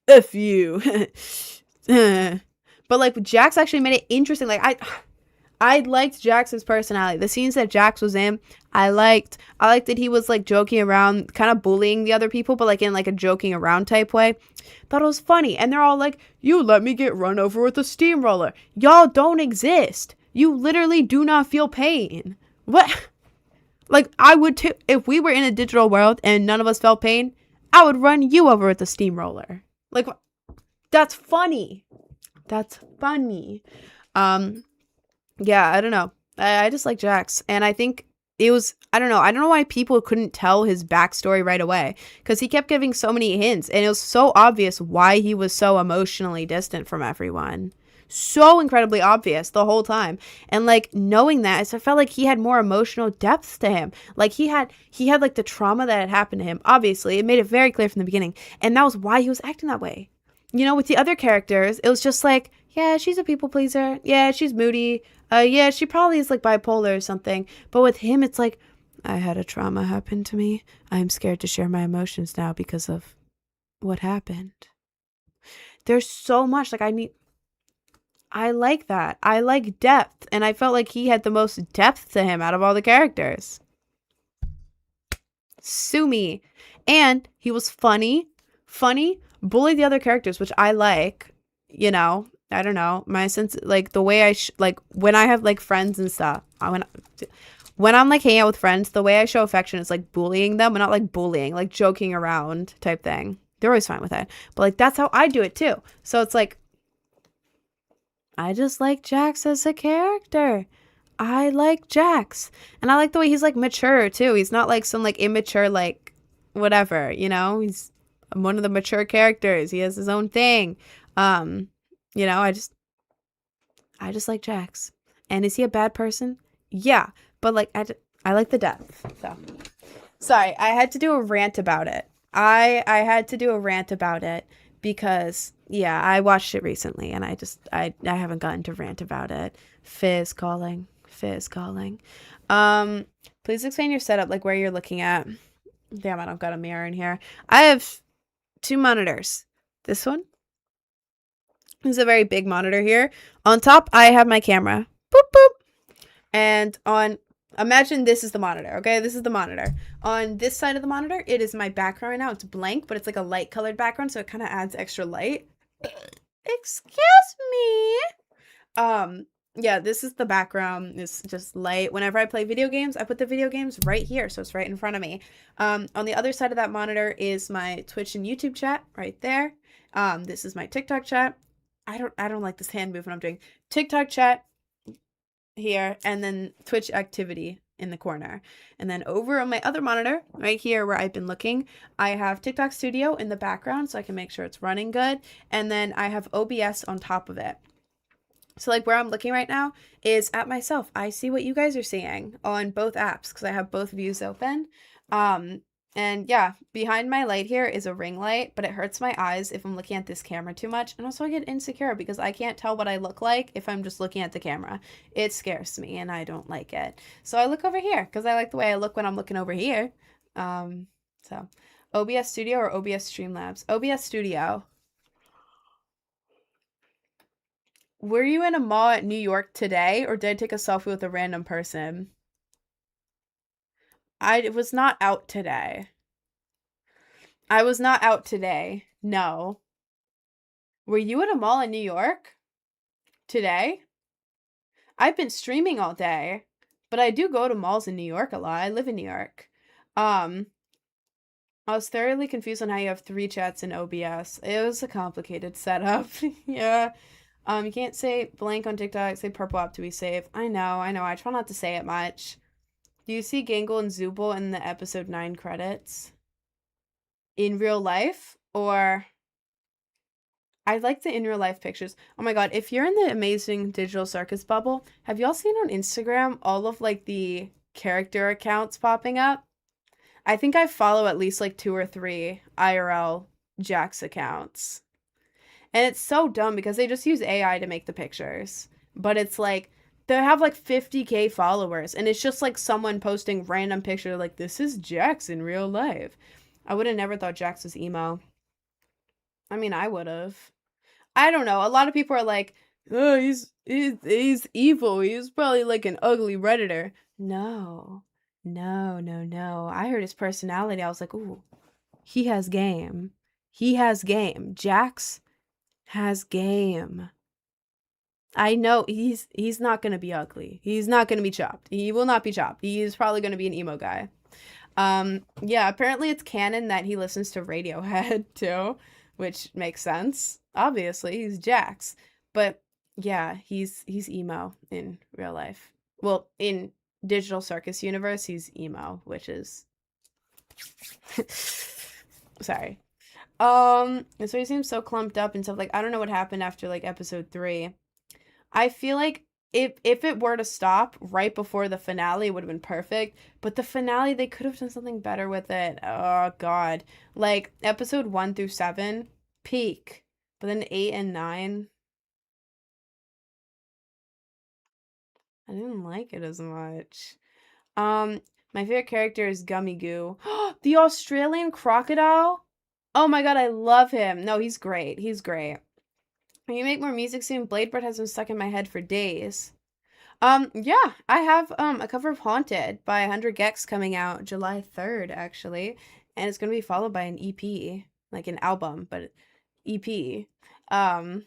F you. But like Jax actually made it interesting. Like I liked Jax's personality. The scenes that Jax was in, I liked that he was like joking around, kind of bullying the other people, but like in like a joking around type way. Thought it was funny. And they're all like, you let me get run over with a steamroller. Y'all don't exist. You literally do not feel pain. What? Like I would too. If we were in a digital world and none of us felt pain, I would run you over with a steamroller. Like, that's funny. That's funny. Yeah, I don't know. I just like Jax. And I think it was, I don't know why people couldn't tell his backstory right away. Because he kept giving so many hints. And it was so obvious why he was so emotionally distant from everyone. So incredibly obvious the whole time. And like knowing that, I felt like he had more emotional depth to him. Like he had like the trauma that had happened to him. Obviously, it made it very clear from the beginning. And that was why he was acting that way. You know, with the other characters, it was just like, yeah, she's a people pleaser. Yeah, she's moody. Yeah, she probably is like bipolar or something. But with him, it's like, I had a trauma happen to me. I'm scared to share my emotions now because of what happened. There's so much. Like I like that. I like depth, and I felt like he had the most depth to him out of all the characters. Sue me. And he was funny, bullied the other characters, which I like. You know, I don't know. My sense, like, the way like, when I have, like, friends and stuff, when I'm, like, hanging out with friends, the way I show affection is, like, bullying them, but not, like, bullying, like, joking around type thing. They're always fine with it. But, like, that's how I do it, too. So it's, like, I just like Jax as a character. I like Jax. And I like the way he's, like, mature, too. He's not, like, some, like, immature, like, whatever, you know? He's one of the mature characters. He has his own thing. You know, I just like Jax. And is he a bad person? Yeah. But, like, I like the depth. So, sorry. I had to do a rant about it. I had to do a rant about it because, yeah, I watched it recently and I haven't gotten to rant about it. Fizz calling. Please explain your setup, like where you're looking at. Damn, I don't got a mirror in here. I have 2 monitors. This one is a very big monitor here. On top, I have my camera. Boop, boop. And imagine this is the monitor, okay? This is the monitor. On this side of the monitor, it is my background right now. It's blank, but it's like a light colored background, so it kind of adds extra light. Excuse me. Yeah, this is the background. It's just light. Whenever I play video games, I put the video games right here, so it's right in front of me. On the other side of that monitor is my Twitch and YouTube chat right there. This is my TikTok chat. I don't like this hand movement I'm doing. TikTok chat here, and then Twitch activity in the corner. And then over on my other monitor, right here where I've been looking, I have TikTok Studio in the background so I can make sure it's running good. And then I have OBS on top of it. So, like, where I'm looking right now is at myself. I see what you guys are seeing on both apps because I have both views open. And yeah, behind my light here is a ring light, but it hurts my eyes if I'm looking at this camera too much. And also I get insecure because I can't tell what I look like if I'm just looking at the camera. It scares me and I don't like it. So I look over here because I like the way I look when I'm looking over here. So OBS Studio or OBS Streamlabs? OBS Studio. Were you in a mall at New York today, or did I take a selfie with a random person? I was not out today. I was not out today. No. Were you at a mall in New York today? I've been streaming all day, but I do go to malls in New York a lot. I live in New York. I was thoroughly confused on how you have 3 chats in OBS. It was a complicated setup. Yeah. You can't say blank on TikTok, say purple app to be safe. I know. I try not to say it much. Do you see Gangle and Zooble in the episode 9 credits? In real life? Or... I like the in real life pictures. Oh my god, if you're in the Amazing Digital Circus bubble, have y'all seen on Instagram all of, like, the character accounts popping up? I think I follow at least, like, 2 or 3 IRL Jax accounts. And it's so dumb because they just use AI to make the pictures. But it's like, they have like 50K followers. And it's just like someone posting random picture like, this is Jax in real life. I would have never thought Jax was emo. I mean, I would have. I don't know. A lot of people are like, oh, he's evil. He's probably like an ugly Redditor. No. I heard his personality. I was like, ooh, he has game. Jax has game. I know he's not gonna be ugly. He's not gonna be chopped. He will not be chopped. He's probably gonna be an emo guy. Yeah, apparently it's canon that he listens to Radiohead too, which makes sense. Obviously, he's Jax. But yeah, he's emo in real life. Well, in Digital Circus universe, he's emo, which is sorry. So he seems so clumped up and stuff. Like, I don't know what happened after, like, episode 3. I feel like if it were to stop right before the finale, it would have been perfect. But the finale, they could have done something better with it. Oh, God. Like, episode 1 through 7, peak. But then 8 and 9, I didn't like it as much. My favorite character is Gummy Goo. The Australian crocodile? Oh my god, I love him. No, he's great. Can you make more music soon? Bladebird has been stuck in my head for days. Yeah, I have a cover of Haunted by 100 Gex coming out July 3rd, actually. And it's gonna be followed by an EP, like an album, but EP. Um,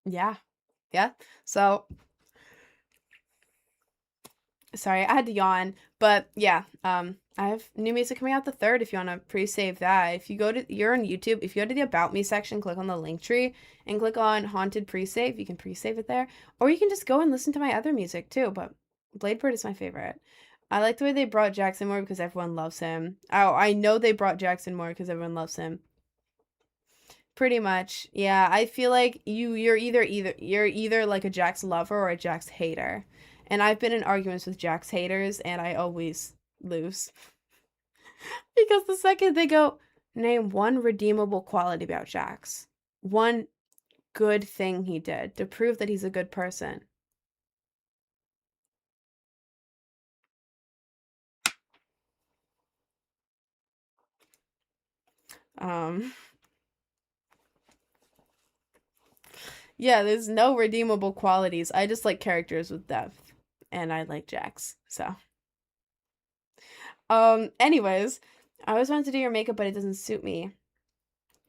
yeah, yeah. So sorry, I had to yawn, but yeah, I have new music coming out the 3rd if you want to pre-save that. If you go to, you're on YouTube, if you go to the About Me section, click on the link tree and click on Haunted Pre-Save, you can pre-save it there. Or you can just go and listen to my other music too, but Bladebird is my favorite. I like the way they brought Jackson more because everyone loves him. Oh, I know they brought Jackson more because everyone loves him. Pretty much. Yeah, I feel like you're either like a Jax lover or a Jax hater. And I've been in arguments with Jax haters and I always lose. Because the second they go, name one redeemable quality about Jax. One good thing he did to prove that he's a good person. Um Yeah, there's no redeemable qualities. I just like characters with depth. And I like Jax. So anyways, I always wanted to do your makeup, but it doesn't suit me.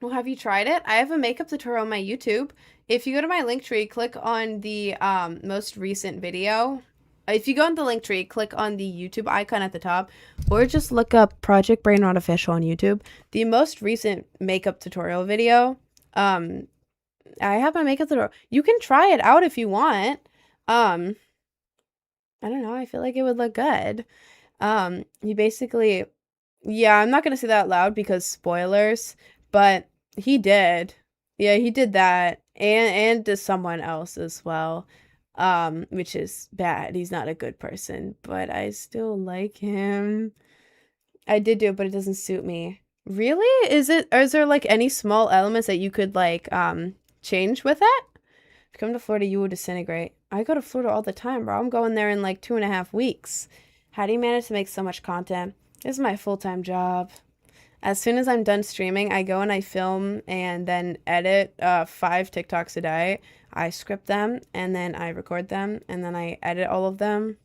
Well, have you tried it? I have a makeup tutorial on my YouTube. If you go to my link tree, click on the most recent video. If you go on the link tree, click on the YouTube icon at the top, or just look up Project Brain Rot Official on YouTube. The most recent makeup tutorial video. I have my makeup tutorial. You can try it out if you want. I don't know. I feel like it would look good. You basically, yeah, I'm not gonna say that out loud because spoilers, but he did. Yeah, he did that, and to someone else as well, which is bad. He's not a good person, but I still like him. I did do it, but it doesn't suit me. Really? Is it? Or is there like any small elements that you could like change with it? If you come to Florida, you will disintegrate. I go to Florida all the time, bro. I'm going there in like 2.5 weeks. How do you manage to make so much content? This is my full-time job. As soon as I'm done streaming, I go and I film and then edit 5 TikToks a day. I script them and then I record them and then I edit all of them.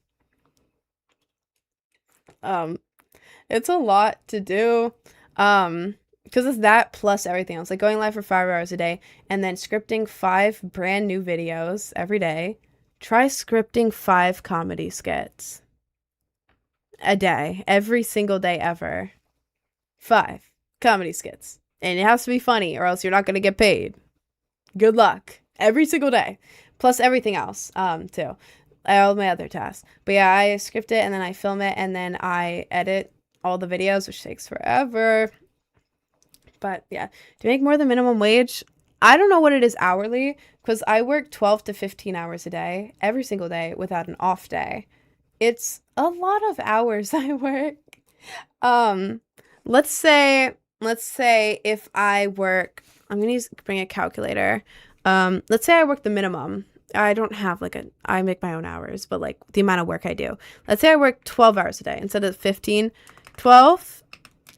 It's a lot to do. Because it's that plus everything else. Like going live for 5 hours a day and then scripting 5 brand new videos every day. Try scripting 5 comedy skits a day, every single day ever. 5 comedy skits. And it has to be funny or else you're not going to get paid. Good luck. Every single day. Plus everything else, too. All my other tasks. But yeah, I script it and then I film it and then I edit all the videos, which takes forever. But yeah, to make more than minimum wage, I don't know what it is hourly because I work 12 to 15 hours a day, every single day without an off day. It's a lot of hours I work. Let's say if I work, I'm gonna bring a calculator. Let's say I work the minimum. I don't have like I make my own hours, but like the amount of work I do. Let's say I work 12 hours a day instead of 15. 12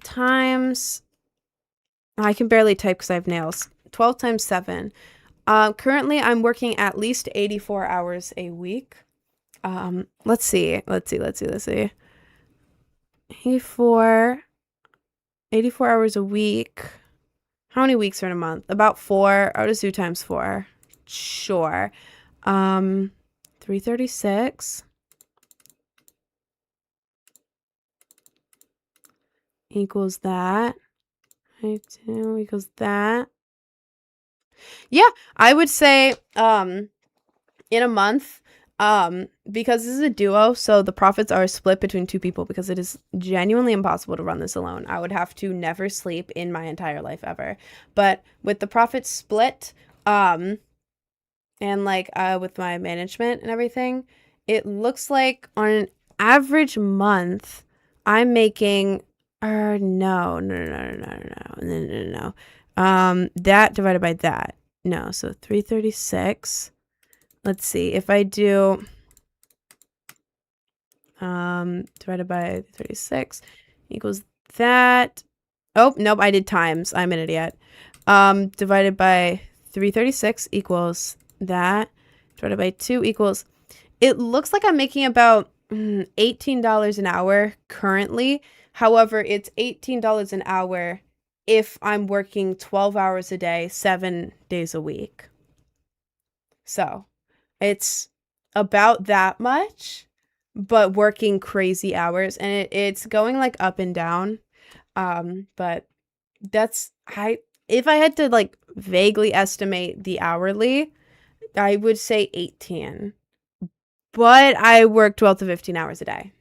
times, I can barely type because I have nails. 12 times 7. Currently I'm working at least 84 hours a week. Let's see. 84 hours a week. How many weeks are in a month? About 4. I'll just do times 4. Sure. 336 equals that. 2 equals that. Yeah, I would say in a month, because this is a duo, so the profits are split between 2 people because it is genuinely impossible to run this alone. I would have to never sleep in my entire life ever. But with the profits split, and like with my management and everything, it looks like on an average month, I'm making no. That divided by that. No, so 336. Let's see. If I do divided by 36 equals that. Oh, nope, I did times. I'm an idiot. Divided by 336 equals that divided by 2 equals, it looks like I'm making about $18 an hour currently. However, it's $18 an hour if I'm working 12 hours a day, 7 days a week. So it's about that much, but working crazy hours, and it's going like up and down. But that's, if I had to like vaguely estimate the hourly, I would say 18. But I work 12 to 15 hours a day.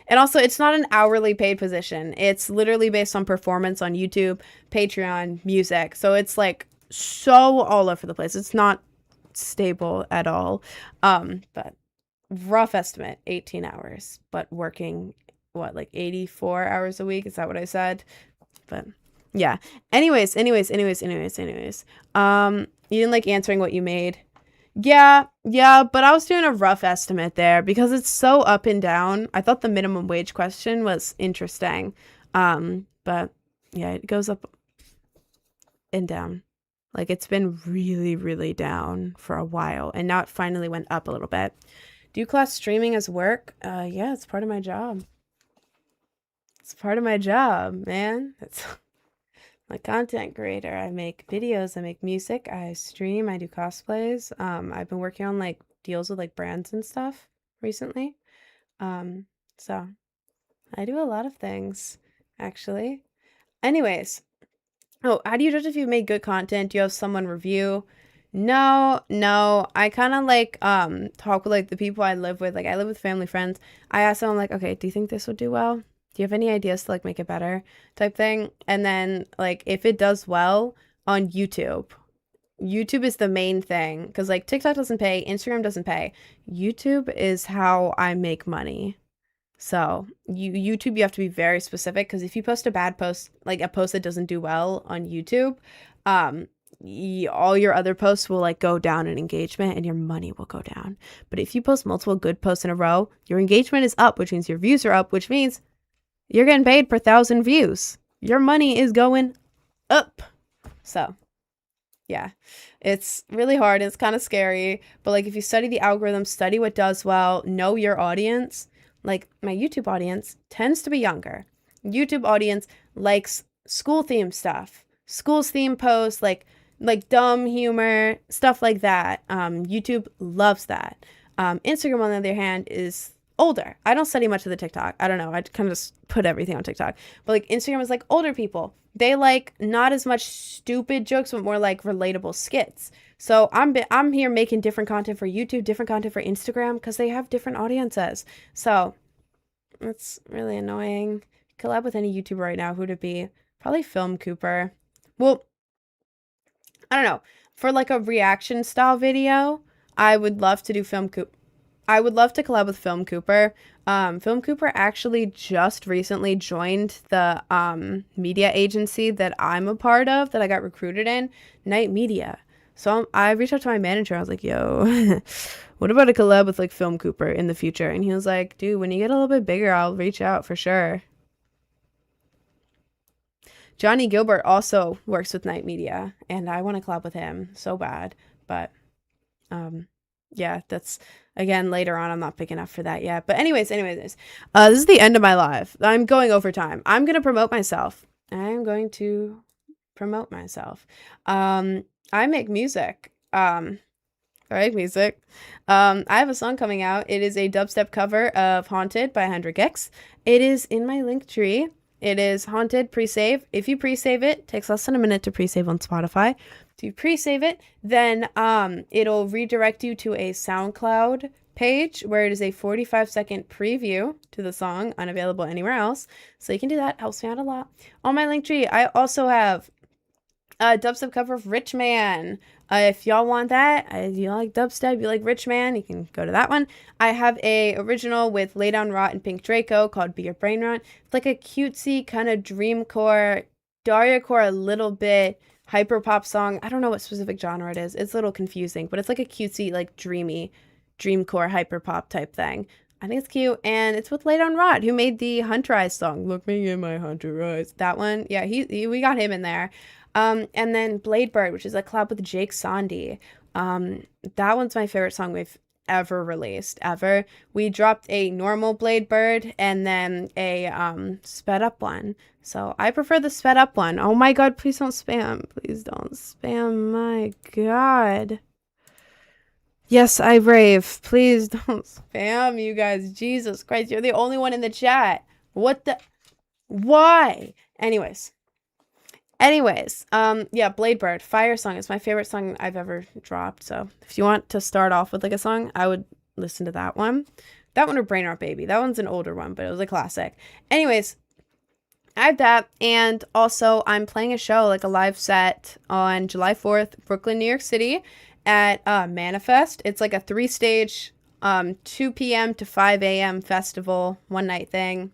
And also, it's not an hourly paid position. It's literally based on performance on YouTube, Patreon, music. So it's like so all over the place. It's not stable at all. But rough estimate, 18 hours, but working what, like 84 hours a week? Is that what I said? But yeah. Anyways. You didn't like answering what you made. Yeah, but I was doing a rough estimate there because it's so up and down. I thought the minimum wage question was interesting. But yeah, it goes up and down. Like, it's been really, really down for a while, and now it finally went up a little bit. Do you class streaming as work? Yeah, it's part of my job. It's part of my job, man. It's I'm a content creator. I make videos, I make music, I stream, I do cosplays. I've been working on like deals with like brands and stuff recently. So I do a lot of things, actually. Anyways, oh, how do you judge if you made good content? Do you have someone review? No. I kind of like talk with like the people I live with. Like, I live with family, friends. I ask them, I'm like, okay, do you think this would do well? Do you have any ideas to like make it better type thing? And then like if it does well on YouTube is the main thing, because like TikTok doesn't pay, Instagram doesn't pay. YouTube is how I make money. So YouTube, you have to be very specific, because if you post a bad post, like a post that doesn't do well on YouTube, all your other posts will like go down in engagement and your money will go down. But if you post multiple good posts in a row, your engagement is up, which means your views are up, which means you're getting paid per 1,000 views. Your money is going up. So yeah, it's really hard. It's kind of scary. But like, if you study the algorithm, study what does well, know your audience. Like, my YouTube audience tends to be younger. YouTube audience likes school theme stuff, schools theme posts, like dumb humor, stuff like that. YouTube loves that. Instagram, on the other hand, is older. I don't study much of the TikTok. I don't know. I kind of just put everything on TikTok. But like, Instagram is like older people. They like not as much stupid jokes, but more like relatable skits. So I'm here making different content for YouTube, different content for Instagram, because they have different audiences. So it's really annoying. Collab with any YouTuber right now, who'd it be? Probably Film Cooper. Well, I don't know. For like a reaction style video, I would love to do Film Cooper. I would love to collab with Film Cooper. Film Cooper actually just recently joined the media agency that I'm a part of, that I got recruited in, Night Media. So I reached out to my manager. I was like, yo, what about a collab with like Film Cooper in the future? And he was like, dude, when you get a little bit bigger, I'll reach out for sure. Johnny Gilbert also works with Night Media, and I want to collab with him so bad. But yeah, that's, again, later on. I'm not big enough for that yet. But anyways, this is the end of my live. I'm going over time. I'm going to promote myself. I make music. I have a song coming out. It is a dubstep cover of Haunted by Hendrik X. It is in my link tree. It is Haunted pre-save. If you pre-save it, takes less than a minute to pre-save on Spotify. If you pre-save it, then it'll redirect you to a SoundCloud page where it is a 45-second preview to the song, unavailable anywhere else. So you can do that. Helps me out a lot. On my link tree, I also have a dubstep cover of Rich Man. If y'all want that, if you like dubstep, you like Rich Man, you can go to that one. I have a original with Lay Down Rot and Pink Draco called Be Your Brain Rot. It's like a cutesy kind of dreamcore, Dariacore a little bit, hyper pop song. I don't know what specific genre it is. It's a little confusing, but it's like a cutesy, like dreamy, dreamcore hyper pop type thing. I think it's cute, and it's with Lay Down Rod, who made the Hunter Eyes song. Look me in my Hunter Eyes. That one, yeah, we got him in there. And then Blade Bird, which is a collab with Jake Sondy. That one's my favorite song we've ever released, ever. We dropped a normal Blade Bird and then a sped up one. So I prefer the sped up one. Oh my god, please don't spam. Please don't spam. My god. Yes, I rave. Please don't spam, you guys. Jesus Christ, you're the only one in the chat. What the? Why? Anyways, yeah, Blade Bird, Fire Song is my favorite song I've ever dropped. So if you want to start off with like a song, I would listen to that one. That one or Brain Art Baby. That one's an older one, but it was a classic. Anyways, I have that, and also I'm playing a show, like a live set on July 4th, Brooklyn, New York City, at Manifest. It's like a 3-stage, 2 p.m. to 5 a.m. festival, one-night thing.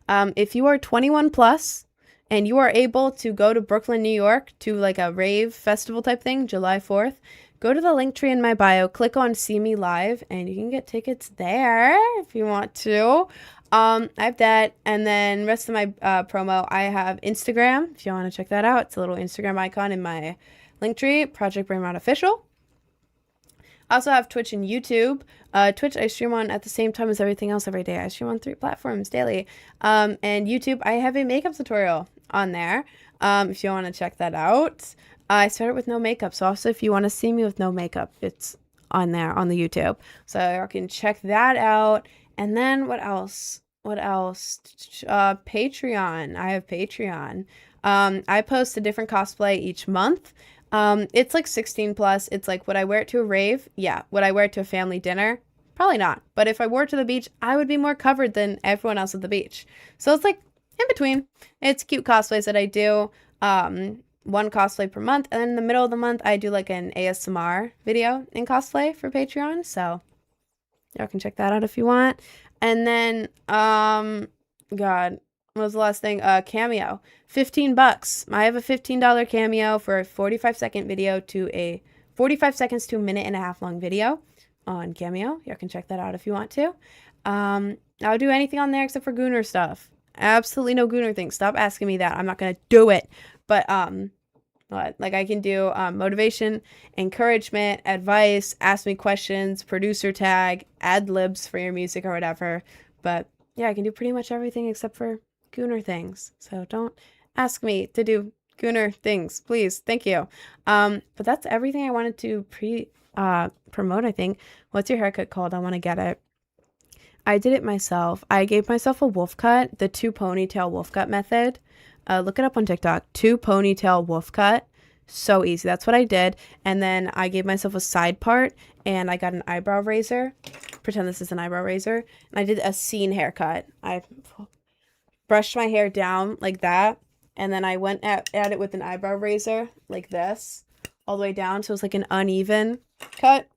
If you are 21 plus and you are able to go to Brooklyn, New York to like a rave festival type thing, July 4th, go to the link tree in my bio, click on See Me Live, and you can get tickets there if you want to. I have that, and then rest of my promo, I have Instagram, if you want to check that out. It's a little Instagram icon in my Linktree, Project Brainrot Official. I also have Twitch and YouTube. Twitch I stream on at the same time as everything else every day. I stream on 3 platforms daily. And YouTube, I have a makeup tutorial on there. If you want to check that out. I started with no makeup, so also if you want to see me with no makeup, it's on there on the YouTube. So you can check that out. And then what else? Patreon. I have Patreon. I post a different cosplay each month. It's like 16 plus. It's like, would I wear it to a rave? Yeah. Would I wear it to a family dinner? Probably not. But if I wore it to the beach, I would be more covered than everyone else at the beach. So it's like in between. It's cute cosplays that I do. One cosplay per month. And then in the middle of the month, I do like an ASMR video in cosplay for Patreon. So y'all can check that out if you want. And then, God, what was the last thing? Cameo. $15. I have a $15 Cameo for a 45-second video to a 45 seconds to a minute and a half long video on Cameo. Y'all can check that out if you want to. I'll do anything on there except for Gooner stuff. Absolutely no Gooner things. Stop asking me that. I'm not going to do it. But, like I can do motivation, encouragement, advice, ask me questions, producer tag, ad libs for your music or whatever. But yeah, I can do pretty much everything except for Gooner things. So don't ask me to do Gooner things, please. Thank you. But that's everything I wanted to promote, I think. What's your haircut called? I want to get it. I did it myself. I gave myself a wolf cut, the 2 ponytail wolf cut method. Look it up on TikTok. 2 ponytail wolf cut. So easy. That's what I did. And then I gave myself a side part and I got an eyebrow razor. Pretend this is an eyebrow razor. And I did a scene haircut. I brushed my hair down like that. And then I went at it with an eyebrow razor like this all the way down. So it's like an uneven cut.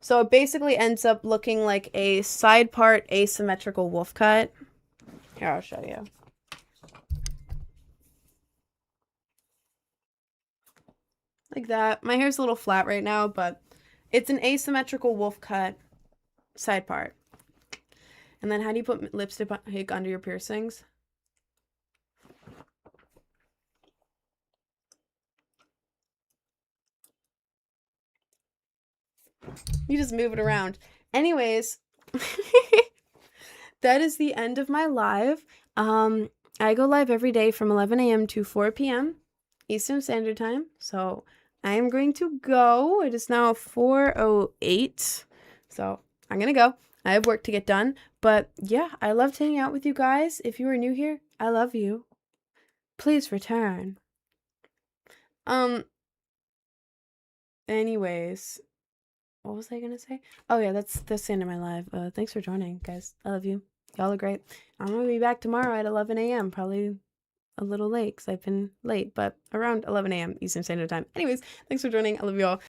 So it basically ends up looking like a side part asymmetrical wolf cut. Here, I'll show you. Like that. My hair's a little flat right now, but it's an asymmetrical wolf cut side part. And then how do you put lipstick under your piercings? You just move it around. Anyways, that is the end of my live. I go live every day from 11 a.m. to 4 p.m. Eastern Standard Time. So I am going to go. It is now 4:08. So I'm going to go. I have work to get done. But yeah, I loved hanging out with you guys. If you are new here, I love you. Please return. Anyways, what was I going to say? Oh yeah, that's the end of my live. Thanks for joining, guys. I love you. Y'all are great. I'm going to be back tomorrow at 11 a.m. Probably a little late because I've been late, but around 11 a.m. Eastern Standard Time. Anyways, thanks for joining. I love you all.